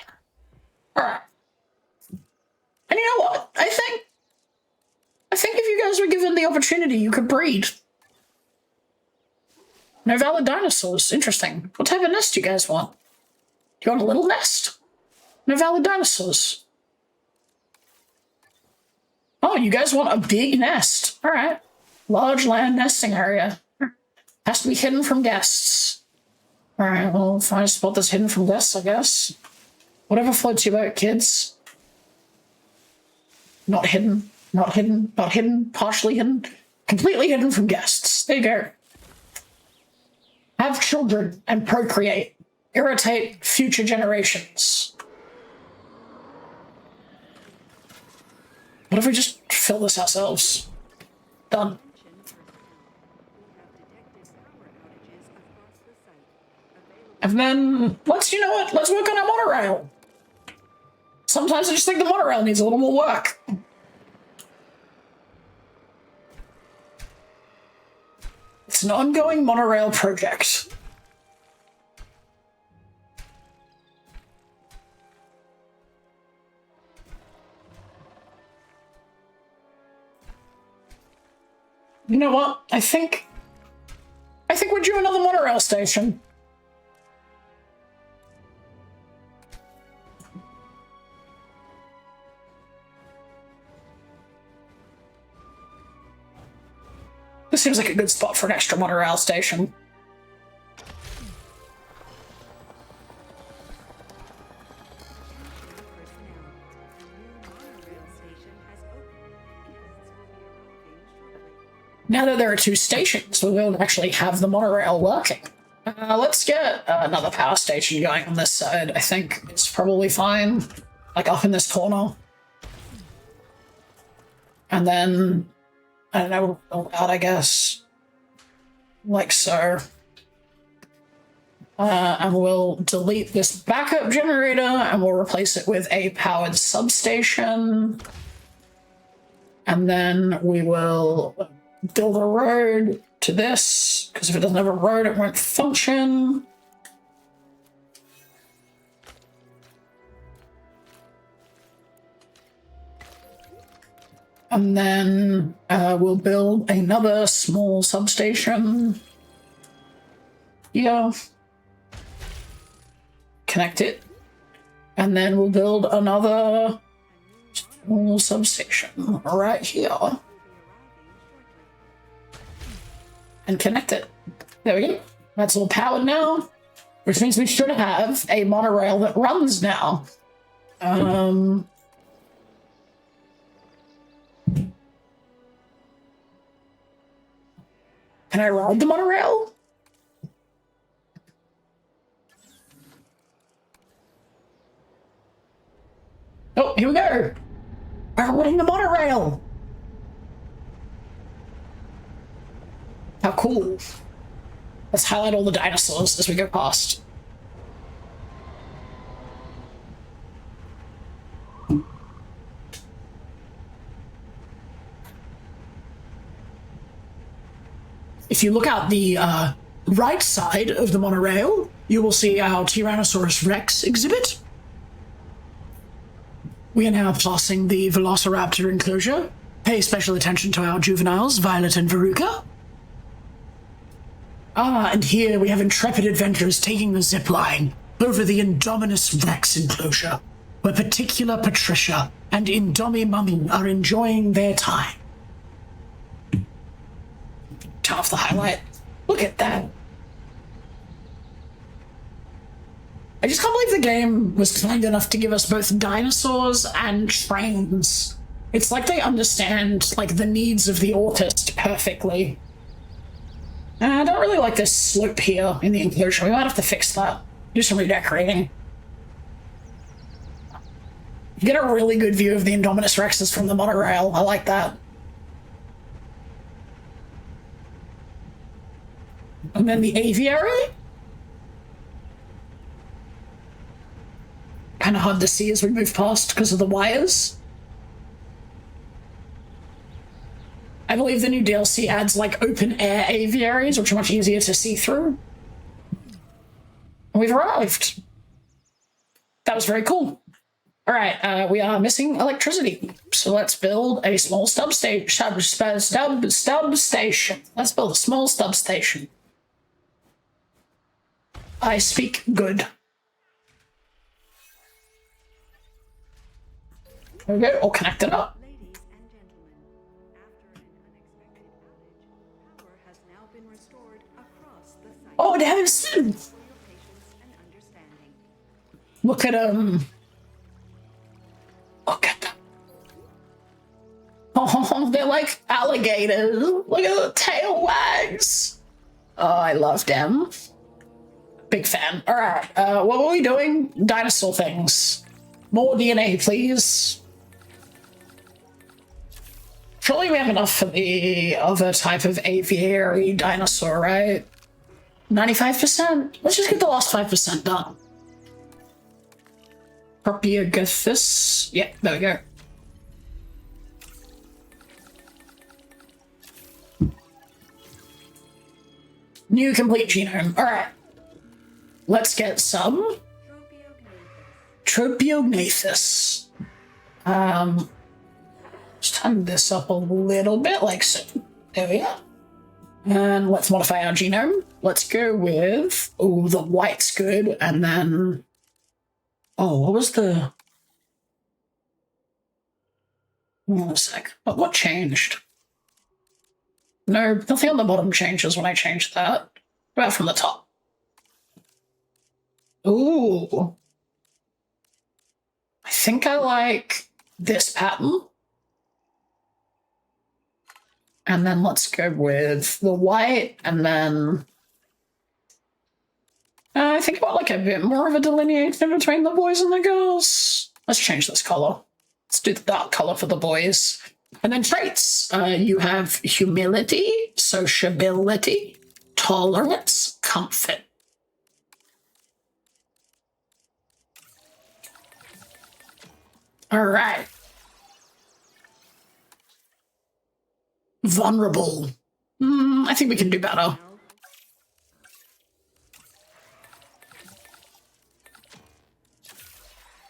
Alright. And you know what? I think if you guys were given the opportunity, you could breed. No valid dinosaurs. Interesting. What type of nest do you guys want? Do you want a little nest? No valid dinosaurs. Oh, you guys want a big nest. Alright. Large land nesting area. Has to be hidden from guests. Alright, well, find a spot that's hidden from guests, I guess. Whatever floats your boat, kids. Not hidden. Not hidden. Not hidden. Partially hidden. Completely hidden from guests. There you go. Have children and procreate. Irritate future generations. What if we just fill this ourselves? Done. And then, you know what? Let's work on our monorail. Sometimes I just think the monorail needs a little more work. It's an ongoing monorail project. You know what? I think we're due another monorail station. This seems like a good spot for an extra monorail station. Now that there are two stations, we'll be able to actually have the monorail working. Let's get another power station going on this side. I think it's probably fine. Like up in this corner. And then, I don't know, out, I guess. Like so. And we'll delete this backup generator and we'll replace it with a powered substation. And then we will build a road to this, because if it doesn't have a road, it won't function. And then we'll build another small substation. Yeah. Connect it. And then we'll build another small substation right here. And connect it. There we go. That's all powered now. Which means we should have a monorail that runs now. Can I ride the monorail? Oh, here we go. We're riding the monorail. How cool. Let's highlight all the dinosaurs as we go past. If you look out the right side of the monorail, you will see our Tyrannosaurus Rex exhibit. We are now passing the Velociraptor enclosure. Pay special attention to our juveniles, Violet and Veruca. And here we have intrepid adventurers taking the zip line over the Indominus Rex enclosure, where particular Patricia and Indomi Mummy are enjoying their time. Turn off the highlight. Look at that. I just can't believe the game was kind enough to give us both dinosaurs and trains. It's like they understand, like, the needs of the autist perfectly. I don't really like this slope here in the enclosure. We might have to fix that. Do some redecorating. You get a really good view of the Indominus Rexes from the monorail. I like that. And then the aviary? Kind of hard to see as we move past because of the wires. I believe the new DLC adds like open air aviaries, which are much easier to see through. And we've arrived. That was very cool. All right, we are missing electricity, so let's build a small stub station. Let's build a small stub station. I speak good. There we go, all connected up. Ladies and gentlemen, after an unexpected outage, power has now been restored across the site. Oh, they haven't For your patience and understanding. Look at them. Look at them. Oh, they're like alligators. Look at the tail wags. Oh, I love them. Big fan. All right, what were we doing? Dinosaur things. More DNA, please. Surely we have enough for the other type of aviary dinosaur, right? 95%? Let's just get the last 5% done. Propiogathus. Yeah, there we go. New complete genome. All right. Let's get some Tropiognathus. Just turn this up a little bit, like so. There we go. And let's modify our genome. Let's go with, oh, the white's good, and then, oh, what was the, hold on a sec. What changed? No, nothing on the bottom changes when I change that. What about from the top? Ooh. I think I like this pattern. And then let's go with the white, and then I think I want like a bit more of a delineation between the boys and the girls. Let's change this color. Let's do the dark color for the boys. And then traits. You have humility, sociability, tolerance, comfort. All right. Vulnerable. I think we can do better.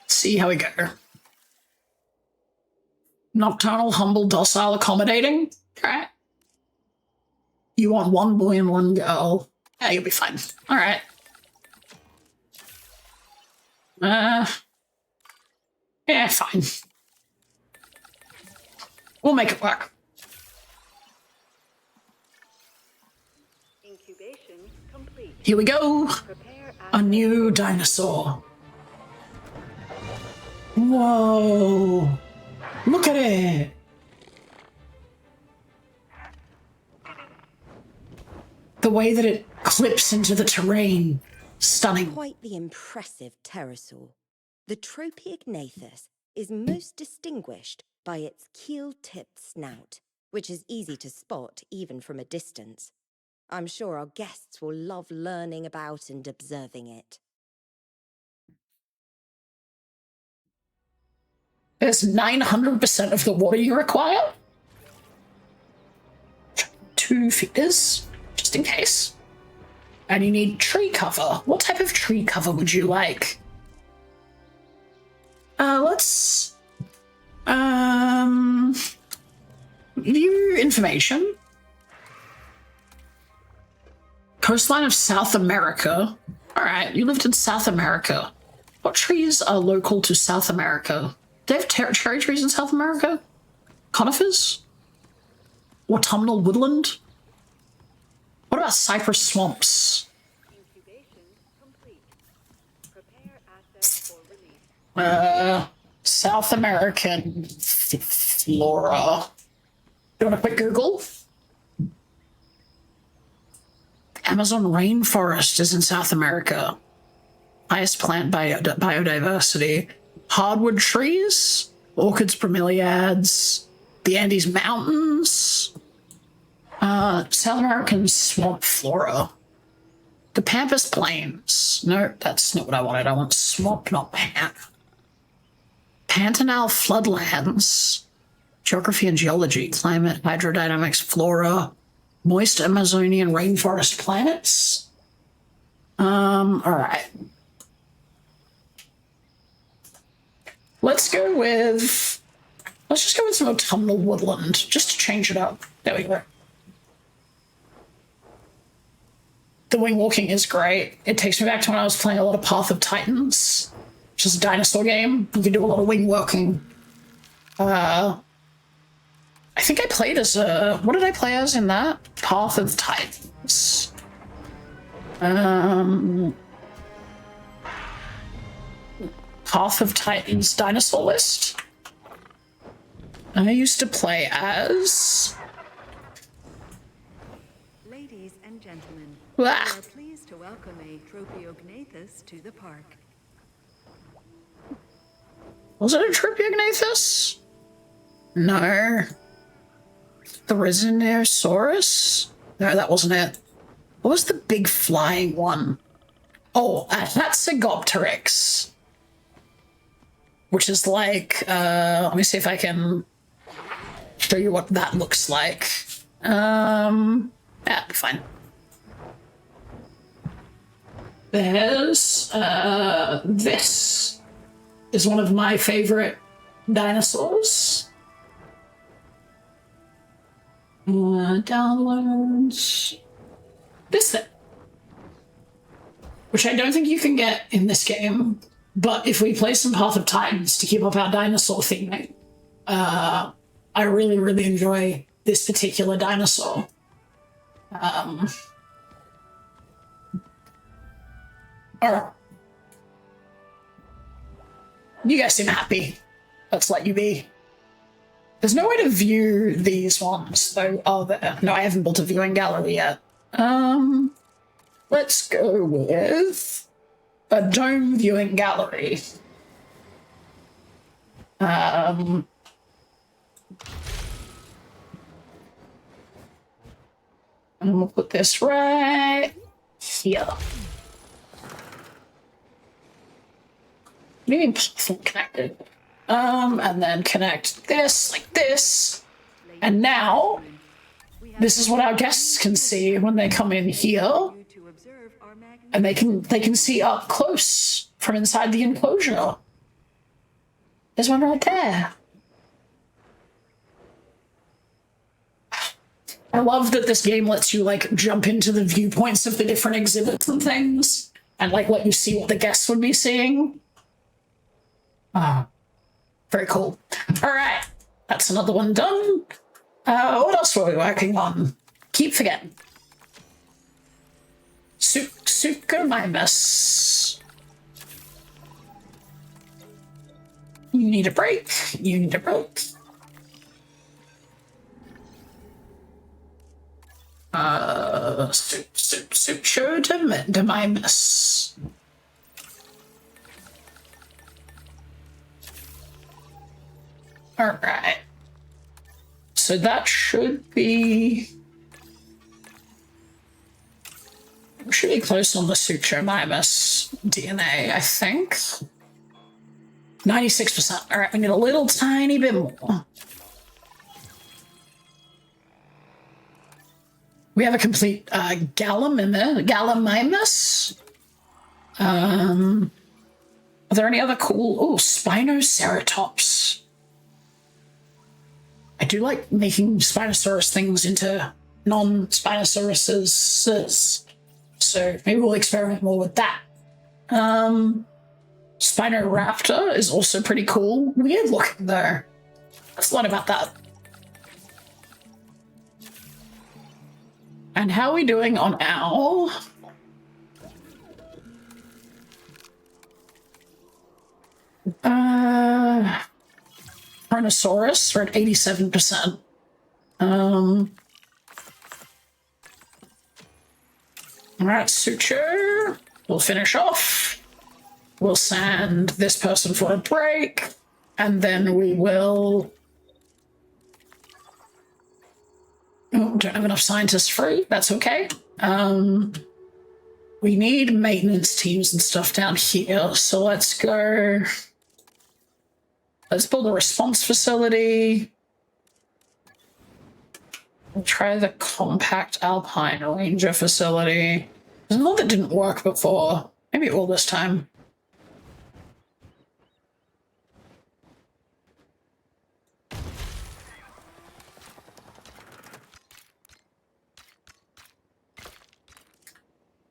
See how we go. Nocturnal, humble, docile, accommodating. Alright. You want one boy and one girl. Yeah, you'll be fine. Alright. Yeah, fine. We'll make it work. Incubation complete. Here we go. Prepare A new dinosaur. Whoa. Look at it. The way that it clips into the terrain, stunning. Quite the impressive pterosaur. The Tropiognathus is most distinguished by its keel-tipped snout, which is easy to spot even from a distance. I'm sure our guests will love learning about and observing it. There's 900% of the water you require. 2 feeders, just in case. And you need tree cover. What type of tree cover would you like? Let's view information. Coastline of South America. All right, you lived in South America. What trees are local to South America? Do they have cherry trees in South America? Conifers? Autumnal woodland? What about cypress swamps? Incubation complete. Prepare assets for release. South American flora. You want a quick Google? Amazon rainforest is in South America. Highest plant biodiversity. Hardwood trees, orchids, bromeliads, the Andes Mountains, South American swamp flora. The Pampas Plains. No, that's not what I wanted. I want swamp, not pan. Pantanal floodlands. Geography and geology, climate, hydrodynamics, flora, moist Amazonian rainforest planets. All right. Let's just go with some autumnal woodland, just to change it up. There we go. The wing walking is great. It takes me back to when I was playing a lot of Path of Titans, which is a dinosaur game. You can do a lot of wing walking. I think I played as what did I play as in that? Path of Titans. Path of Titans dinosaur list. I used to play as... Ladies and gentlemen, Ah. we are pleased to welcome a Tropiognathus to the park. Was it a Tropiognathus? No. The Resinosaurus? No, that wasn't it. What was the big flying one? Oh, that's a Gopteryx. Which is like, let me see if I can show you what that looks like. Yeah, fine. There's, this is one of my favorite dinosaurs. Downloads. This thing. Which I don't think you can get in this game, but if we play some Path of Titans to keep up our dinosaur theming, I really, really enjoy this particular dinosaur. Alright. You guys seem happy. Let's let you be. There's no way to view these ones, though, are there? No, I haven't built a viewing gallery yet. Let's go with a dome viewing gallery. And we'll put this right here. Maybe connected. And then connect this like this. And now, this is what our guests can see when they come in here. And they can see up close from inside the enclosure. There's one right there. I love that this game lets you like jump into the viewpoints of the different exhibits and things, and like let you see what the guests would be seeing. Very cool. All right, that's another one done. What else were we working on? Keep forgetting. Suchomimus. You need a break. You need a break. Suchodermimus. All right. So that should be close on the Suchodermimus DNA, I think. 96%. All right, we need a little tiny bit more. We have a complete Gallimimus. Are there any other cool? Oh, Spinoceratops. I do like making Spinosaurus things into non-Spinosauruses. So maybe we'll experiment more with that. Spinoraptor is also pretty cool. Weird looking though. That's a lot about that. And how are we doing on our... Carnosaurus, we're at 87%. Alright, Suture. We'll finish off. We'll send this person for a break. And then we will... Oh, don't have enough scientists free. That's okay. We need maintenance teams and stuff down here. So let's go... Let's build a response facility. We'll try the compact alpine ranger facility. There's one that didn't work before. Maybe it will this time.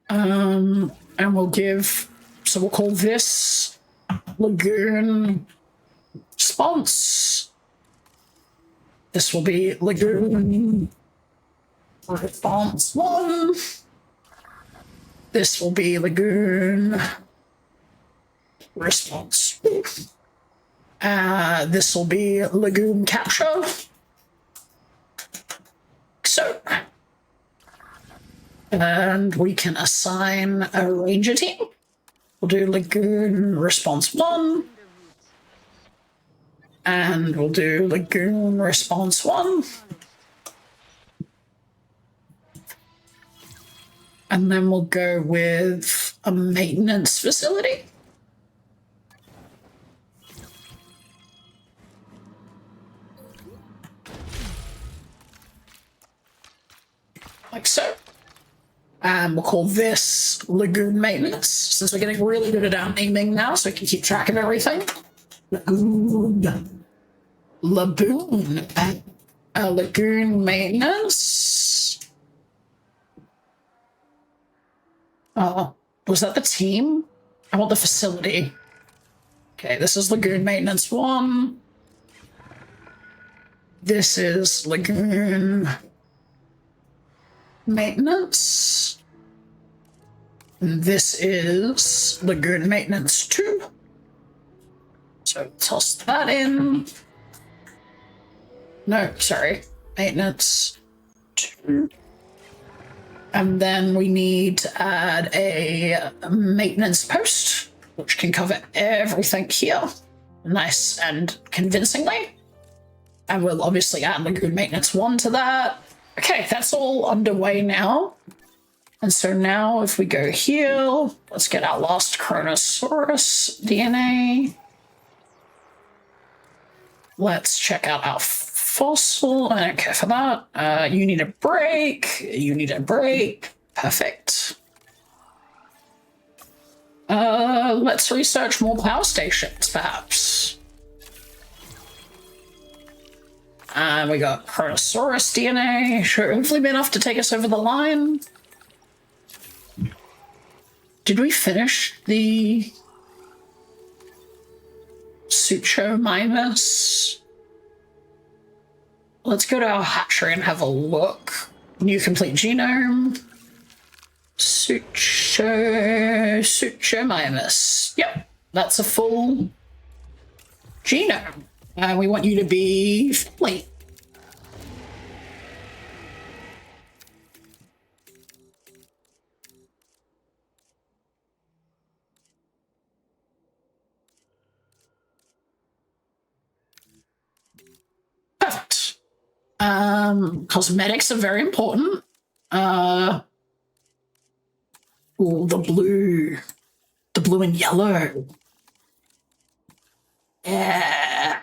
And we'll give, so we'll call this Lagoon Response. This will be Lagoon Response 1. This will be Lagoon Response 2. This will be Lagoon Capture. So, and we can assign a ranger team. We'll do Lagoon Response 1. And we'll do Lagoon Response 1. And then we'll go with a maintenance facility. Like so. And we'll call this Lagoon Maintenance, since we're getting really good at our naming now, so we can keep track of everything. Lagoon. Lagoon. Lagoon Maintenance. Was that the team? I want the facility. Okay, this is Lagoon Maintenance 1. This is Lagoon Maintenance. And this is Lagoon Maintenance 2. So toss that in. No, sorry. Maintenance 2. And then we need to add a maintenance post, which can cover everything here. Nice and convincingly. And we'll obviously add Lagoon Maintenance 1 to that. Okay, that's all underway now. And so now if we go here, let's get our last Carnosaurus DNA. Let's check out our fossil. I don't care for that. You need a break. You need a break. Perfect. Let's research more power stations, perhaps. And we got Carnosaurus DNA. Should hopefully be enough to take us over the line. Did we finish the Suchodermimus? Let's go to our hatchery and have a look. New complete genome. Suchodermimus. Yep, that's a full genome. And we want you to be friendly. Perfect. Cosmetics are very important. Ooh, the blue and yellow. Yeah.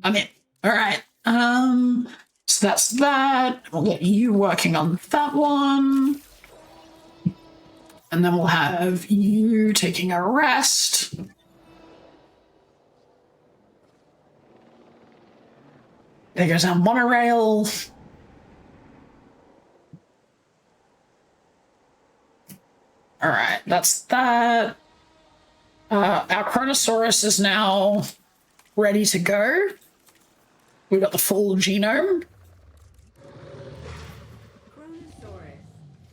I'm in. All right. So that's that. We'll get you working on that one. And then we'll have you taking a rest. There goes our monorail. All right, that's that. Our Chronosaurus is now ready to go. We've got the full genome. Chronosaurus.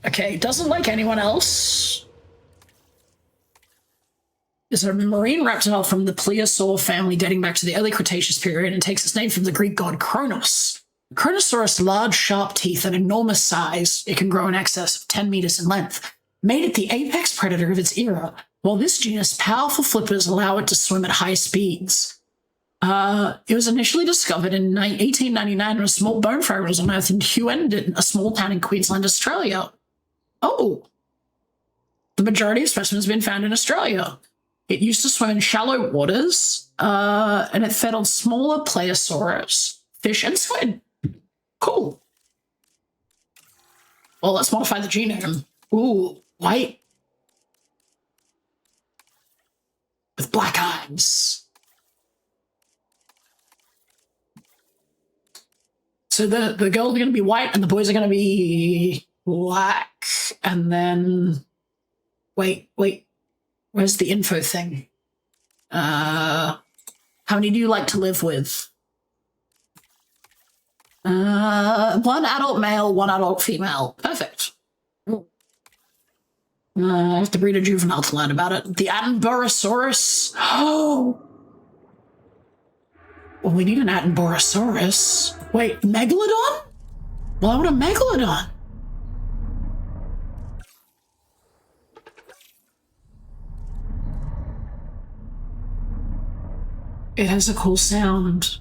Okay, doesn't like anyone else. Is a marine reptile from the plesiosaur family dating back to the early Cretaceous period and takes its name from the Greek god Kronos. Chronosaurus' large, sharp teeth and enormous size, it can grow in excess of 10 meters in length, made it the apex predator of its era, while this genus' powerful flippers allow it to swim at high speeds. It was initially discovered in 1899 when a small bone fragment was unearthed in Hughenden, a small town in Queensland, Australia. Oh. The majority of specimens have been found in Australia. It used to swim in shallow waters, and it fed on smaller plesiosaurs, fish, and squid. Cool. Well, let's modify the genome. Ooh, white. With black eyes. So the girls are going to be white and the boys are going to be black. And then... Wait. Where's the info thing? How many do you like to live with? One adult male, one adult female. Perfect. I have to breed a juvenile to learn about it. The Attenborosaurus. Oh! Well, we need an Attenborosaurus. Wait, Megalodon? Why would a Megalodon? It has a cool sound.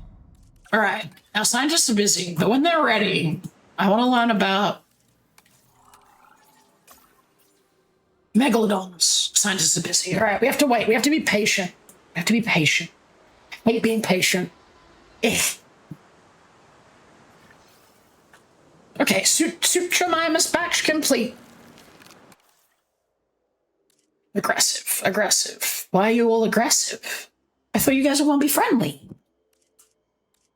All right, now scientists are busy, but when they're ready, I want to learn about megalodons. Scientists are busy. All right, we have to wait. We have to be patient. I hate being patient. Okay, Sutramimus batch complete. Aggressive. Why are you all aggressive? I thought you guys would want to be friendly.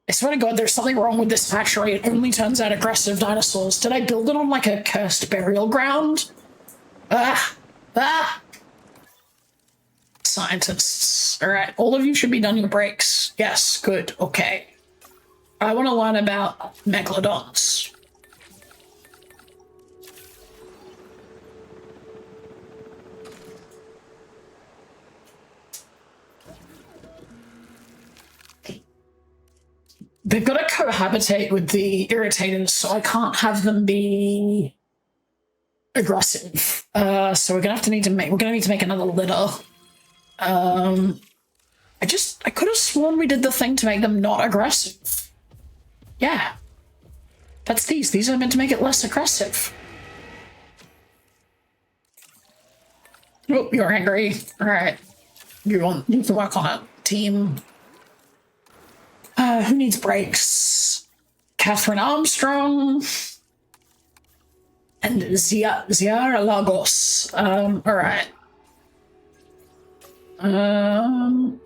I swear to God, there's something wrong with this hatchery. It only turns out aggressive dinosaurs. Did I build it on like a cursed burial ground? Scientists. All right, all of you should be done your breaks. Yes, good, okay. I want to learn about megalodons. They've got to cohabitate with the irritators, so I can't have them be aggressive. So we're gonna need to make another litter. I could have sworn we did the thing to make them not aggressive. Yeah. That's these. These are meant to make it less aggressive. Oh, you're angry. Alright. You can work on it. Team. Who needs breaks? Catherine Armstrong and Ziara Lagos. All right.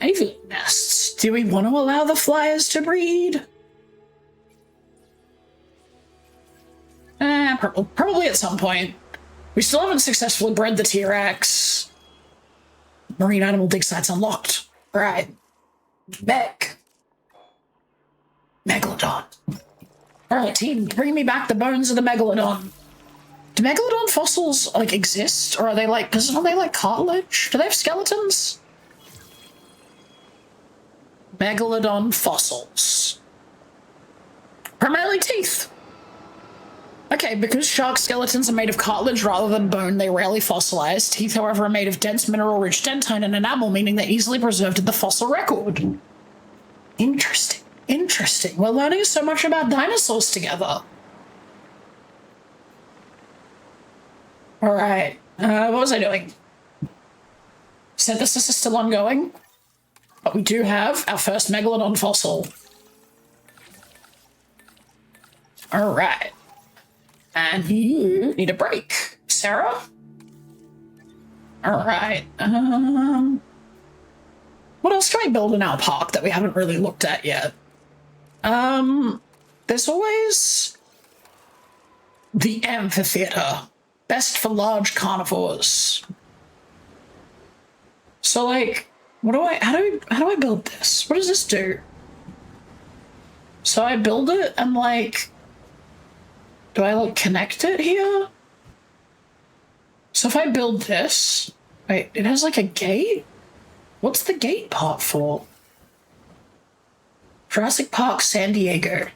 Avian nests. Do we want to allow the flyers to breed? Probably at some point. We still haven't successfully bred the T-Rex. Marine animal dig sites unlocked. All right. Megalodon. All right, team, bring me back the bones of the megalodon. Do megalodon fossils like exist, or are they like? Because are they like cartilage? Do they have skeletons? Megalodon fossils. Primarily teeth. Okay, because shark skeletons are made of cartilage rather than bone, they rarely fossilize. Teeth, however, are made of dense mineral-rich dentine and enamel, meaning they're easily preserved in the fossil record. Interesting. Interesting. We're learning so much about dinosaurs together. All right. What was I doing? Synthesis is still ongoing, but we do have our first megalodon fossil. All right. And you need a break, Sarah. All right. What else can I build in our park that we haven't really looked at yet? There's always the amphitheater, best for large carnivores. So like, how do I build this? What does this do? So I build it and like, do I like connect it here? So if I build this, wait, it has like a gate? What's the gate part for? Jurassic Park, San Diego.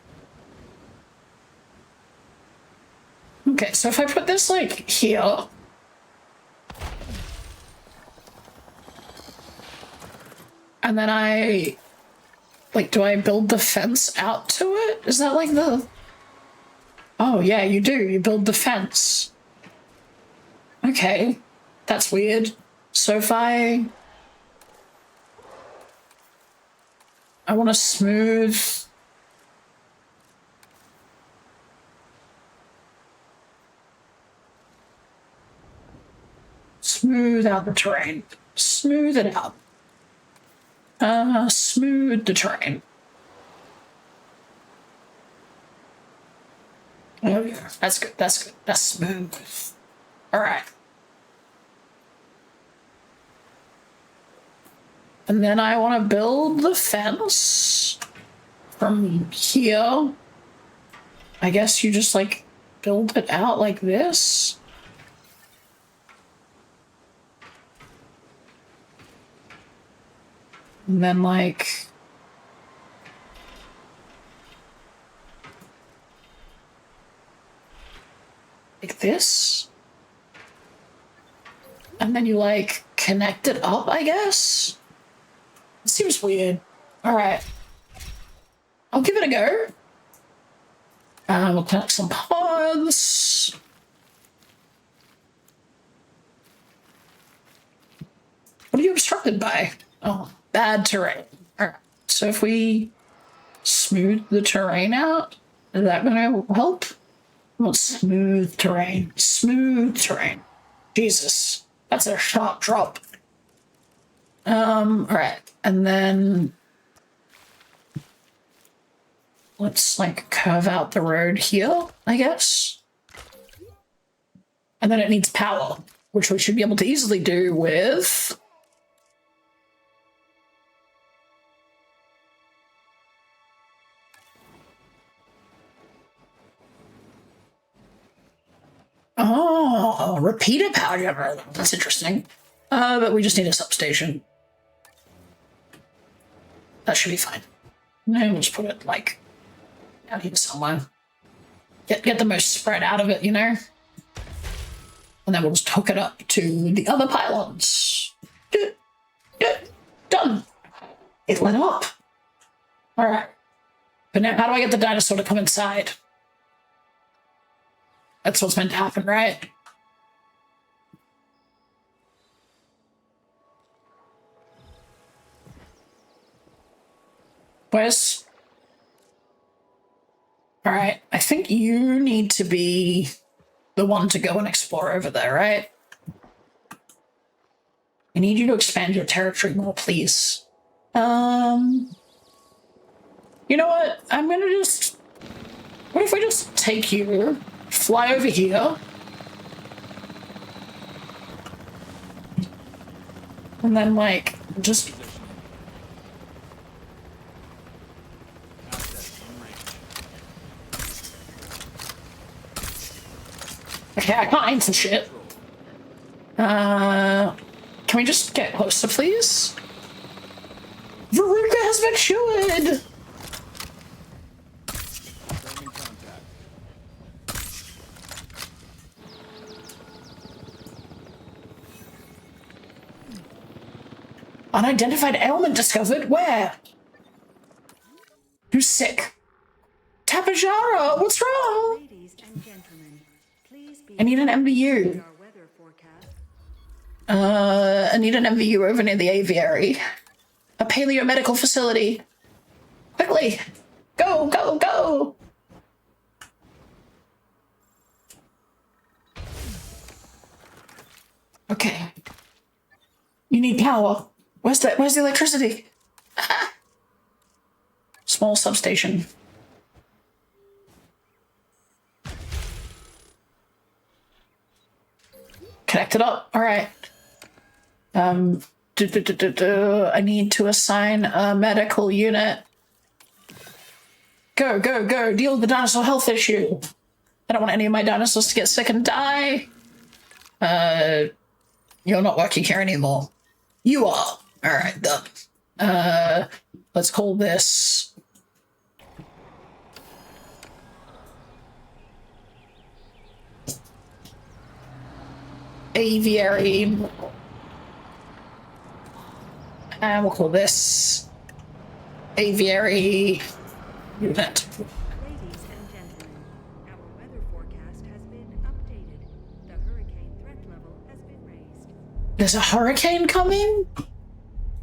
Okay, so if I put this like here, and then I, like, do I build the fence out to it? Is that like the, oh yeah, you do, you build the fence. Okay, that's weird. So if I want to smooth out the terrain. Smooth it out. Smooth the terrain. Oh yeah, that's good, that's good, that's smooth. All right. And then I want to build the fence from here. I guess you just like build it out like this. And then like this. And then you like connect it up, I guess. It seems weird. All right. I'll give it a go. We'll connect some paths. What are you obstructed by? Oh, bad terrain. All right. So if we smooth the terrain out, is that going to help? Well, smooth terrain. Smooth terrain. Jesus. That's a sharp drop. All right. And then let's like curve out the road here, I guess. And then it needs power, which we should be able to easily do with repeater power generator. That's interesting. But we just need a substation. That should be fine. And we'll just put it like out here somewhere. Get the most spread out of it, you know? And then we'll just hook it up to the other pylons. Done. It lit up. All right. But now how do I get the dinosaur to come inside? That's what's meant to happen, right? Where's... All right, I think you need to be the one to go and explore over there, right? I need you to expand your territory more, please. You know what? I'm gonna just... What if we just take you, fly over here, and then, like, just... Okay, I can't aim for shit. Can we just get closer, please? Veruca has matured! Unidentified ailment discovered? Where? Who's sick? Tapajara, what's wrong? Ladies and gentlemen, please be I need an advised MVU. that our weather forecast. I need an MVU over near the aviary. A paleomedical facility. Quickly! Go, go, go! Okay. You need power. Where's the electricity? Small substation. Connect it up. All right. I need to assign a medical unit. Go, go, go. Deal with the dinosaur health issue. I don't want any of my dinosaurs to get sick and die. You're not working here anymore. You are. All right, done. Let's call this... aviary. And we'll call this aviary unit. Ladies and gentlemen, our weather forecast has been updated. The hurricane threat level has been raised. There's a hurricane coming?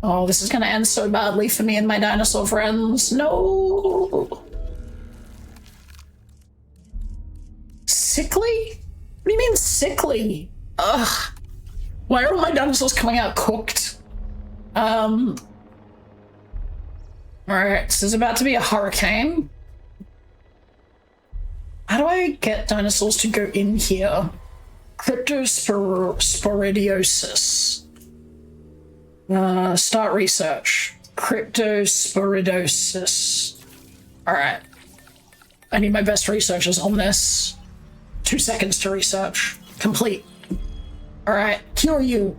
Oh, this is gonna end so badly for me and my dinosaur friends. No. Sickly? What do you mean sickly? Ugh. Why are all my dinosaurs coming out cooked? Alright, so there's about to be a hurricane. How do I get dinosaurs to go in here? Cryptosporidiosis. Start research. Cryptosporidosis. Alright. I need my best researchers on this. 2 seconds to research. Complete. Alright, cure you.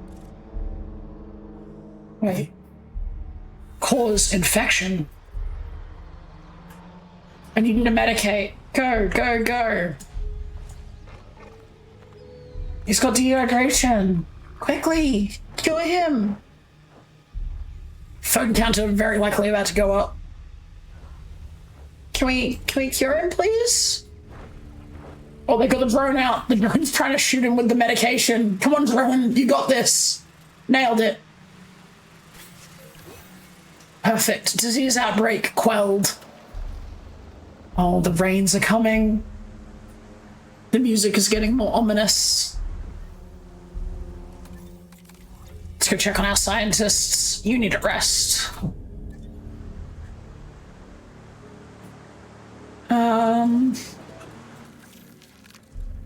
Wait. Cause infection. I need to medicate. Go, go, go. He's got dehydration. Quickly, cure him. Phone counter very likely about to go up. Can we cure him, please? Oh, they got the drone out. The drone's trying to shoot him with the medication. Come on, drone, you got this. Nailed it. Perfect. Disease outbreak quelled. Oh, the rains are coming. The music is getting more ominous. Let's go check on our scientists. You need a rest.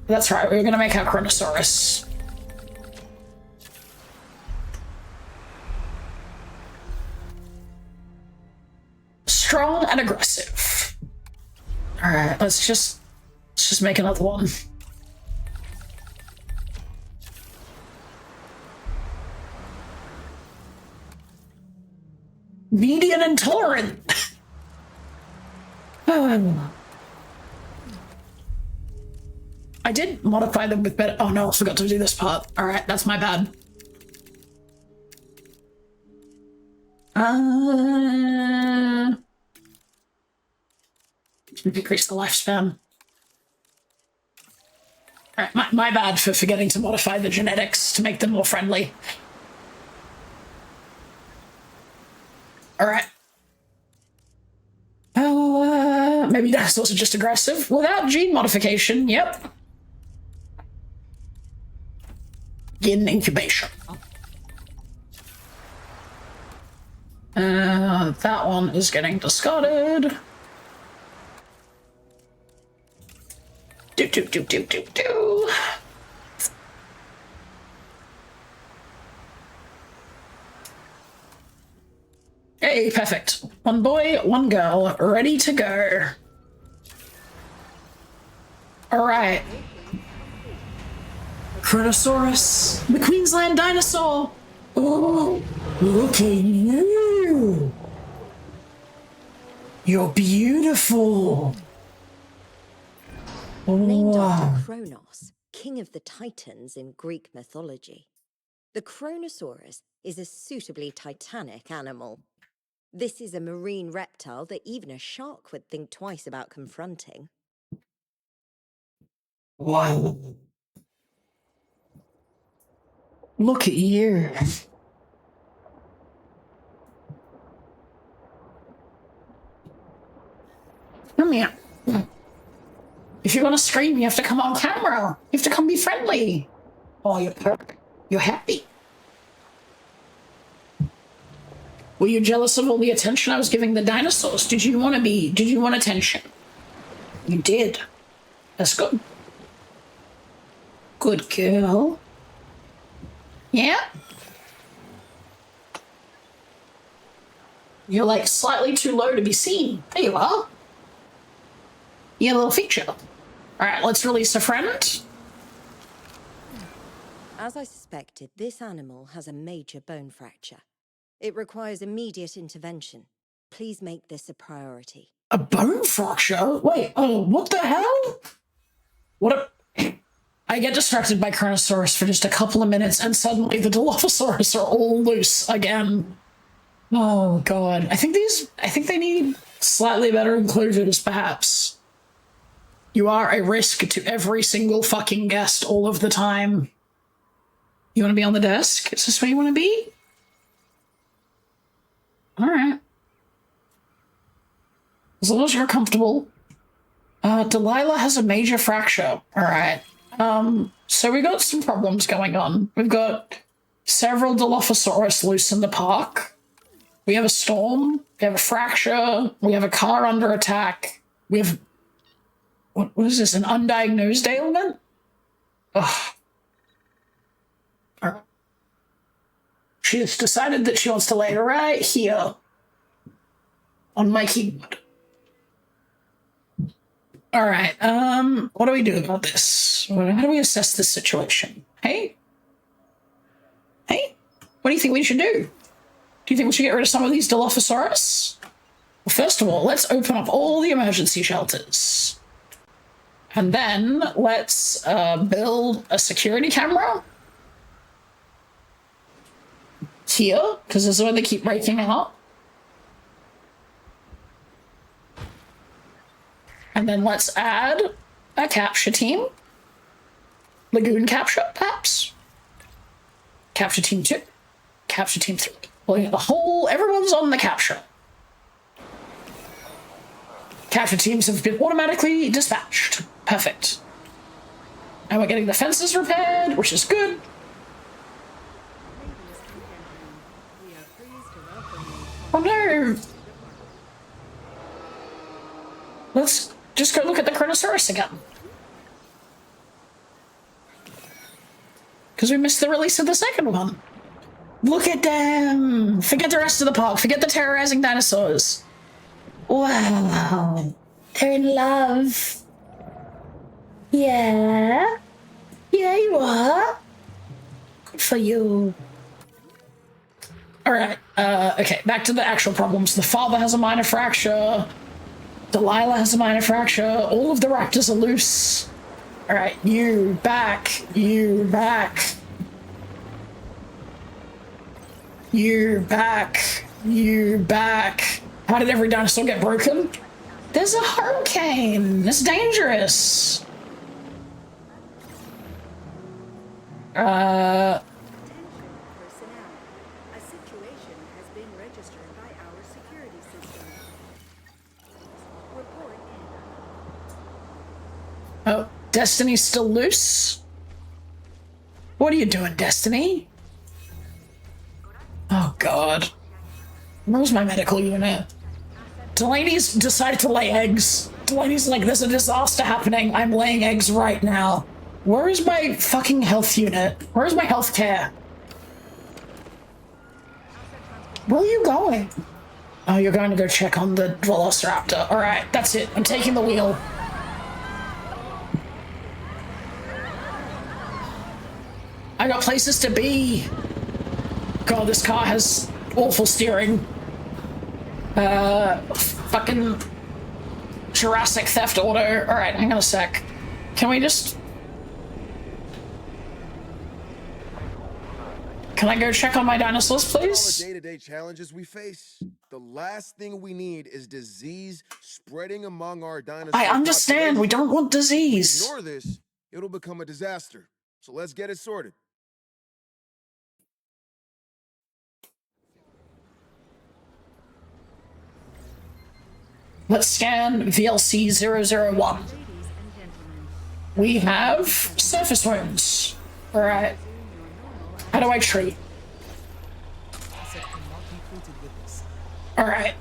That's right, we're gonna make our Carnosaurus. Strong and aggressive. Alright, let's just make another one. Median intolerant. I did modify them with better. Oh no, I forgot to do this part. All right, that's my bad. Decrease the lifespan. All right, my bad for forgetting to modify the genetics to make them more friendly. All right. Maybe dinosaurs are just aggressive without gene modification. Yep. In incubation. That one is getting discarded. Do. Hey, perfect. One boy, one girl, ready to go. All right. Carnosaurus, the Queensland dinosaur. Oh, look at you. You're beautiful. Named Wow. after Kronos, king of the Titans in Greek mythology. The Kronosaurus is a suitably titanic animal. This is a marine reptile that even a shark would think twice about confronting. Wow. Look at you. Come here. If you're gonna scream, you have to come on camera. You have to come be friendly. Oh, you're happy. Were you jealous of all the attention I was giving the dinosaurs? Did you want attention? You did. That's good. Good girl. Yeah? You're like slightly too low to be seen. There you are. You have a little feature. Alright, let's release a friend. As I suspected, this animal has a major bone fracture. It requires immediate intervention. Please make this a priority. A bone fracture? Wait, oh, what the hell? I get distracted by Carnosaurus for just a couple of minutes and suddenly the Dilophosaurus are all loose again. Oh god. I think they need slightly better inclusions, perhaps. You are a risk to every single fucking guest all of the time. You want to be on the desk? Is this where you want to be? Alright. As long as you're comfortable. Delilah has a major fracture. Alright. So we got some problems going on. We've got several Dilophosaurus loose in the park. We have a storm. We have a fracture. We have a car under attack. We have... What is this? An undiagnosed ailment? Ugh. Alright. She has decided that she wants to lay right here on my keyboard. Alright, what do we do about this? How do we assess this situation? Hey? Hey? What do you think we should do? Do you think we should get rid of some of these Dilophosaurus? Well, first of all, let's open up all the emergency shelters. And then let's build a security camera here, because this is where they keep breaking out. And then let's add a capture team. Lagoon capture, perhaps. Capture team 2. Capture team 3. Well, yeah, everyone's on the capture. Capture teams have been automatically dispatched. Perfect. And we're getting the fences repaired, which is good. Oh no! Let's just go look at the Carnosaurus again. Because we missed the release of the second one. Look at them! Forget the rest of the park. Forget the terrorizing dinosaurs. Wow. They're in love. Yeah. Yeah, you are. Good for you. Alright, okay, back to the actual problems. The father has a minor fracture. Delilah has a minor fracture. All of the raptors are loose. Alright, you back. You back. You back. You back. How did every dinosaur get broken? There's a hurricane. It's dangerous. Attention personnel. A situation has been registered by our security system. Report in. Oh, Destiny's still loose? What are you doing, Destiny? Oh, God. Where's my medical unit? Delaney's decided to lay eggs. Delaney's like, there's a disaster happening. I'm laying eggs right now. Where is my fucking health unit? Where's my health care? Where are you going? Oh, you're going to go check on the Velociraptor. Alright, that's it. I'm taking the wheel. I got places to be. God, this car has awful steering. Fucking Jurassic Theft Auto. Alright, hang on a sec. Can Can I go check on my dinosaurs, All the please? day-to-day challenges we face, the last thing we need is disease spreading among our dinosaur I understand. We population. don't want If we disease. ignore this, it'll become a disaster. So let's get it sorted. Let's scan VLC 001. Ladies and gentlemen, We have surface wounds. All right. How do I treat? All right.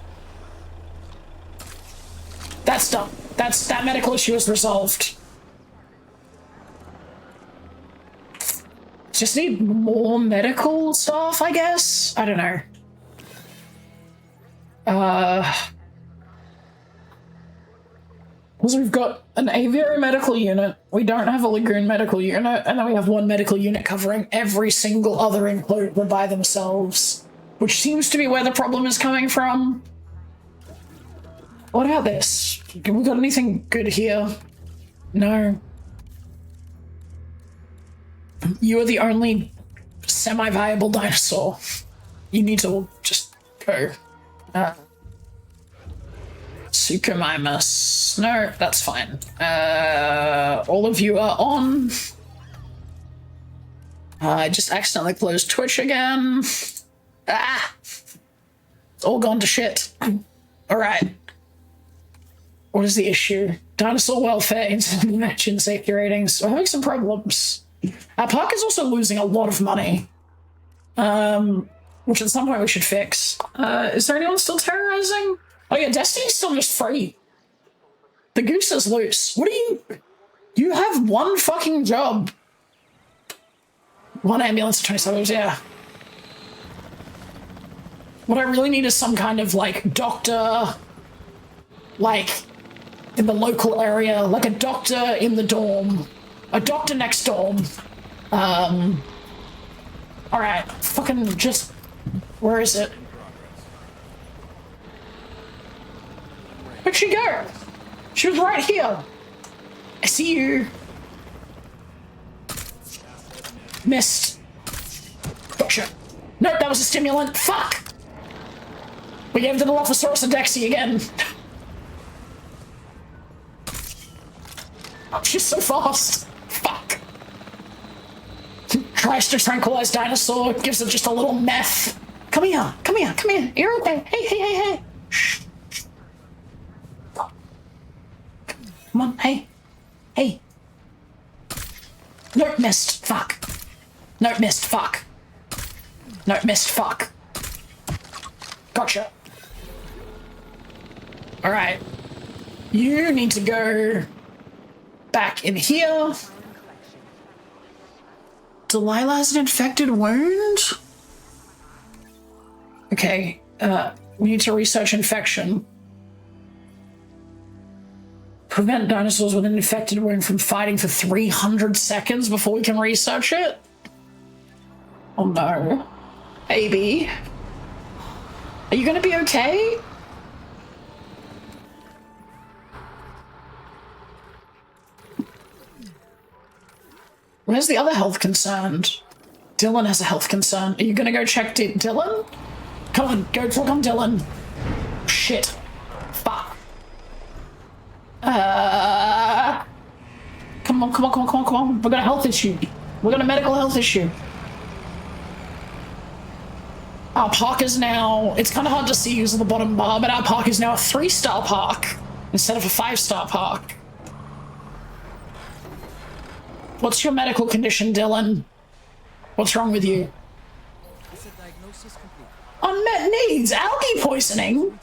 That's done. That medical issue is resolved. Just need more medical stuff, I guess. I don't know. Because we've got an aviary medical unit, we don't have a lagoon medical unit, and then we have one medical unit covering every single other enclosure by themselves, which seems to be where the problem is coming from. What about this? Have we got anything good here? No. You are the only semi-viable dinosaur. You need to just go. Suchomimus. No, that's fine. All of you are on. I just accidentally closed Twitch again. Ah! It's all gone to shit. Alright. What is the issue? Dinosaur welfare, incident match, and safety ratings. We're having some problems. Our park is also losing a lot of money. Which at some point we should fix. Is there anyone still terrorizing? Oh yeah, Destiny's still just free. The goose is loose. What do you... You have one fucking job. One ambulance and 20 suburbs, yeah. What I really need is some kind of, like, doctor... Like, in the local area. Like a doctor in the dorm. A doctor next dorm. Alright, fucking just... Where is it? Where'd she go? She was right here. I see you. Missed. Gotcha. Nope, that was a stimulant. Fuck! We gave the Dilophosaurus a Dexy again. Oh, she's so fast. Fuck. Tries to tranquilize dinosaur, gives it just a little meth. Come here, come here, come here. You're okay. Hey, hey, hey, hey. Shh. Come on, hey. Hey. Nope, missed. Fuck. Nope, missed. Fuck. Nope, missed. Fuck. Gotcha. Alright. You need to go back in here. Delilah has an infected wound? Okay, we need to research infection. Prevent dinosaurs with an infected wound from fighting for 300 seconds before we can research it? Oh no. Baby. Are you gonna be okay? Where's the other health concern? Dylan has a health concern. Are you gonna go check Dylan? Come on, go talk on Dylan. Shit. Fuck. Come on, come on, come on, come on, come on. We've got a health issue. We've got a medical health issue. Our park is now, it's kind of hard to see because of the bottom bar, but our park is now a 3-star park instead of a 5-star park. What's your medical condition, Dylan? What's wrong with you? Unmet needs? Algae poisoning?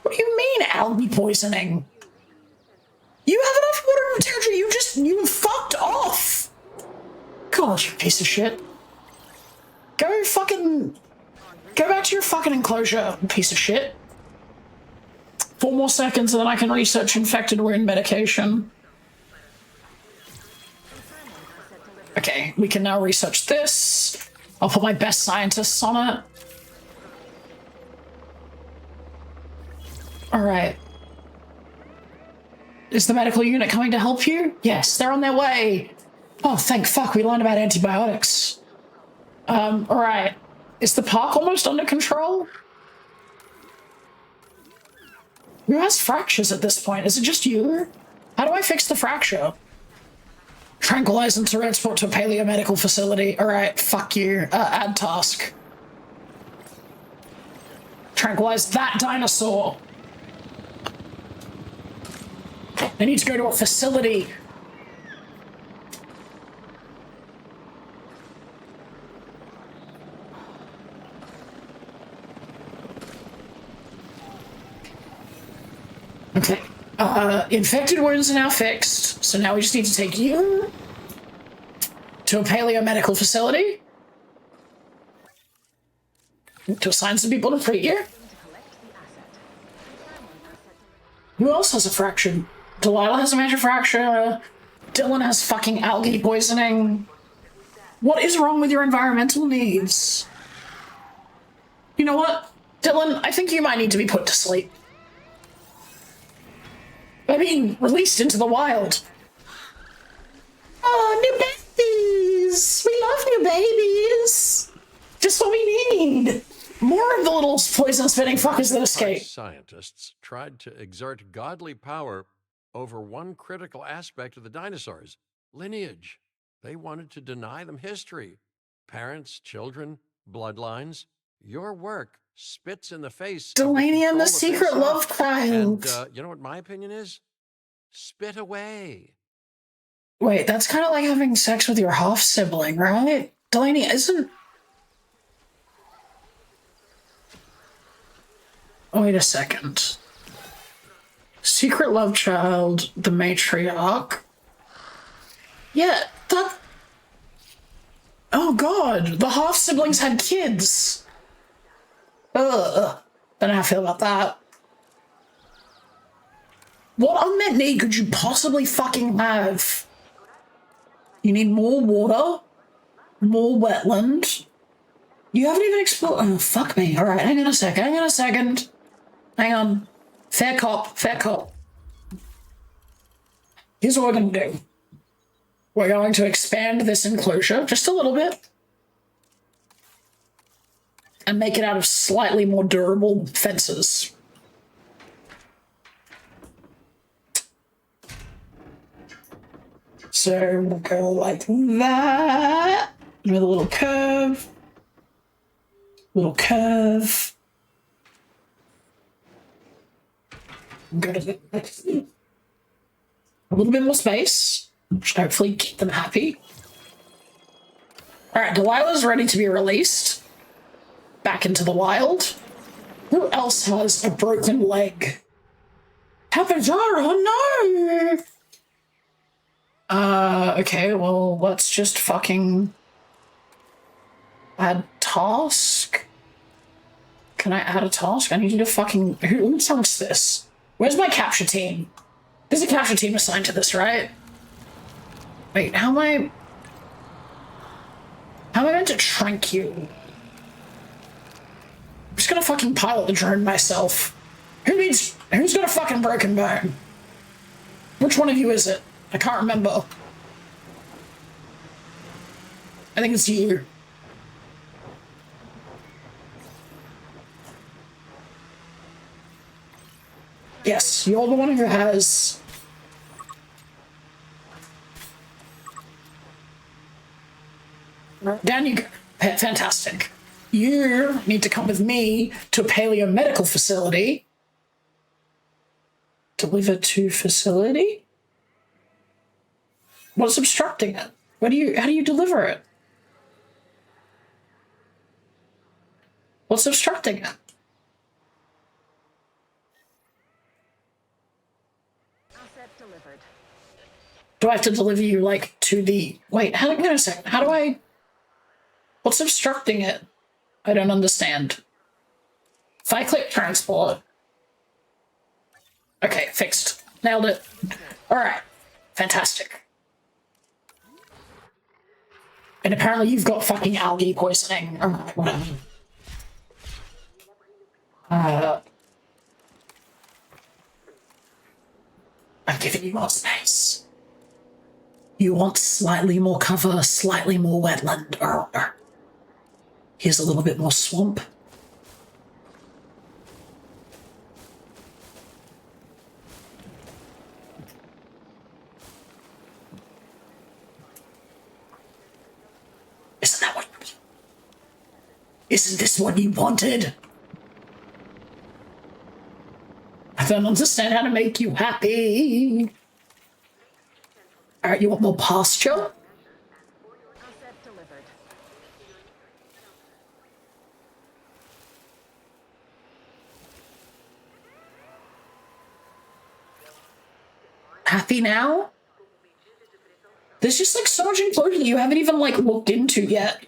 What do you mean, algae poisoning? You have enough water in your territory, you fucked off! God, you piece of shit. Go back to your fucking enclosure, piece of shit. 4 more seconds and then I can research infected wound medication. Okay, we can now research this. I'll put my best scientists on it. Alright. Is the medical unit coming to help you? Yes, they're on their way. Oh, thank fuck, we learned about antibiotics. Alright. Is the park almost under control? Who has fractures at this point? Is it just you? How do I fix the fracture? Tranquilize and transport to a paleomedical facility. Alright, fuck you. Add task. Tranquilize that dinosaur. I need to go to a facility. Okay. Infected wounds are now fixed, so now we just need to take you to a paleomedical facility to assign some people to treat you. Who else has a fracture? Delilah has a major fracture. Dylan has fucking algae poisoning. What is wrong with your environmental needs? You know what? Dylan, I think you might need to be put to sleep. I mean, released into the wild. Oh, new babies! We love new babies! Just what we need! More of the little poison-spitting fuckers that escape. Scientists tried to exert godly power over one critical aspect of the dinosaurs, lineage. They wanted to deny them history. Parents, children, bloodlines. Your work spits in the face Delaney of and the control that they secret sought. love child. And you know what my opinion is? Spit away. Wait, that's kind of like having sex with your half-sibling, right? Delaney isn't... Oh, wait a second. Secret love child, the matriarch. Yeah, that... Oh god, the half-siblings had kids. Ugh. Don't know how I feel about that. What unmet need could you possibly fucking have? You need more water, more wetland. You haven't even explored. Oh, fuck me. All right, hang on a second. Hang on. Fair cop. Here's what we're going to do. We're going to expand this enclosure just a little bit and make it out of slightly more durable fences. So we'll go like that with a little curve. Go to a little bit more space, which hopefully keep them happy. All right, Delilah's ready to be released back into the wild. Who else has a broken leg? Tapajara, no! Okay, well, let's just fucking add task. Can I add a task? I need you to fucking... Who tasks this? Where's my capture team? There's a capture team assigned to this, right? Wait, how am I meant to trank you? I'm just gonna fucking pilot the drone myself. Who's got a fucking broken bone? Which one of you is it? I can't remember. I think it's you. Yes, you're the one who has... Down you go. Fantastic. You need to come with me to a paleomedical facility. Deliver to facility? What's obstructing it? How do you deliver it? What's obstructing it? Asset delivered. Do I have to deliver you, like, to the... Wait, hang on a second. How do I... What's obstructing it? I don't understand. If I click transport... Okay, fixed. Nailed it. Alright. Fantastic. And apparently you've got fucking algae poisoning. Alright, whatever. I'm giving you more space. You want slightly more cover, slightly more wetland. Here's a little bit more swamp. Isn't this what you wanted? I don't understand how to make you happy. Alright, you want more pasture? Happy now? There's just like so much enclosure you haven't even like looked into yet.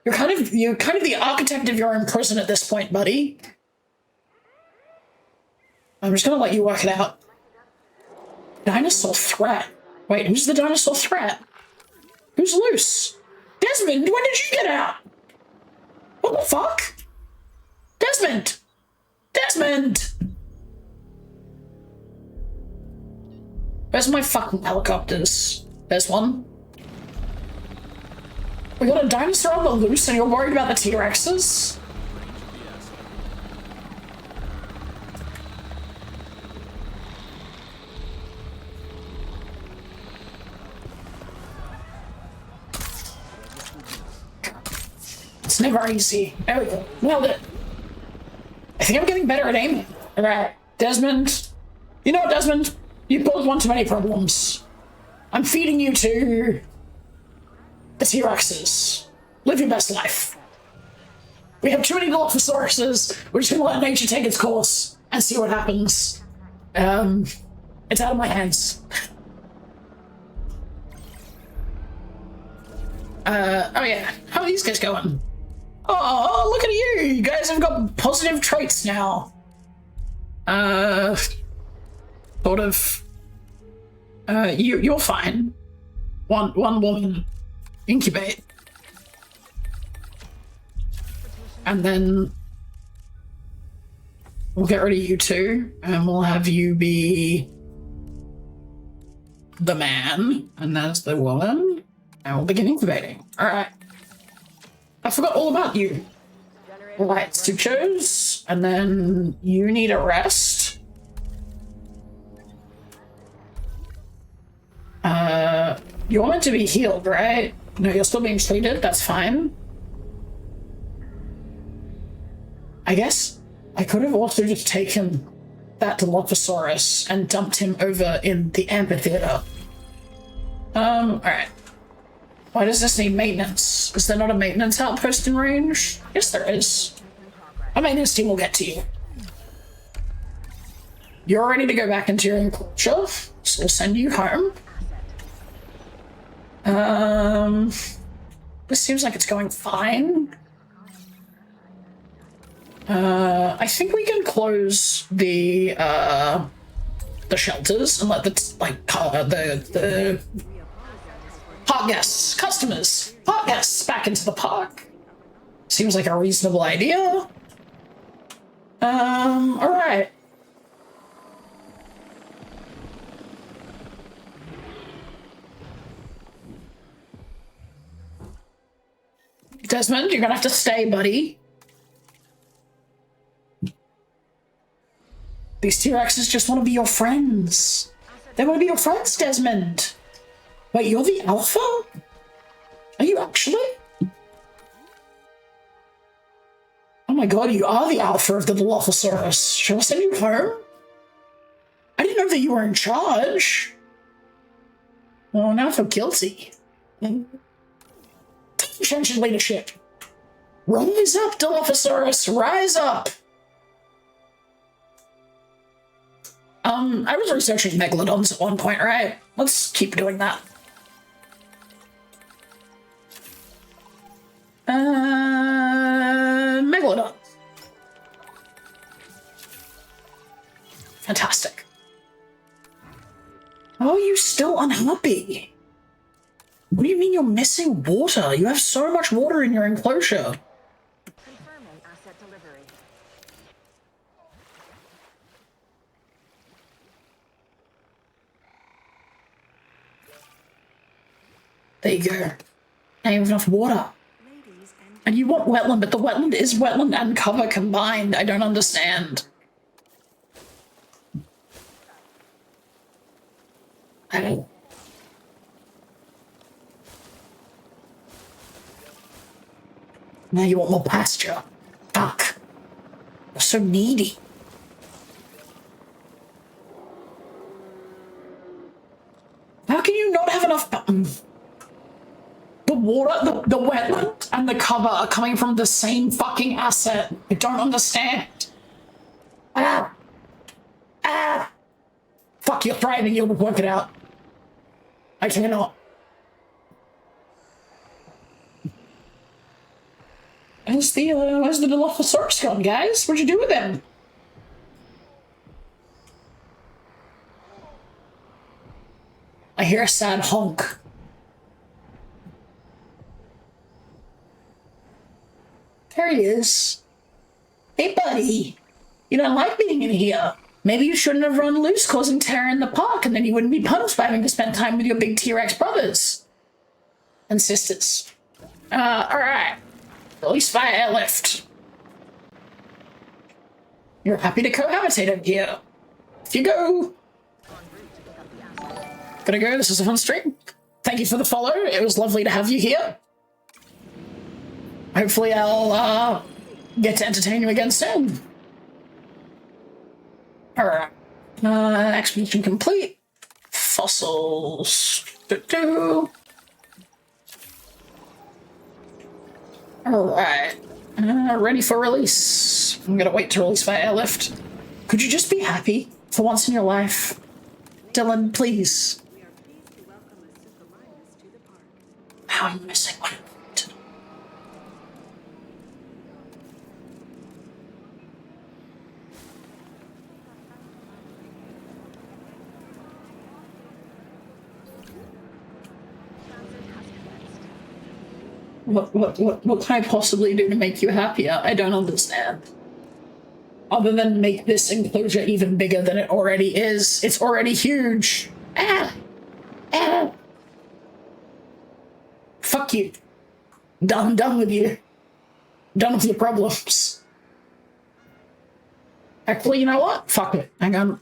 You're kind of the architect of your own prison at this point, buddy. I'm just gonna let you work it out. Dinosaur threat. Wait, who's the dinosaur threat? Who's loose? Desmond, when did you get out? What the fuck? Desmond! Desmond! Where's my fucking helicopters? There's one. We got a dinosaur on the loose and you're worried about the T-Rexes? It's never easy. There we go. Nailed it. I think I'm getting better at aiming. Alright, Desmond. You know what, Desmond? You both want too many problems. I'm feeding you to the T-Rexes. Live your best life. We have too many Dilophosauruses. We're just gonna let nature take its course and see what happens. It's out of my hands. Oh yeah. How are these guys going? Oh, look at you! You guys have got positive traits now. Sort of. You're fine. One woman. Incubate. And then we'll get rid of you two, and we'll have you be the man, and that's the woman, and we'll begin incubating. Alright. I forgot all about you. Alright, Suchos, and then you need a rest. You're meant to be healed, right? No, you're still being treated, that's fine. I guess I could have also just taken that Dilophosaurus and dumped him over in the amphitheater. Alright. Why does this need maintenance? Is there not a maintenance outpost in range? Yes, there is. A maintenance team will get to you. You're ready to go back into your enclosure, so we'll send you home. This seems like it's going fine. I think we can close the shelters and let the park guests, customers, park guests back into the park. Seems like a reasonable idea. Alright. Desmond, you're gonna have to stay, buddy. These T-Rexes just want to be your friends. They want to be your friends, Desmond. Wait, you're the alpha? Are you actually? Oh my god, you are the alpha of the Dilophosaurus. Shall I send you home? I didn't know that you were in charge. Well, now I feel guilty. Change in leadership. Rise up, Dilophosaurus, rise up! I was researching megalodons at one point, right? Let's keep doing that. Megalodon. Fantastic. Oh, you still unhappy? What do you mean you're missing water? You have so much water in your enclosure. Confirming asset delivery. There you go. Now you have enough water. Ladies and And you want wetland, but the wetland is wetland and cover combined. I don't understand. I don't. Now you want more pasture. Fuck. You're so needy. How can you not have enough? The water, the wetland, and the cover are coming from the same fucking asset. I don't understand. Ah! Ah! Fuck, you're thriving, you'll work it out. I cannot. Where's the Dilophosaurus gone, guys? What'd you do with him? I hear a sad honk. There he is. Hey, buddy. You don't like being in here. Maybe you shouldn't have run loose causing terror in the park, and then you wouldn't be punished by having to spend time with your big T-Rex brothers. And sisters. Alright. Release via airlift. You're happy to cohabitate over here. Off you go. Gotta go, this is a fun stream. Thank you for the follow, it was lovely to have you here. Hopefully I'll get to entertain you again soon. Alright. Expedition complete. Fossils. Alright. Ready for release. I'm gonna wait to release via airlift. Could you just be happy for once in your life? Dylan, please. We are pleased to welcome a Suchomimus to the park. How am I missing one? What can I possibly do to make you happier? I don't understand. Other than make this enclosure even bigger than it already is. It's already huge. Ah! Ah! Fuck you. Done with you. Done with your problems. Actually, you know what? Fuck it. Hang on.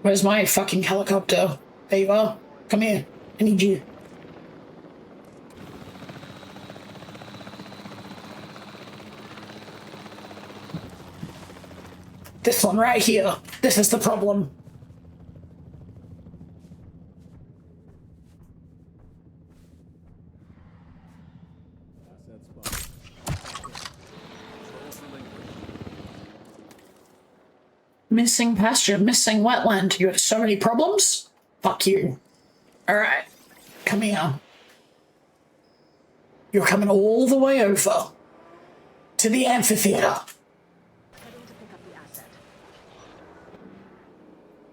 Where's my fucking helicopter? There you are. Come here. I need you. This one right here. This is the problem. Missing pasture, missing wetland. You have so many problems? Fuck you. Alright. Come here. You're coming all the way over to the amphitheater.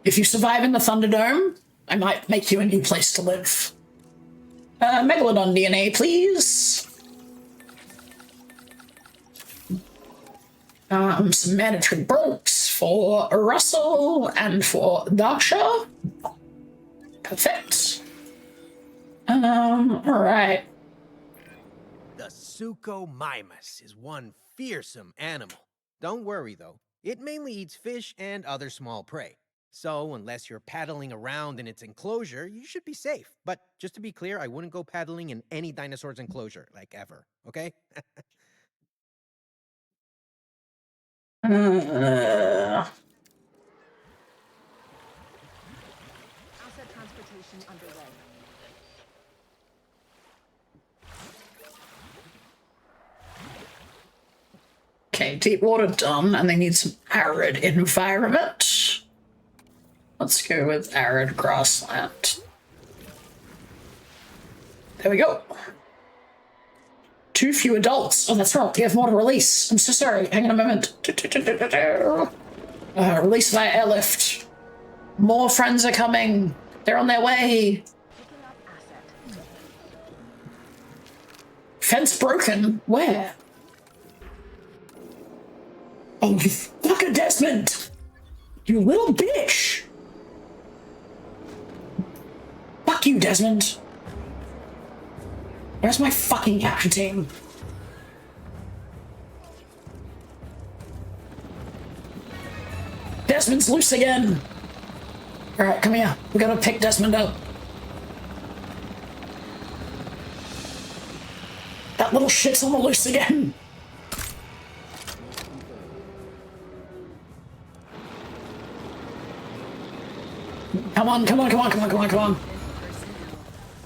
If you survive in the Thunderdome, I might make you a new place to live. Megalodon DNA, please. Some mandatory breaks for Russell and for Darsha. Perfect. Alright. The Suchomimus is one fearsome animal. Don't worry, though. It mainly eats fish and other small prey. So, unless you're paddling around in its enclosure, you should be safe. But just to be clear, I wouldn't go paddling in any dinosaur's enclosure, like ever, okay? Asset transportation underway. Okay, deep water done, and they need some arid environment. Let's go with arid grassland. There we go. Too few adults. Oh, that's right. We have more to release. I'm so sorry. Hang on a moment. Release via airlift. More friends are coming. They're on their way. Fence broken. Where? Oh, you fucker, Desmond! You little bitch! Fuck you, Desmond. Where's my fucking capture team? Desmond's loose again. Alright, come here. We gotta pick Desmond up. That little shit's on the loose again. Come on, come on, come on, come on, come on, come on.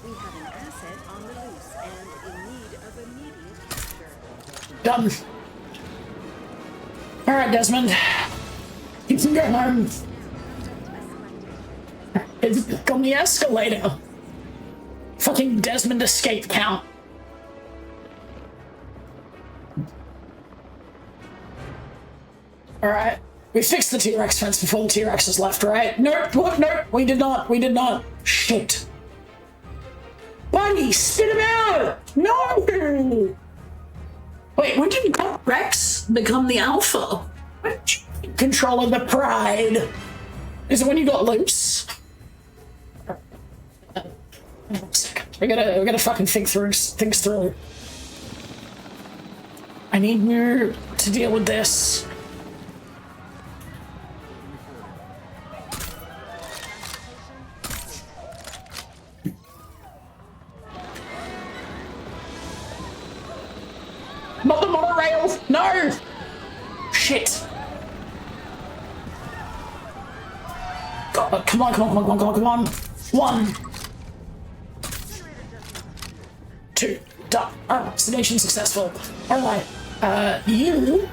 We have an asset on the loose and in need of immediate capture. Done. Alright, Desmond. You can go home. It's on the escalator. Fucking Desmond escape count. Alright. We fixed the T-Rex fence before the T-Rexes left, right? Nope, nope, we did not, we did not. Shit. Buddy, spit him out! No! Wait, when did Rex become the alpha? Control of the pride. Is it when you got loose? We gotta fucking think things through. I need you to deal with this. Not the monorail! No! Shit! God, come on, come on, come on, come on, come on! 1, 2, done. Alright, sedation successful. Alright, you...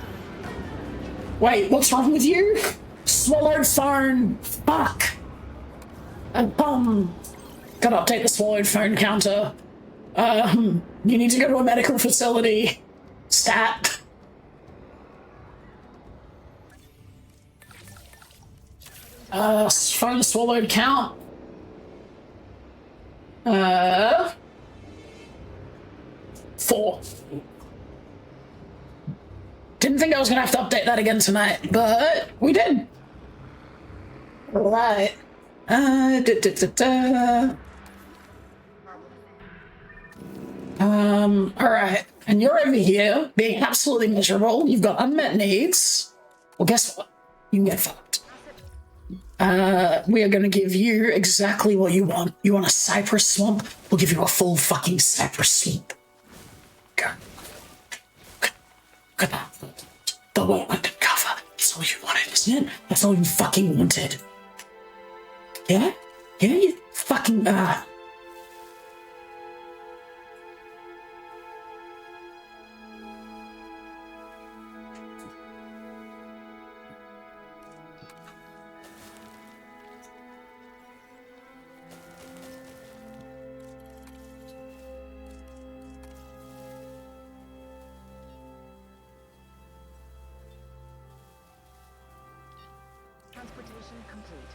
Wait, what's wrong with you? Swallowed phone! Fuck! Gotta update the swallowed phone counter. You need to go to a medical facility. Stat. Phone swallowed count. 4. Didn't think I was gonna have to update that again tonight, but we did. Right. Alright. And you're over here being absolutely miserable. You've got unmet needs. Well, guess what? You can get fucked. We are gonna give you exactly what you want. You want a cypress swamp? We'll give you a full fucking cypress swamp. Go. Look at that. The well undercover. That's all you wanted, isn't it? That's all you fucking wanted. Yeah? Yeah, you fucking,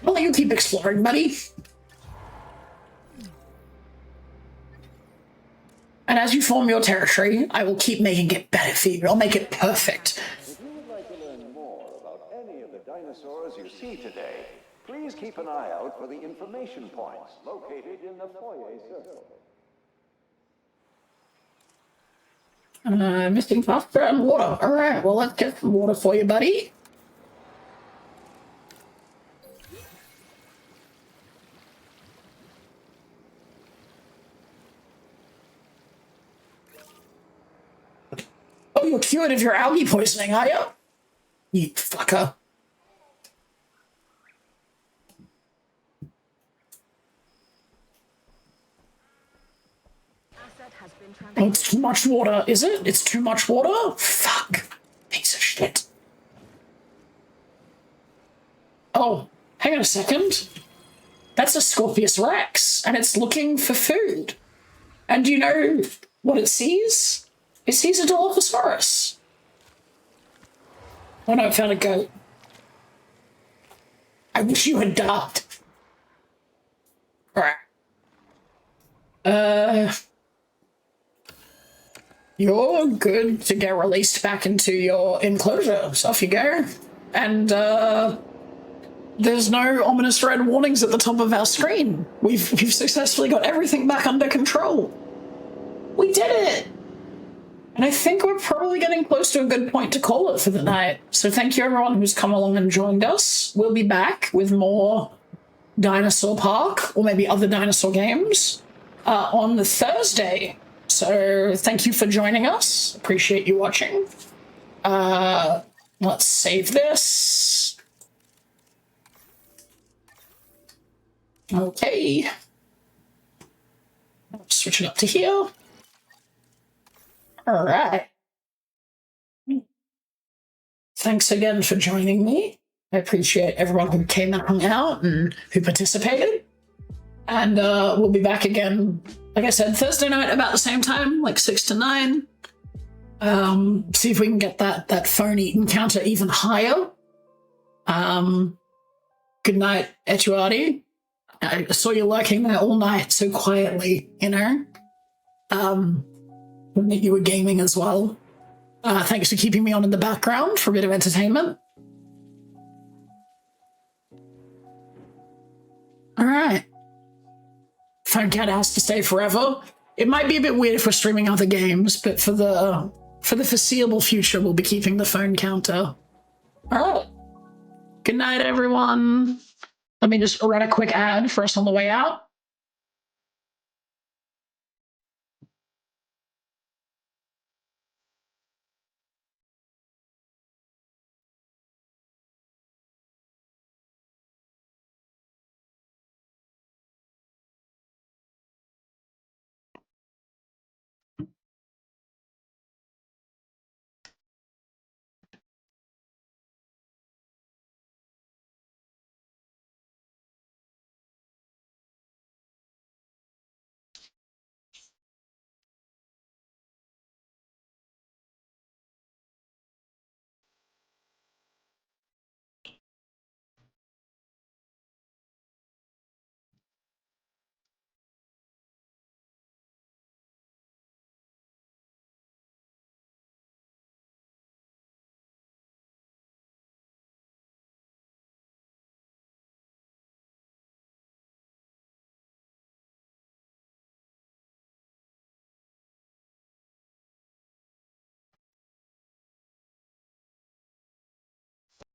Well, you keep exploring, buddy. And as you form your territory, I will keep making it better for you. I'll make it perfect. If you would like to learn more about any of the dinosaurs you see today, please keep an eye out for the information points located in the foyer circle. Missing pasta and water. Alright, well, let's get some water for you, buddy. Oh, you're cured of your algae poisoning, are you? You fucker. Oh, it's too much water, is it? It's too much water? Fuck. Piece of shit. Oh, hang on a second. That's a Scorpius Rex, and it's looking for food. And do you know what it sees? It sees a Dilophosaurus. Oh no, I found a goat. I wish you had ducked. Alright. You're good to get released back into your enclosure. So off you go. And, there's no ominous red warnings at the top of our screen. We've successfully got everything back under control. We did it! And I think we're probably getting close to a good point to call it for the night. So thank you everyone who's come along and joined us. We'll be back with more Dinosaur Park, or maybe other dinosaur games, on the Thursday. So thank you for joining us. Appreciate you watching. Let's save this. Okay. Switch it up to here. All right. Thanks again for joining me. I appreciate everyone who came and hung out and who participated. And we'll be back again, like I said, Thursday night about the same time, like 6 to 9. See if we can get that phone-eaten counter even higher. Good night, Etuardi. I saw you lurking there all night so quietly, you know? That you were gaming as well. Thanks for keeping me on in the background for a bit of entertainment. All right. Phone counter has to stay forever. It might be a bit weird if we're streaming other games, but for the foreseeable future, we'll be keeping the phone counter. All right. Good night, everyone. Let me just run a quick ad for us on the way out.